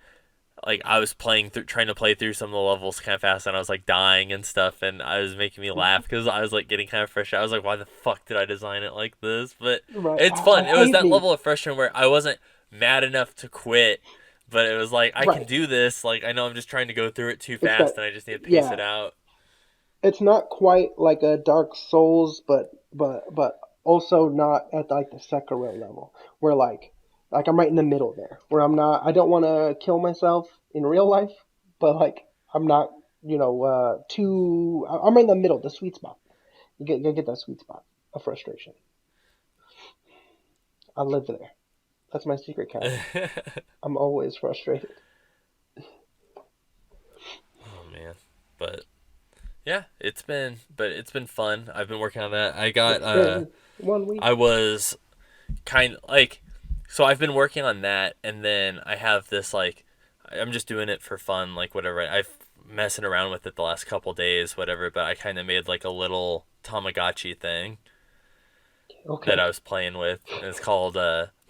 I was playing through trying to play through some of the levels kind of fast, and I was like dying and stuff, and I was making me laugh because I was like getting kind of frustrated. I was like, why the fuck did I design it like this? But Right. it's I fun. It was hate that me. level of frustration where I wasn't mad enough to quit, but it was like I can Right. do this. Like I know I'm just trying to go through it too It's that. fast, and I just need to pace it Yeah. out. It's not quite like a Dark Souls, but also not at like the Sekiro level, where like I'm right in the middle there, where I'm not. I don't want to kill myself in real life, but like I'm not. Too. I'm right in the middle, the sweet spot. You get that sweet spot of frustration. I live there. That's my secret cabin. I'm always frustrated. Oh man, but yeah, it's been fun. I've been working on that. I got It's been 1 week. I was kind of like so I've been working on that, and then I have this like I'm just doing it for fun, like whatever. I've messing around with it the last couple days, whatever, but I kind of made like a little Tamagotchi thing that Okay. I was playing with, and it's called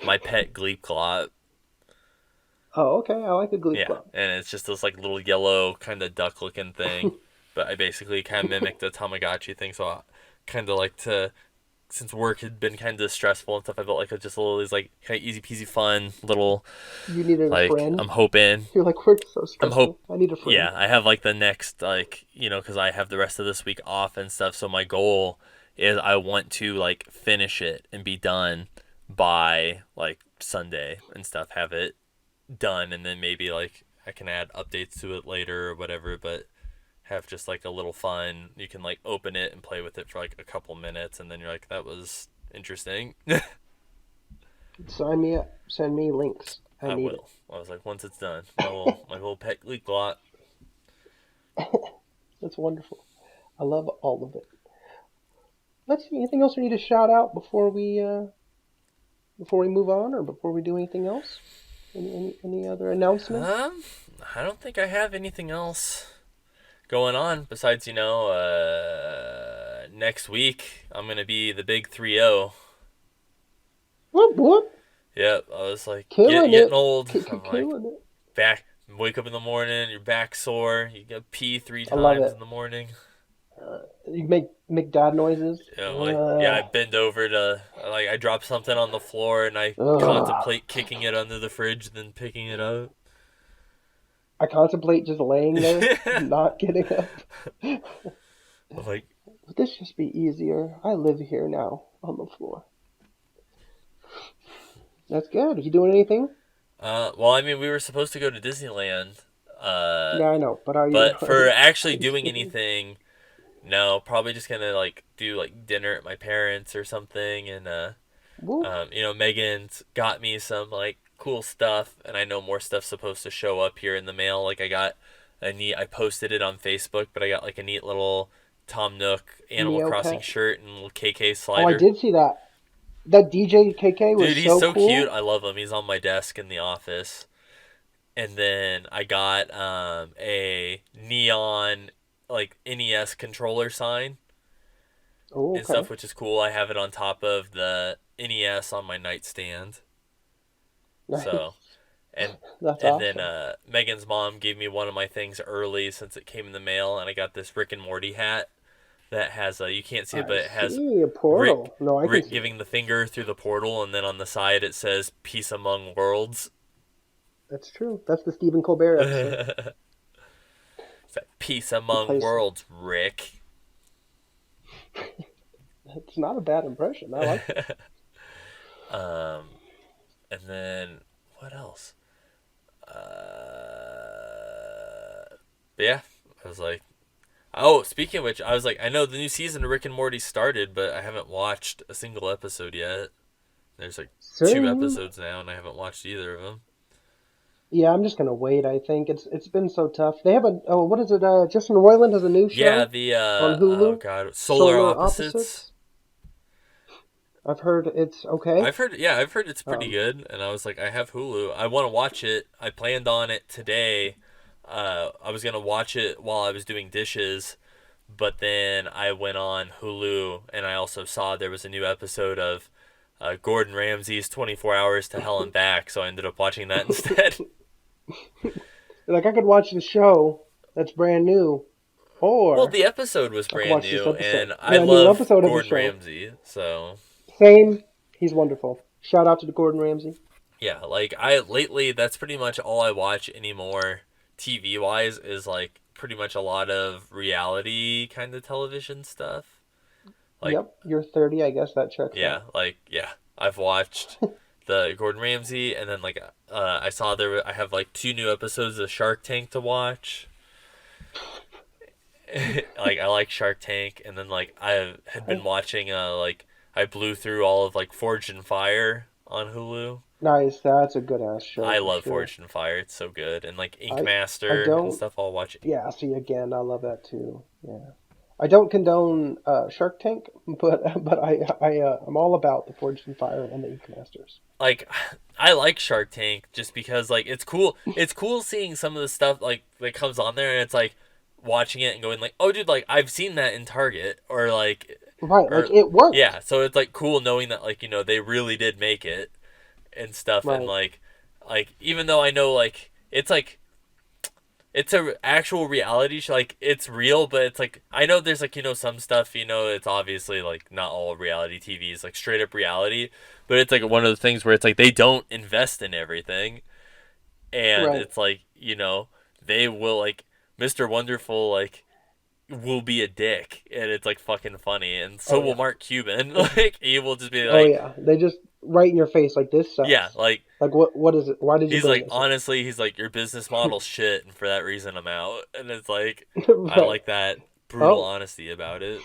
My Pet Gleep Glop. Oh, okay. I like a Glee Yeah, Club. and it's just this like little yellow kind of duck looking thing, but I basically kind of mimicked the Tamagotchi thing, so I kind of like to since work had been kind of stressful and stuff, I felt like it just a little these like kind of easy peasy fun little You needed a like friend. I'm hoping You're like, work's so I'm hope stressful. I need a friend. yeah I have like the next like because I have the rest of this week off and stuff. So my goal is I want to like finish it and be done by like Sunday and stuff. Have it done, and then maybe like I can add updates to it later or whatever. But have just like a little fun. You can like open it and play with it for like a couple minutes, and then you're like, that was interesting. Sign me up. Send me links. I I need it. will. I was like, once it's done, my little pet leak lot. That's wonderful. I love all of it. Let's see. Anything else we need to shout out before we move on, or before we do anything else? Any other announcements? Um, I don't think I have anything else going on besides next week I'm gonna be the big 3-0. Whoop whoop! Yep, I was like Killing getting it. old. I'm like Killing it. back. Wake up in the morning, your back sore. You got pee three I love times it. in the morning. You make dad noises. Like yeah, I bend over to like I drop something on the floor and I Ugh. contemplate kicking it under the fridge, then picking it up. I contemplate just laying there, not getting up. I'm like, Would this just be easier? I live here now on the floor. That's good. Are you doing anything? well, I mean, we were supposed to go to Disneyland, Yeah, I know. But are you but for actually are you doing staying? anything, No, probably just gonna like do like dinner at my parents or something, and Woo. Megan's got me some like cool stuff, and I know more stuff's supposed to show up here in the mail. Like I posted it on Facebook, but I got like a neat little Tom Nook Animal Neo Crossing Pet. shirt and little KK Oh, I slider. did see that. That DJ KK Dude, was he's so so cute. cool. I love him. He's on my desk in the office. And then I got a neon like NES controller sign Oh, and okay. stuff, which is cool. I have it on top of the NES on my nightstand. So Nice. and That's and then awesome. Megan's mom gave me one of my things early since it came in the mail, and I got this Rick and Morty hat that has you can't see it, but I it has see a Rick portal. No, I can Rick see it. giving the finger through the portal, and then on the side it says "Peace Among Worlds." That's true. That's the Stephen Colbert episode. It's like, "Peace He Among plays. Worlds, Rick." It's not a bad impression. I like it. um, and then what else? Yeah, I was like, oh, speaking of which, I was like, I know the new season of Rick and Morty started, but I haven't watched a single episode yet. There's like two Soon. episodes now, and I haven't watched either of them. Yeah, I'm just gonna wait. I think it's been so tough. They have a what is it? Justin Roiland has a new Yeah, show the on oh Hulu, god, Solar Solar Opposites. Opposites. I've heard it's okay. I've heard it's pretty Um, good, and I was like, I have Hulu. I want to watch it. I planned on it today. I was gonna watch it while I was doing dishes, but then I went on Hulu, and I also saw there was a new episode of Gordon Ramsay's 24 Hours to Hell and Back, so I ended up watching that instead. like I could watch the show that's brand new, Well, or the episode was I could brand watch this new, episode. and I Yeah, a new love episode of the Gordon show. Ramsay, so Same. He's wonderful. Shout out to Gordon Ramsay. yeah, like I lately that's pretty much all I watch anymore TV wise is like pretty much a lot of reality kind of television stuff. Like Yep, you're 30. I guess that checks yeah, out. I've watched the Gordon Ramsay, and then like I saw I have like two new episodes of Shark Tank to watch. Like I like Shark Tank, and then like I had been watching I blew through all of like Forged in Fire on Hulu. Nice. That's a good ass show I for love sure. Forged in Fire. It's so good. And like Ink I Master and don't. stuff I'll watch. Yeah. See again. I love that too. Yeah. I don't condone Shark Tank, but I'm all about the Forged in Fire and the Ink Masters. Like I like Shark Tank just because like it's cool. It's cool seeing some of the stuff like that comes on there, and it's like watching it and going like, "Oh dude, like I've seen that in Target," or like Right. or Like it worked. yeah, so it's like cool knowing that like, they really did make it and stuff, and Right. like even though I know like it's a actual reality show, like it's real, but it's like I know there's like some stuff, it's obviously like not all reality TV is like straight up reality, but it's like one of the things where it's like they don't invest in everything, and Right. it's like they will like Mr. Wonderful like will be a dick, and it's like fucking funny, and so Oh will yeah. Mark Cuban. It, Like he will just be oh like, yeah. They just right in your face like this yeah, sucks. like Like what is it? Why did you he's bring like, this up? honestly, he's like, your business model's shit, and for that reason I'm out. And it's like, I Right. like that brutal Oh honesty about it.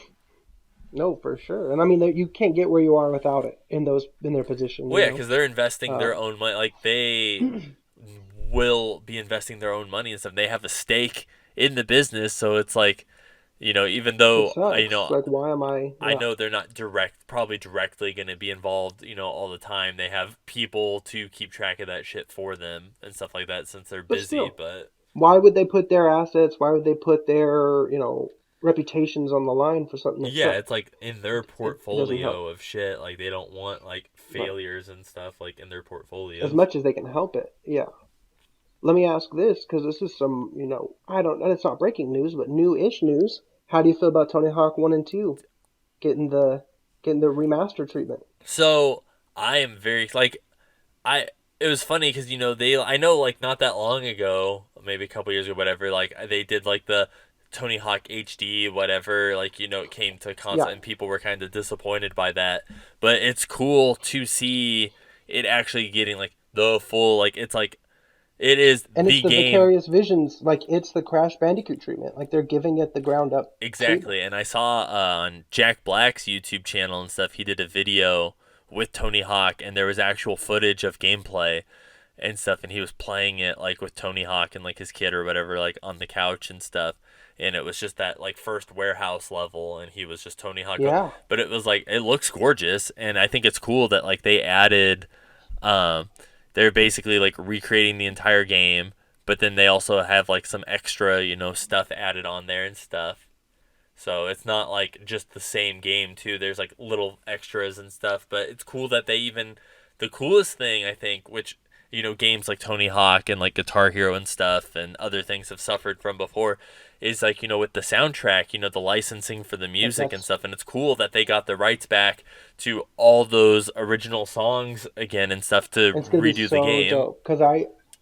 no, for sure. And I mean, you can't get where you are without it in their position. Well, yeah, because they're investing their Um, own money. Like they will be investing their own money and stuff. They have a stake in the business, so it's like, even it though sucks. Like why am I? I Yeah. know they're not probably directly going to be involved, all the time. They have people to keep track of that shit for them and stuff like that since they're But busy. still, But why would they put their assets? Why would they put their reputations on the line for something that yeah, it's sucks? like in their It doesn't help. portfolio of shit. Like they don't want like Right. failures and stuff like in their As portfolios. much as they can help it. Yeah. Let me ask this, because this is some, I don't, and it's not breaking news, but new-ish news. How do you feel about Tony Hawk 1 and 2 getting the getting the remaster treatment? So I am very like I. It was funny because they I know like not that long ago, maybe a couple years ago, whatever. Like they did like the Tony Hawk HD, whatever. Like it came to Yeah. console, and people were kind of disappointed by that. But it's cool to see it actually getting like the full like it's like It is And it's the the game. vicarious visions, like it's the Crash Bandicoot treatment. Like they're giving it the ground up treatment. Exactly. And I saw on Jack Black's YouTube channel and stuff, he did a video with Tony Hawk, and there was actual footage of gameplay and stuff, and he was playing it like with Tony Hawk and like his kid or whatever, like on the couch and stuff. And it was just that like first warehouse level, and he was just Tony Hawk. Yeah, But it was like it looks gorgeous, and I think it's cool that like they added, um, they're basically like recreating the entire game, but then they also have like some extra stuff added on there and stuff. So it's not like just the same game too. There's like little extras and stuff, but it's cool that they even the coolest thing I think, which games like Tony Hawk and like Guitar Hero and stuff and other things have suffered from before is like with the soundtrack, the licensing for the like music and that's stuff, and it's cool that they got the rights back to all those original songs again and stuff to it's gonna be redo the so game. dope. Cause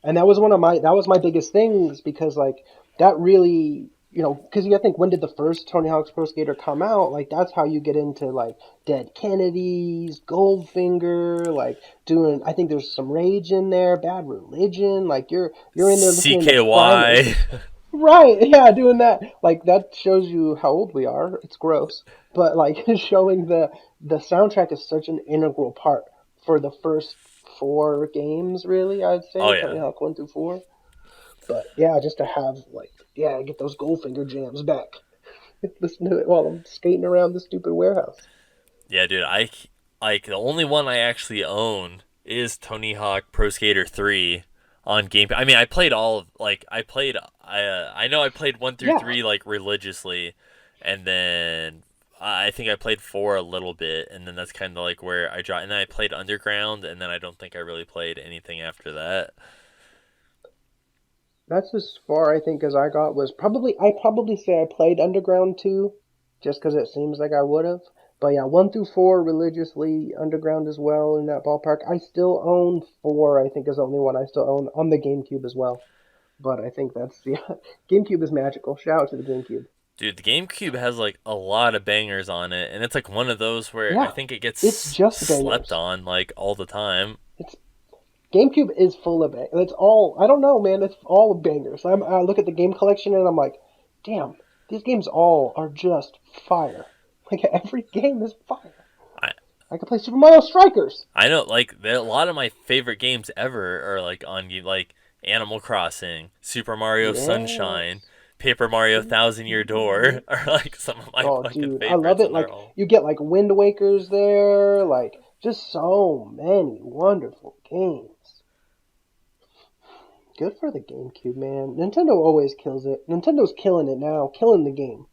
and that was that was my biggest things because like that really, because you gotta think when did the first Tony Hawk's Pro Skater come out? Like that's how you get into like Dead Kennedys, Goldfinger, like doing. I think there's some Rage in there, Bad Religion. Like you're in there listening to CKY. Primus. Right, yeah, doing that. Like that shows you how old we are. It's gross. But like showing the soundtrack is such an integral part for the first four games, really, I'd Oh say, Tony yeah. Hawk 1 through 4. But yeah, just to have like get those Goldfinger jams back. Listen to it while I'm skating around the stupid warehouse. Yeah, dude. I like the only one I actually own is Tony Hawk Pro Skater 3 on Game. I mean, I played all of like I played. I know I played 1 through 3 Yeah, like religiously, and then I think I played 4 a little bit, and then that's kind of like where I dropped. And then I played Underground, and then I don't think I really played anything after that. that's as far I think as I got was I probably say I played Underground 2 just because it seems like I would have. But yeah, 1 through 4 religiously, Underground as well in that ballpark. I still own 4, I think is the only one I still own on the GameCube as well. But I think that's yeah, GameCube is magical. Shout out to the GameCube. Dude, the GameCube has like a lot of bangers on it, and it's like one of those where I Yeah, think it it's gets just slept bangers. on like all the time. It's GameCube is full of it. It's all I don't know, man. It's all bangers. I look at the game collection and I'm like, damn, these games all are just fire. Like every game is fire. I I could play Super Mario Strikers. I know, like a lot of my favorite games ever are like on like Animal Crossing, Super Mario Sunshine, Yes. Paper Mario Thousand Year Door are like some of my Oh, fucking dude, I love favorites, it. and they're Like all. you get like Wind Waker's there, like just so many wonderful games. Good for the GameCube, man. Nintendo always kills it. Nintendo's killing it now, killing the game.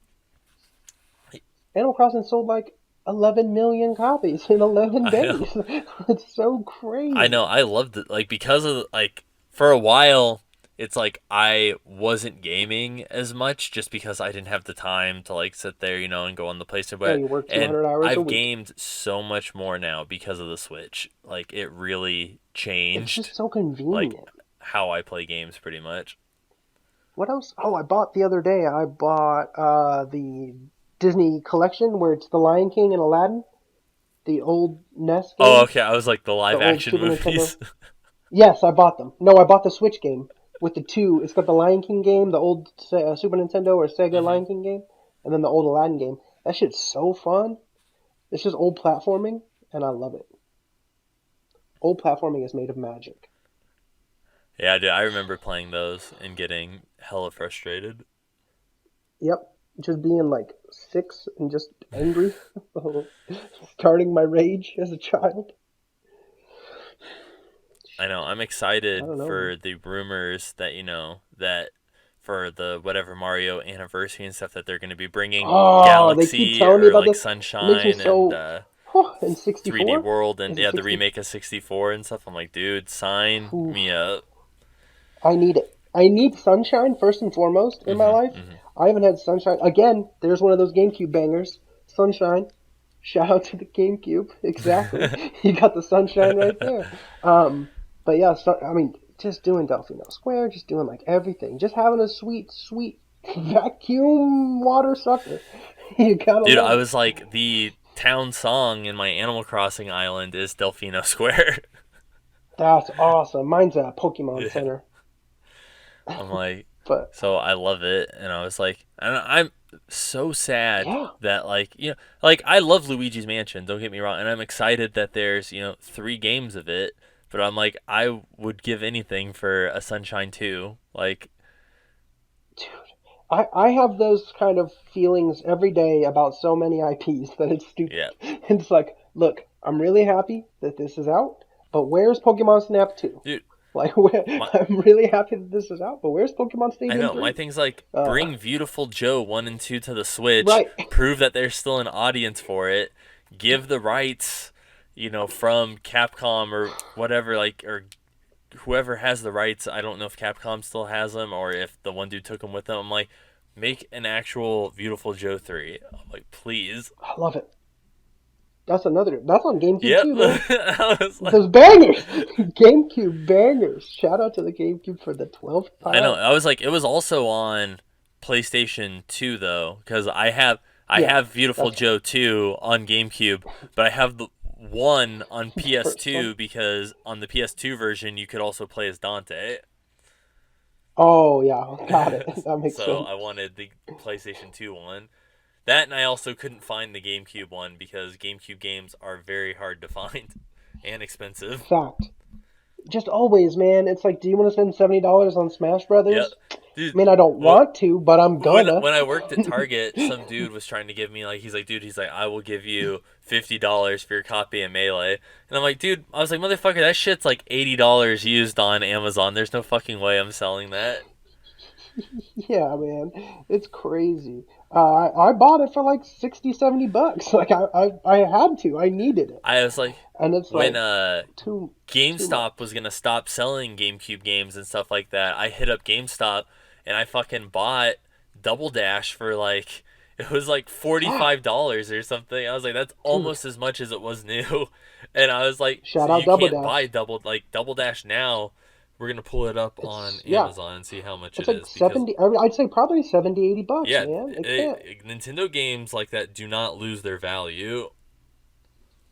Animal Crossing sold like 11 million copies in 11 I days. know, It's so I know, crazy. I loved it. Like because of like for a while, it's like I wasn't gaming as much just because I didn't have the time to like sit there, and go on the PlayStation. Yeah, But you work and 200 hours a I've week. gamed so much more now because of the Switch. Like it really It's just changed so like convenient. how I play games pretty much. What else? Oh, I bought the other day. I bought the Disney collection where it's The Lion King and Aladdin, the old NES Oh, okay. games, I was like the the live old action Super Nintendo. movies. Yes, I bought them. No, I bought the Switch game with the two. It's got the Lion King game, the old Super Nintendo or Sega hmm Lion King game, and then the old Aladdin game. That shit's so fun. It's just old platforming, and I love it. Old platforming is made of magic. Yeah, dude. I remember playing those and getting hella frustrated. Yep, just being like 6 and just angry, starting my rage as a child. I know. I'm I excited don't know, man. for the rumors that that for the whatever Mario anniversary and stuff that they're going to be bringing Oh, they keep Galaxy telling me or about like this. It makes me Sunshine and so. And 3D 64? World and Is it yeah, the 60? remake of 64 and stuff. I'm like, dude, sign Oof. me up. I need it. I need sunshine first and foremost in my hmm life. hmm I haven't had sunshine. Again, there's one of those GameCube bangers. Sunshine. Shout out to the GameCube. Exactly. You got the sunshine right there. Um, but yeah, so, I mean, just doing Delfino Square, just doing like everything. Just having a sweet, sweet vacuum water sucker. You gotta Dude, love I it. was like the town song in my Animal Crossing island is Delfino Square. That's awesome. Mine's a Pokemon Yeah. Center. I'm like, But so I love it, and I was like, I'm so sad yeah, that like I love Luigi's Mansion. Don't get me wrong, and I'm excited that there's 3 games of it. But I'm like, I would give anything for a Sunshine 2. Like, dude, I have those kind of feelings every day about so many IPs that it's stupid. yeah, It's like, look, I'm really happy that this is out, but where's Pokemon Snap 2? dude, Like, my I'm really happy that this is out, but where's Pokemon I Stadium know my 3? thing's like Uh, bring Beautiful Joe 1 and 2 to the Switch, right. prove that there's still an audience for it, give the rights, from Capcom or whatever, like or whoever has the rights. I don't know if Capcom still has them or if the one dude took them with them. I'm like, make an actual Beautiful Joe 3. I'm like, please. I love it. That's on GameCube Yep. too, man. I was like, Those bangers! GameCube bangers! Shout out to the GameCube for the 12th I know. time. I was like, it was also on PlayStation 2 though, because I Yeah, have Beautiful that's Joe 2 on GameCube, but I have the one on the first one. PS2 because on the PS2 version you could also play as Dante. Oh, yeah, got it. That makes So sense. I wanted the PlayStation 2 one. That, and I also couldn't find the GameCube one because GameCube games are very hard to find and expensive. Fact. Just always, man. It's like, do you want to spend $70 on Smash Yep. Brothers? I Dude, mean, I don't well, want to, but I'm when gonna. when I worked at Target, some dude was trying to give me like he's like I will give you $50 for your copy of Melee, and I'm like, dude, I was like, motherfucker, that shit's like $80 used on Amazon. There's no fucking way I'm selling that. Yeah, man. It's crazy. I bought it for like 60, $70. Like, I had to. I needed it. I was like, And it's when like, too GameStop was much. gonna stop selling GameCube games and stuff like that, I hit up GameStop and I fucking bought Double Dash for like it was like Yeah, $45 or something. I was like, that's dude. almost as much as it was new. And I was like, so Shout out you Double can't buy Dash. Double Dash now. We're gonna pull it up on Yeah, Amazon and see how much it's it like is because 70. I'd say probably 70, $80, yeah, man. It can't. Nintendo games like that do not lose their value.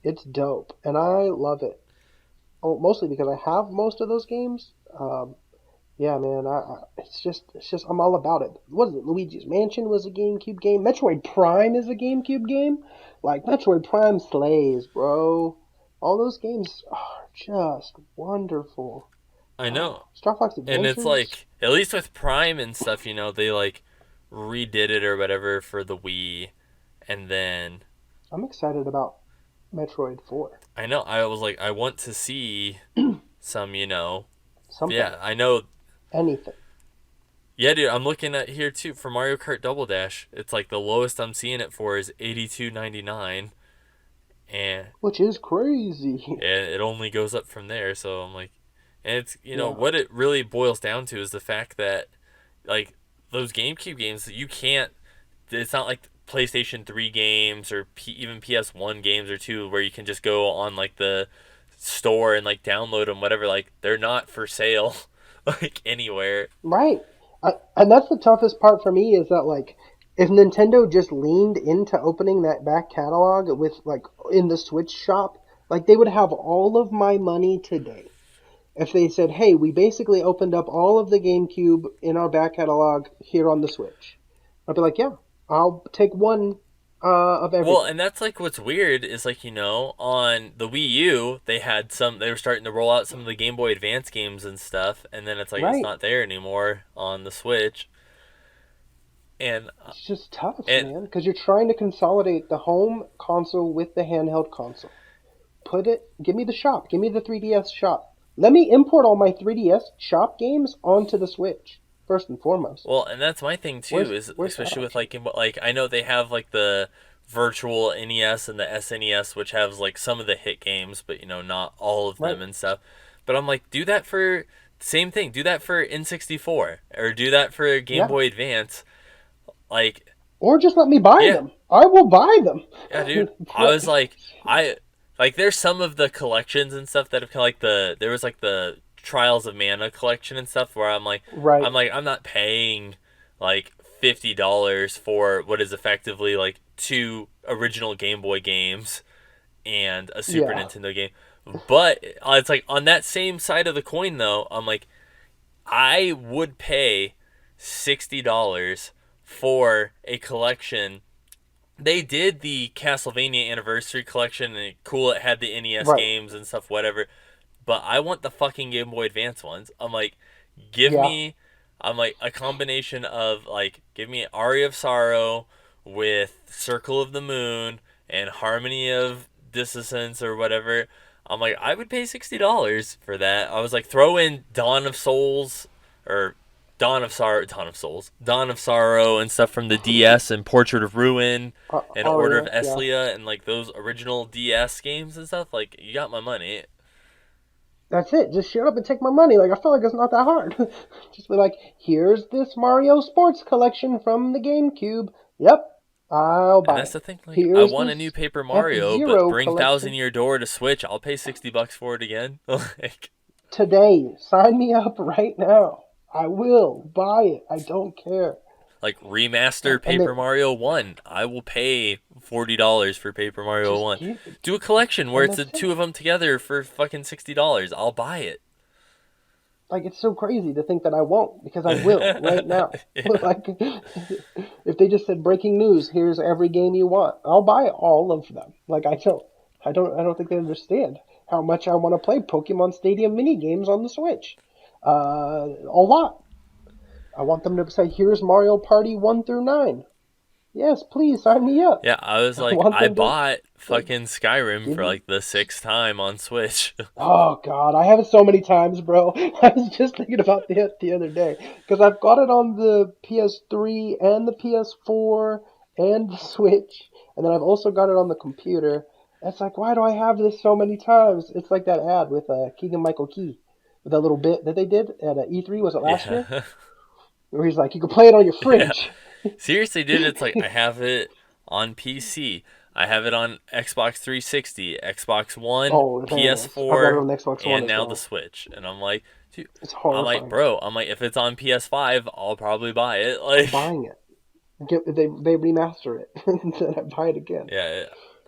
It's dope. And I love it. Oh, mostly because I have most of those games. Yeah, man. It's just, I'm all about it. What is it? Luigi's Mansion was a GameCube game. Metroid Prime is a GameCube game. Like, Metroid Prime slays, bro. All those games are just wonderful. I know. Star Fox And it's Adventures. like at least with Prime and stuff, they like redid it or whatever for the Wii, and then I'm excited about Metroid 4. I know I was like I want to see some, Something. yeah, I know. Anything. Yeah, dude, I'm looking at here too for Mario Kart Double Dash. It's like the lowest I'm seeing it for is 82.99, and Which is crazy. it only goes up from there. So I'm like, and it's Yeah. what it really boils down to is the fact that like those GameCube games you can't. It's not like PlayStation 3 games or even PS1 games or 2 where you can just go on like the store and like download them whatever, like they're not for sale like anywhere. Right. And that's the toughest part for me is that, like, if Nintendo just leaned into opening that back catalog with, like, in the Switch shop, like, they would have all of my money today. If they said, hey, we basically opened up all of the GameCube in our back catalog here on the Switch, I'd be like, yeah, I'll take one of Well, everything. and that's like what's weird is like on the Wii U they were starting to roll out some of the Game Boy Advance games and stuff, and then it's like it's Right. not there anymore on the Switch. And It's just tough, and man, because you're trying to consolidate the home console with the handheld console. Give me the shop, give me the 3DS shop. Let me import all my 3DS shop games onto the Switch, first and foremost. well, and that's my thing too is Where's that especially with option? like I know they have like the virtual NES and the SNES which has like some of the hit games, but not all of Right. them and stuff. But I'm like, do that for same thing. Do that for N64 or do that for Game Yeah. Boy Advance. Like, Or just let me buy yeah, them. I will buy them. yeah, dude. I was like, there's some of the collections and stuff that have kind of like there was like the Trials of Mana collection and stuff where Right. I'm not paying like $50 for what is effectively like two original Game Boy games and a Super Yeah. Nintendo game. But it's like on that same side of the coin though, I'm like, I would pay $60 for a collection. They did the Castlevania Anniversary Collection, and cool, it had the NES Right. games and stuff, whatever. But I want the fucking Game Boy Advance ones. Give Yeah. me, I'm like, a combination of, like, give me Aria of Sorrow with Circle of the Moon and Harmony of Dissonance or whatever. I'm like, I would pay $60 for that. I was like, throw in Dawn of Souls or Dawn of Souls, Dawn of Sorrow and stuff from the DS and Portrait of Ruin and Order of Aria. Yeah. Eslia and like those original DS games and stuff. Like, you got my money. That's it. Just shut up and take my money. Like I feel like it's not that hard. Just be like, here's this Mario Sports collection from the GameCube. Yep, I'll And buy that's it. the thing. Like, I Here's want a new this Paper F Mario, but Zero bring Thousand collection. Year Door to Switch. I'll pay $60 for it again. Like, Today, sign me up right now. I will buy it. I don't care. remaster And they Paper Mario One. I will pay $40 for Paper Mario just One. give it, Do a collection where and it's the that's it. two of them together for fucking $60. I'll buy it. Like it's so crazy to think that I won't because I will right now. Yeah. Like if they just said breaking news, here's every game you want, I'll buy all of them. Like I don't think they understand how much I want to play Pokemon Stadium mini games on the Switch. A lot. I want them to say, here's Mario Party 1 through 9. Yes, please sign me up. Yeah, I was I like, want I them to bought like fucking Skyrim give for me. like the sixth time on Switch. Oh God, I have it so many times, bro. I was just thinking about that the other day because I've got it on the PS3 and the PS4 and the Switch, and then I've also got it on the computer. It's like, why do I have this so many times? It's like that ad with Keegan Michael Key, with that little bit that they did at E3. Was it last year? Yeah. Where he's like, you can play it on your Yeah. fridge. Seriously, dude, it's like I have it on PC. I have it on Xbox 360, Xbox One, Oh, dang. I've got it PS4, on the Xbox One and as now the well. Switch. And I'm like, dude, It's I'm like, horrifying. bro, I'm like, if it's on PS5, I'll probably buy it. I'm Like, buying it. They remaster it, and then I buy it again. yeah,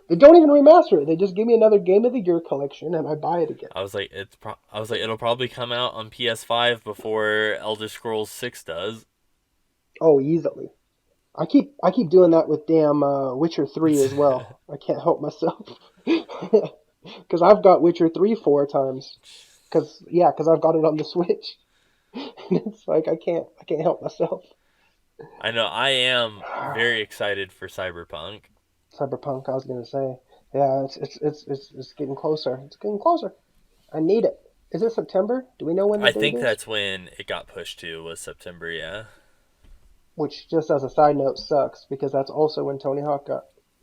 They don't even remaster it. They just give me another Game of the Year collection, and I buy it again. I was like, it'll probably come out on PS5 before Elder Scrolls 6 does. Oh, easily. I keep doing that with damn Witcher 3 as well. I can't help myself. Because I've got Witcher 3 four times. Because I've got it on the Switch. And it's like I can't help myself. I know I am very excited for Cyberpunk. Cyberpunk, I was gonna say. Yeah, it's getting closer. It's getting closer. I need it. Is it September? Do we know when the I date think is? that's when it got pushed to was September, yeah. Which, just as a side note, sucks because that's also when Tony Hawk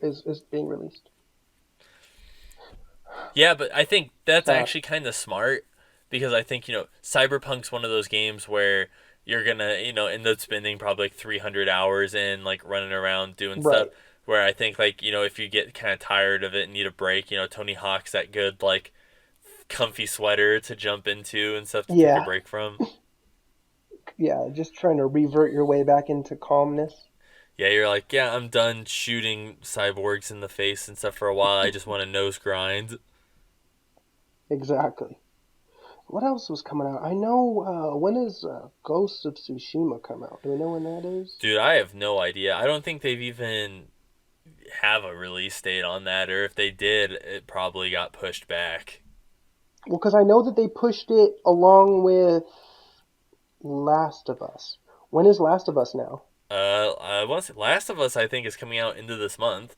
is being released. Yeah, but I think that's Sad. actually kind of smart because I think, Cyberpunk's one of those games where you're going to, end up spending probably like 300 hours in like running around doing stuff Right. where I think like, if you get kind of tired of it and need a break, Tony Hawk's that good like comfy sweater to jump into and stuff to take a Yeah. break from. Yeah. Just trying to revert your way back into calmness. Yeah, you're like, yeah, I'm done shooting cyborgs in the face and stuff for a while. I just want to nose grind. Exactly. What else was coming out? I know. When is Ghost of Tsushima come out? Do we know when that is? Dude, I have no idea. I don't think they've even have a release date on that, or if they did, it probably got pushed back. Well, because I know that they pushed it along with Last of Us. When is Last of Us now? Last of Us, I think, is coming out into this month.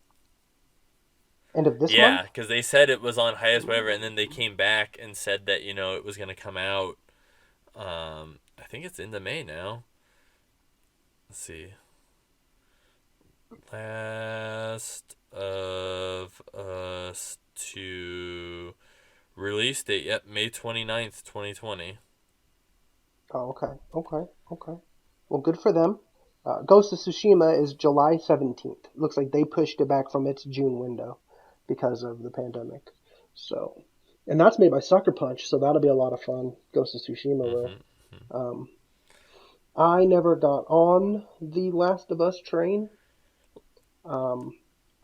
End of this Yeah, month? because they said it was on hiatus, whatever, and then they came back and said that it was gonna come out. I think it's into May now. Let's see. Last of Us 2 release date. Yep, May 29th, 2020. Oh, okay. Okay. Okay. Well, good for them. Ghost of Tsushima is July 17th. Looks like they pushed it back from its June window because of the pandemic. So, and that's made by Sucker Punch, so that'll be a lot of fun. Ghost of Tsushima will. Mm-hmm. Um, I never got on the Last of Us train. Um,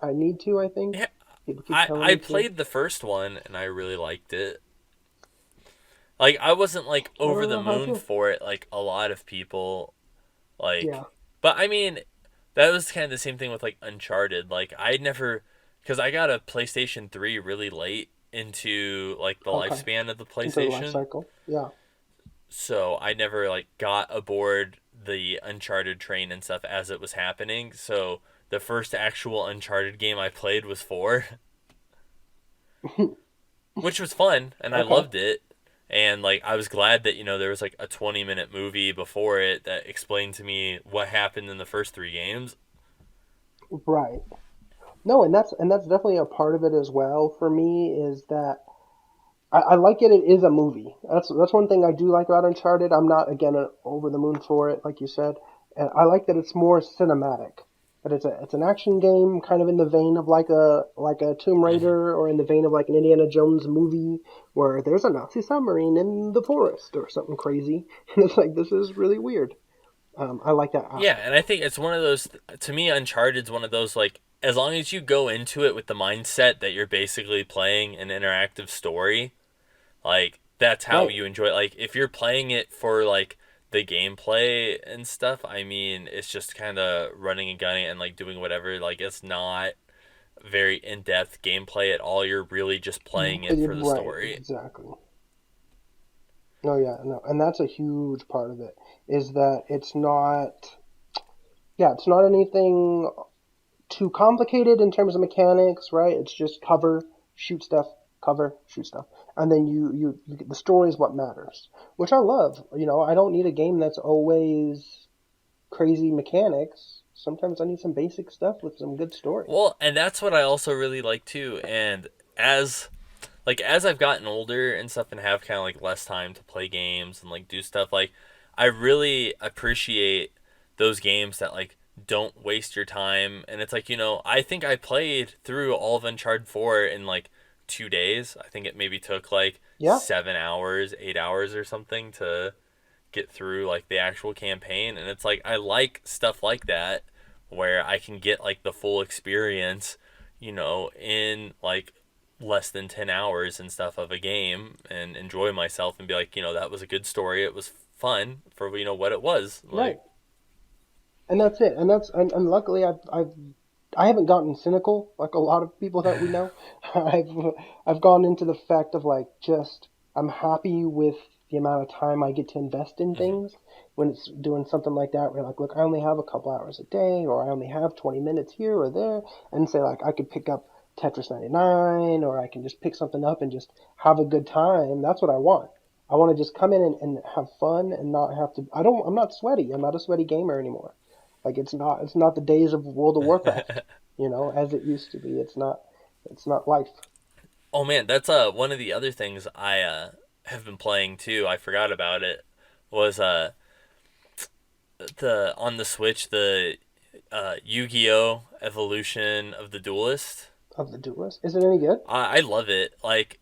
I need to, I think. Yeah, People keep I telling I me to. played the first one and I really liked it. Like I wasn't like I over don't the know how moon to. for it like a lot of people Yeah. like, but I mean that was kind of the same thing with like Uncharted. Like I'd never, because I got a PlayStation 3 really late into like the Okay. lifespan of the Into the life PlayStation. cycle. Yeah. So I never like got aboard the Uncharted train and stuff as it was happening. So the first actual Uncharted game I played was 4, which was fun and I Okay. loved it. And like I was glad that there was like a 20-minute movie before it that explained to me what happened in the first 3 games. Right. No, and that's definitely a part of it as well for me is that I like it. It is a movie. That's one thing I do like about Uncharted. I'm not again over the moon for it, like you said, and I like that it's more cinematic. That it's an action game, kind of in the vein of like a Tomb Mm-hmm. Raider, or in the vein of like an Indiana Jones movie, where there's a Nazi submarine in the forest or something crazy, and it's like this is really weird. I like that Yeah, aspect. and I think it's one of those. To me, Uncharted's one of those like as long as you go into it with the mindset that you're basically playing an interactive story, like that's how Right. you enjoy it. Like if you're playing it for like the gameplay and stuff, I mean, it's just kind of running and gunning and like doing whatever. Like it's not very in-depth gameplay at all. You're really just playing it for the Right. story. Exactly. No, yeah, no, and that's a huge part of it is that it's not, yeah, it's not anything too complicated in terms of mechanics, right? It's just cover, shoot stuff, and then you get the story is what matters, which I love. I don't need a game that's always crazy mechanics. Sometimes I need some basic stuff with some good story. Well, and that's what I also really like too. And as as I've gotten older and stuff and have kind of like less time to play games and like do stuff, like I really appreciate those games that like don't waste your time. And it's like, I think I played through all of Uncharted 4 in like 2 days. I think it maybe took like Yeah, 7 hours, 8 hours or something to get through like the actual campaign. And it's like I like stuff like that where I can get like the full experience, in like less than 10 hours and stuff of a game and enjoy myself and be like, that was a good story. It was fun for what it was. right. Like And that's it. And luckily I haven't gotten cynical like a lot of people that we know. I've I've gone into the fact of like just I'm happy with the amount of time I get to invest in mhm. things when it's doing something like that where like look, I only have a couple hours a day or I only have 20 minutes here or there and say like I could pick up Tetris 99 or I can just pick something up and just have a good time. That's what I want. I want to just come in and have fun and not have to I'm not sweaty. I'm not a sweaty gamer anymore. Like it's not the days of World of Warcraft, as it used to be. It's not life Oh man, that's one of the other things I have been playing too. I forgot about it. Was the on the Switch the Yu-Gi-Oh! Evolution of the Duelist. of the duelist. Is it any good? I love it. Like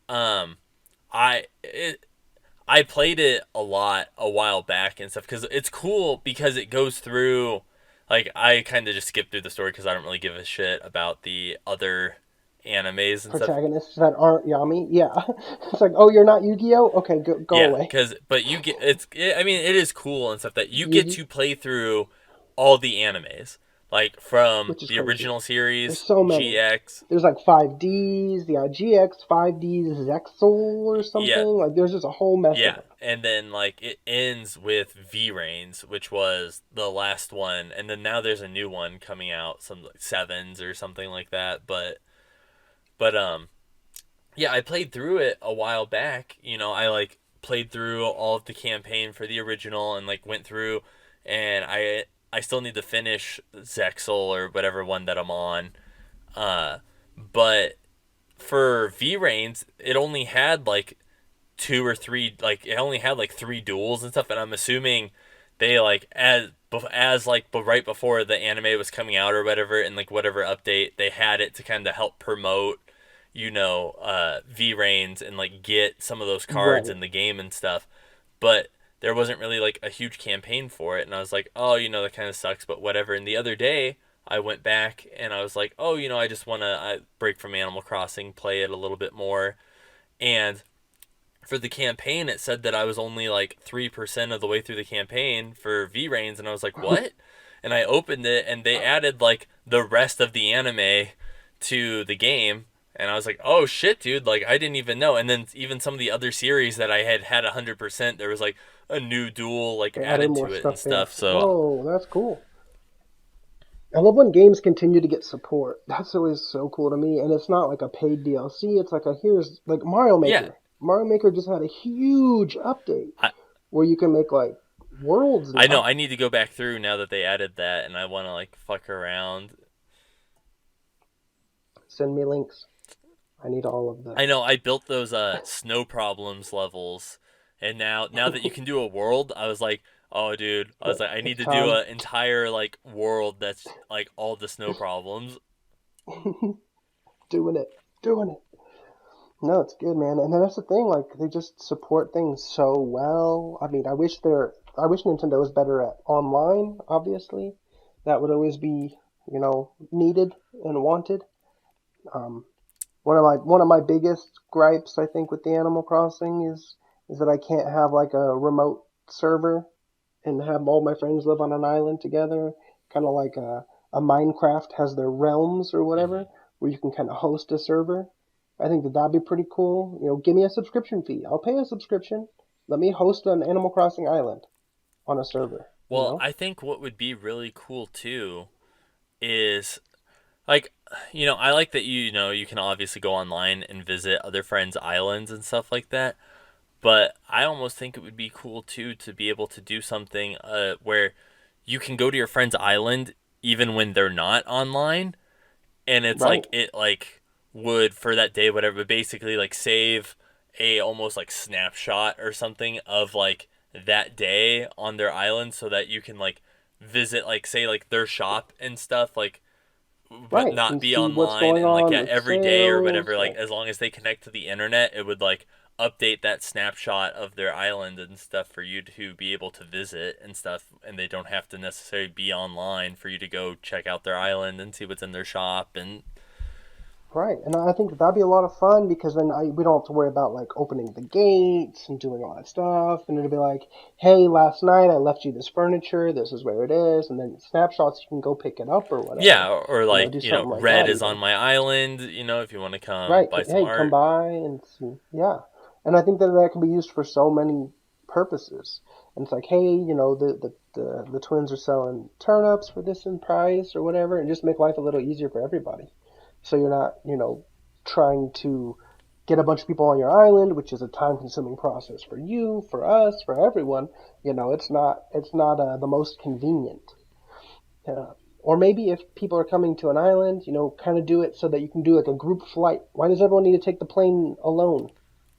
I played it a lot a while back and stuff because it's cool because it goes through. Like I kind of just skip through the story because I don't really give a shit about the other animes and stuff. Protagonists that aren't Yami. Yeah. It's like, oh, you're not Yu-Gi-Oh? Okay, go Yeah, away. because but you get I mean, it is cool and stuff that you get Yugi, to play through all the animes, like from which is the crazy. original There's series, so many. GX. There's like 5Ds, the GX, 5Ds, Zexal or Yeah, something. Like there's just a whole mess of yeah, them. and then like it ends with V Reigns, which was the last one, and then now there's a new one coming out, some like sevens or something like that. But yeah, I played through it a while back. I like played through all of the campaign for the original and like went through, and I still need to finish Zexal or whatever one that I'm on. Uh, but for V Reigns, it only had like two or three, like it only had like three duels and stuff, and I'm assuming they like as like but right before the anime was coming out or whatever, and like whatever update they had it to kind of help promote, V Reigns and like get some of those cards Right. in the game and stuff, but there wasn't really like a huge campaign for it, and I was like, oh, that kind of sucks, but whatever. And the other day I went back and I was like, oh, I just want to break from Animal Crossing, play it a little bit more, and for the campaign, it said that I was only like 3% of the way through the campaign for V Reigns, and I was like, what? And I opened it, and they added like the rest of the anime to the game, and I was like, oh shit, dude! Like I didn't even know. And then even some of the other series that I had 100%, there was like a new duel like They added added more to it and stuff in. stuff. So Whoa, that's cool. I love when games continue to get support. That's always so cool to me. And it's not like a paid DLC. It's like a here's like Mario yeah, Maker. Mario Maker just had a huge update I where you can make like worlds I know now. I need to go back through now that they added that, and I want to like fuck around. Send me links. I need all of the. I know I built those snow problems levels, and now that you can do a world, I was like, oh dude, I was like, I need It's to do time. an entire like world that's like all the snow problems. Doing it. Doing it. No, it's good, man. And then that's the thing, like they just support things so well. I mean, I wish Nintendo was better at online, obviously. That would always be, needed and wanted. Um, one of my biggest gripes, I think, with the Animal Crossing is that I can't have like a remote server and have all my friends live on an island together, kind of like a Minecraft has their realms or Hmm. whatever, where you can kind of host a server. I think that that'd be pretty cool. Give me a subscription fee. I'll pay a subscription. Let me host an Animal Crossing island on a server. You Well, know? I think what would be really cool too is like I like that you can obviously go online and visit other friends' islands and stuff like that. But I almost think it would be cool too to be able to do something where you can go to your friend's island even when they're not online, and it's Right, like it like would for that day whatever, but basically like save a almost like snapshot or something of like that day on their island so that you can like visit like say like their shop and stuff like but right. not And be see what's online going and like on yeah with every day or sales. whatever like Right. as long as they connect to the internet it would like update that snapshot of their island and stuff for you to be able to visit and stuff and they don't have to necessarily be online for you to go check out their island and see what's in their shop and Right, and I think that'd be a lot of fun because then we don't have to worry about like opening the gates and doing all that stuff. And it'll be like, hey, last night I left you this furniture. This is where it is, and then snapshots you can go pick it up or yeah whatever. or like Do something like red that is on even. my island if you want to come Right, buy some hey, come art. by and see. Yeah, and I think that that can be used for so many purposes. And it's like, hey, the twins are selling turnips for this in price or whatever, and just make life a little easier for everybody. So you're not, trying to get a bunch of people on your island, which is a time-consuming process for you, for us, for everyone. It's not the most convenient. Or maybe if people are coming to an island, kind of do it so that you can do like a group flight. Why does everyone need to take the plane alone?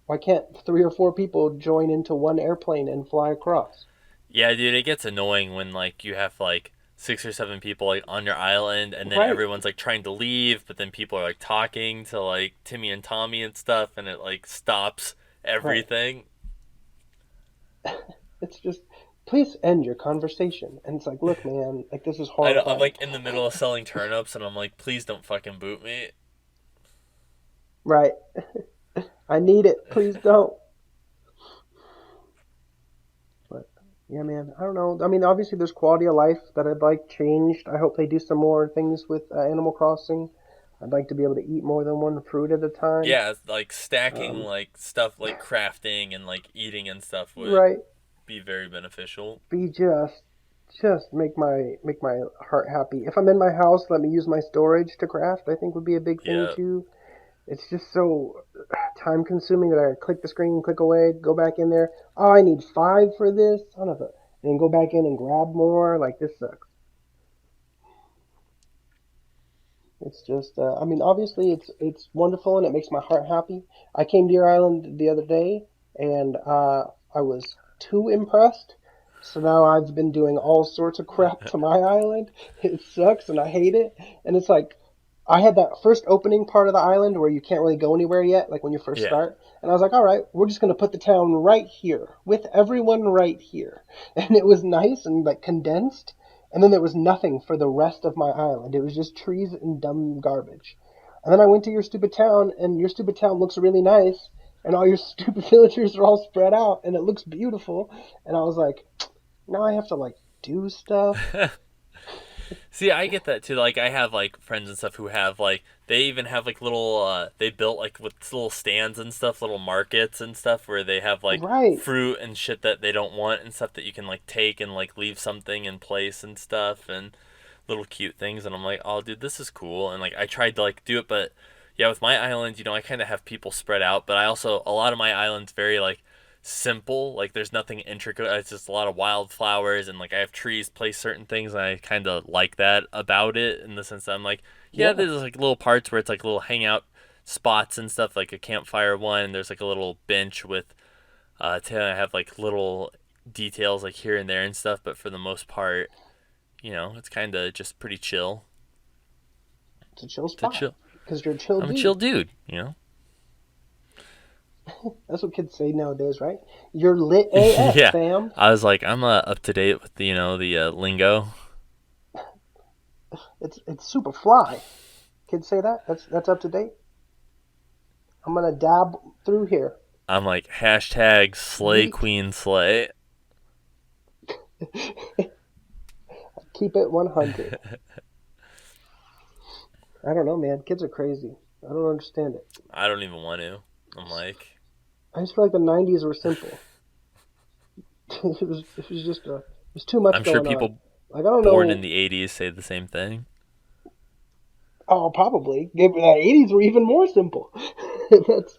Why can't three or four people join into one airplane and fly across? Yeah, dude, it gets annoying when like you have like 6 or 7 people like on your island and then Right. everyone's like trying to leave, but then people are like talking to like Timmy and Tommy and stuff and it like stops Right. everything. It's just, please end your conversation. And it's like, look, man, like this is I'm horrifying. like in the middle of selling turnips and I'm like, please don't fucking boot me. Right. I need it. Please don't. But yeah, man, I don't know. I mean, obviously, there's quality of life that I'd like changed. I hope they do some more things with Animal Crossing. I'd like to be able to eat more than one fruit at a time. Yeah, like stacking Um, like stuff like crafting and like eating and stuff would right. be very beneficial. Be just make my heart happy. If I'm in my house, let me use my storage to craft. I think would be a big thing Yeah. too. It's just so time consuming that I click the screen, click away, go back in there. Oh, I need five for this. Son of a. And then go back in and grab more. Like this sucks. It's just, I mean, obviously it's wonderful and it makes my heart happy. I came to your island the other day and I was too impressed. So now I've been doing all sorts of crap to my island. It sucks and I hate it. And it's like I had that first opening part of the island where you can't really go anywhere yet, like when you first Yeah. start. And I was like, all right, we're just gonna put the town right here with everyone right here. And it was nice and like condensed. And then there was nothing for the rest of my island. It was just trees and dumb garbage. And then I went to your stupid town, and your stupid town looks really nice. and all your stupid villagers are all spread out, and it looks beautiful. And I was like, now I have to like do stuff. See, I get that too. Like, I have like friends and stuff who have like they even have like little they built like with little stands and stuff, little markets and stuff where they have like Right. fruit and shit that they don't want and stuff that you can like take and like leave something in place and stuff and little cute things. And I'm like, oh, dude, this is cool. And like I tried to like do it, but yeah, with my island, I kind of have people spread out, but I also a lot of my island's very like simple. Like there's nothing intricate. It's just a lot of wildflowers and like I have trees place certain things and I kind of like that about it in the sense that I'm like, yeah, Yeah. there's like little parts where it's like little hangout spots and stuff like a campfire one. There's like a little bench with to have like little details like here and there and stuff, but for the most part, it's kind of just pretty chill. It's a chill To spot chill. because you're a chill I'm a chill dude. dude. That's what kids say nowadays, right? You're lit AF, Yeah. fam. I was like, I'm up to date with the lingo. It's super fly. Kids say that. That's up to date. I'm gonna dab through here. I'm like hashtag slay Yeet. queen slay. Keep it 100. I don't know, man. Kids are crazy. I don't understand it. I don't even want to. I'm like, I just feel like the '90s were simple. It was just there's too much I'm sure going on. people Like I don't born in know. the '80s say the same thing. Oh, probably. The '80s were even more simple. that's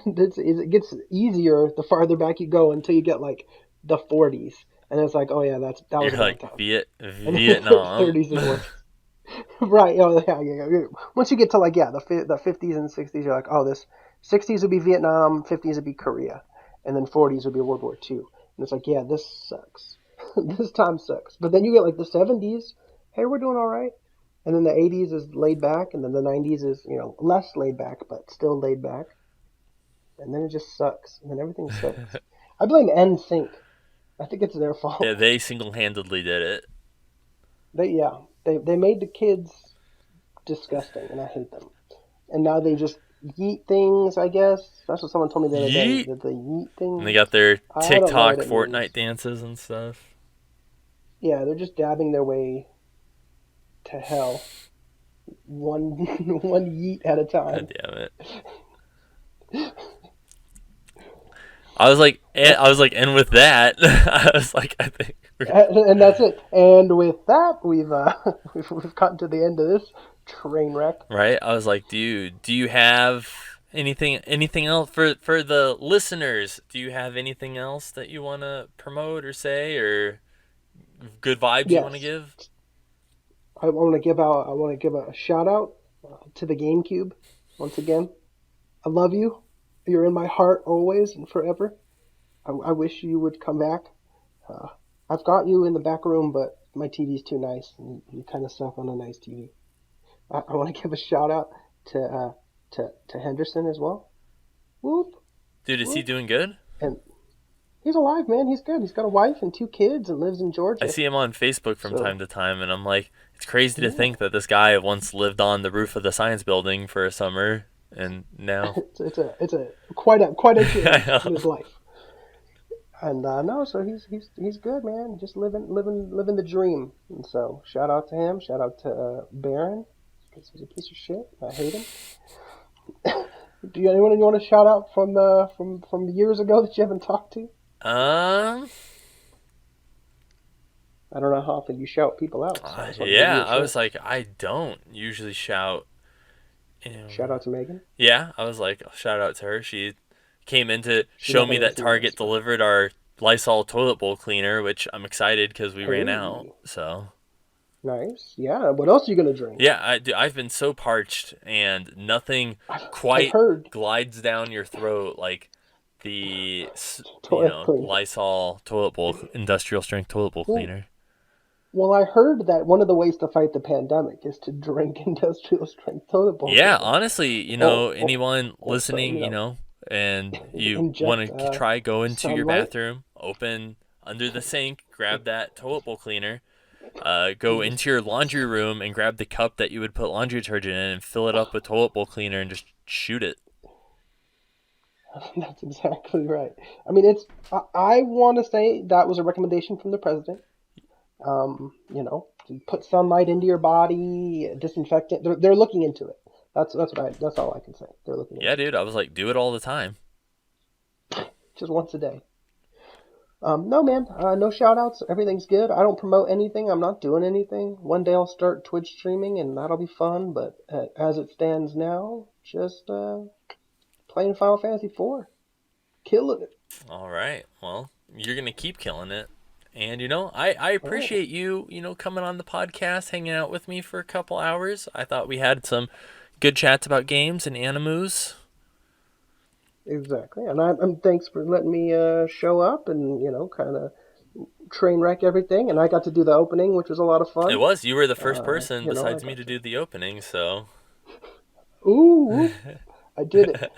it gets easier the farther back you go until you get like the '40s, and it's like, oh yeah, that was You're a bad like time. And then the Vietnam. '30s is worse. Right. Oh, yeah. Once you get to like the '50s and '60s, you're like, oh, this '60s would be Vietnam, '50s would be Korea, and then '40s would be World War II. And it's like, yeah, this sucks. This time sucks. But then you get like the '70s. Hey, we're doing all right. And then the '80s is laid back, and then the '90s is less laid back, but still laid back. And then it just sucks, and then everything sucks. I blame NSYNC. I think it's their Yeah, fault. they single-handedly did it. They made the kids disgusting, and I hate them. And now they just yeet things, I guess. That's what someone told me the other day. Yeet. That the yeet And they thing, got their I don't know what TikTok it Fortnite means. dances and stuff. Yeah, they're just dabbing their way to hell, one one yeet at a time. God damn it. And with that, I was like, I think And that's it. And with that, we've gotten to the end of this train wreck. right. I was like, dude, do you have anything else for the listeners? Do you have anything else that you want to promote or say or good vibes you want to Yes, give? I want to give a shout out to the GameCube once again. I love you. You're in my heart always and forever. I wish you would come back. Uh, I've got you in the back room, but my TV's too nice, and you kind of suck on a nice TV. I want to give a shout out to to Henderson as well. Whoop Dude, is he whoop. doing good? And he's alive, man. He's good. He's got a wife and two kids and lives in I Georgia. see him on Facebook from time So to time, and I'm like, it's crazy to yeah, think that this guy once lived on the roof of the science building for a summer, and now. it's a quite a I change in know. his life. And no, so he's good, man. Just living the dream. And so shout out to him. Shout out to Baron because he's a piece of shit. I hate him. Do you anyone you want to shout out from years ago that you haven't talked to? Um, I don't know how often you shout people out, so I just want to give you yeah, a I was chance. like, I don't usually shout. Shout out to Megan. Yeah, I was like, shout out to her. She came in to She's show not me gonna that listen to this, Target but delivered our Lysol toilet bowl cleaner, which I'm excited because we ran out. hey, So nice. Yeah. What else are you gonna drink? yeah, I've been so parched and nothing I've quite heard glides down your throat like the toilet cleaner. Lysol toilet bowl industrial strength toilet bowl Well, cleaner. well, I heard that one of the ways to fight the pandemic is to drink industrial strength toilet bowl Yeah, cleaner. honestly, Or, anyone or so, listening, and you inject want to try, go into your sunlight. bathroom, open under the sink, grab that toilet bowl cleaner, go And just into your laundry room and grab the cup that you would put laundry detergent in and fill it up with toilet bowl cleaner and just shoot it. That's exactly right. I mean, I want to say that was a recommendation from the president. To put sunlight into your body, disinfectant. They're looking into it. That's all I can say. They're looking Yeah, into dude, I was like, do it all the time. it. Just once a day. No, man, no shout outs. Everything's good. I don't promote anything. I'm not doing anything. One day I'll start Twitch streaming and that'll be fun. But as it stands now, just playing Final Fantasy 4. Killing it. All right. Well, you're going to keep killing it. And, I All right. appreciate you, coming on the podcast, hanging out with me for a couple hours. I thought we had some good chats about games and animus. Exactly. And I'm thanks for letting me show up and, kind of train wreck everything. And I got to do the opening, which was a lot of It fun. was. You were the first person I besides me got to to. do the opening, so. Ooh, I did it.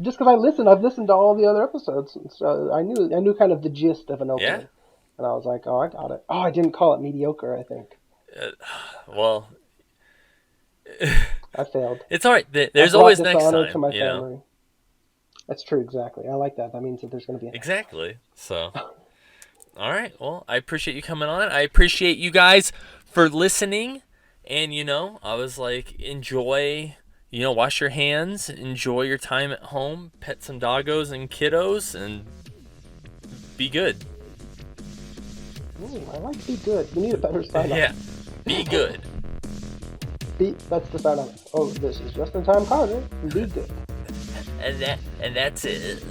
Just because I've listened to all the other episodes, so I knew kind of the gist of an Yeah. opening, and I was like, oh, I got it. Oh, I didn't call it mediocre. I think Uh, well, I failed. it's all right. I There's brought always next dishonor to time, my family. That's true, exactly. I like that. That means that there's going to be a next time. Exactly. So, all right. Well, I appreciate you coming on. I appreciate you guys for listening. And, I was like, enjoy, wash your hands, enjoy your time at home, pet some doggos and kiddos, and be good. Ooh, I like to be good. We need a better sign Yeah. off. Be good. That's the sign off. Oh, this is Just in Time Carter. Be good. And that's it.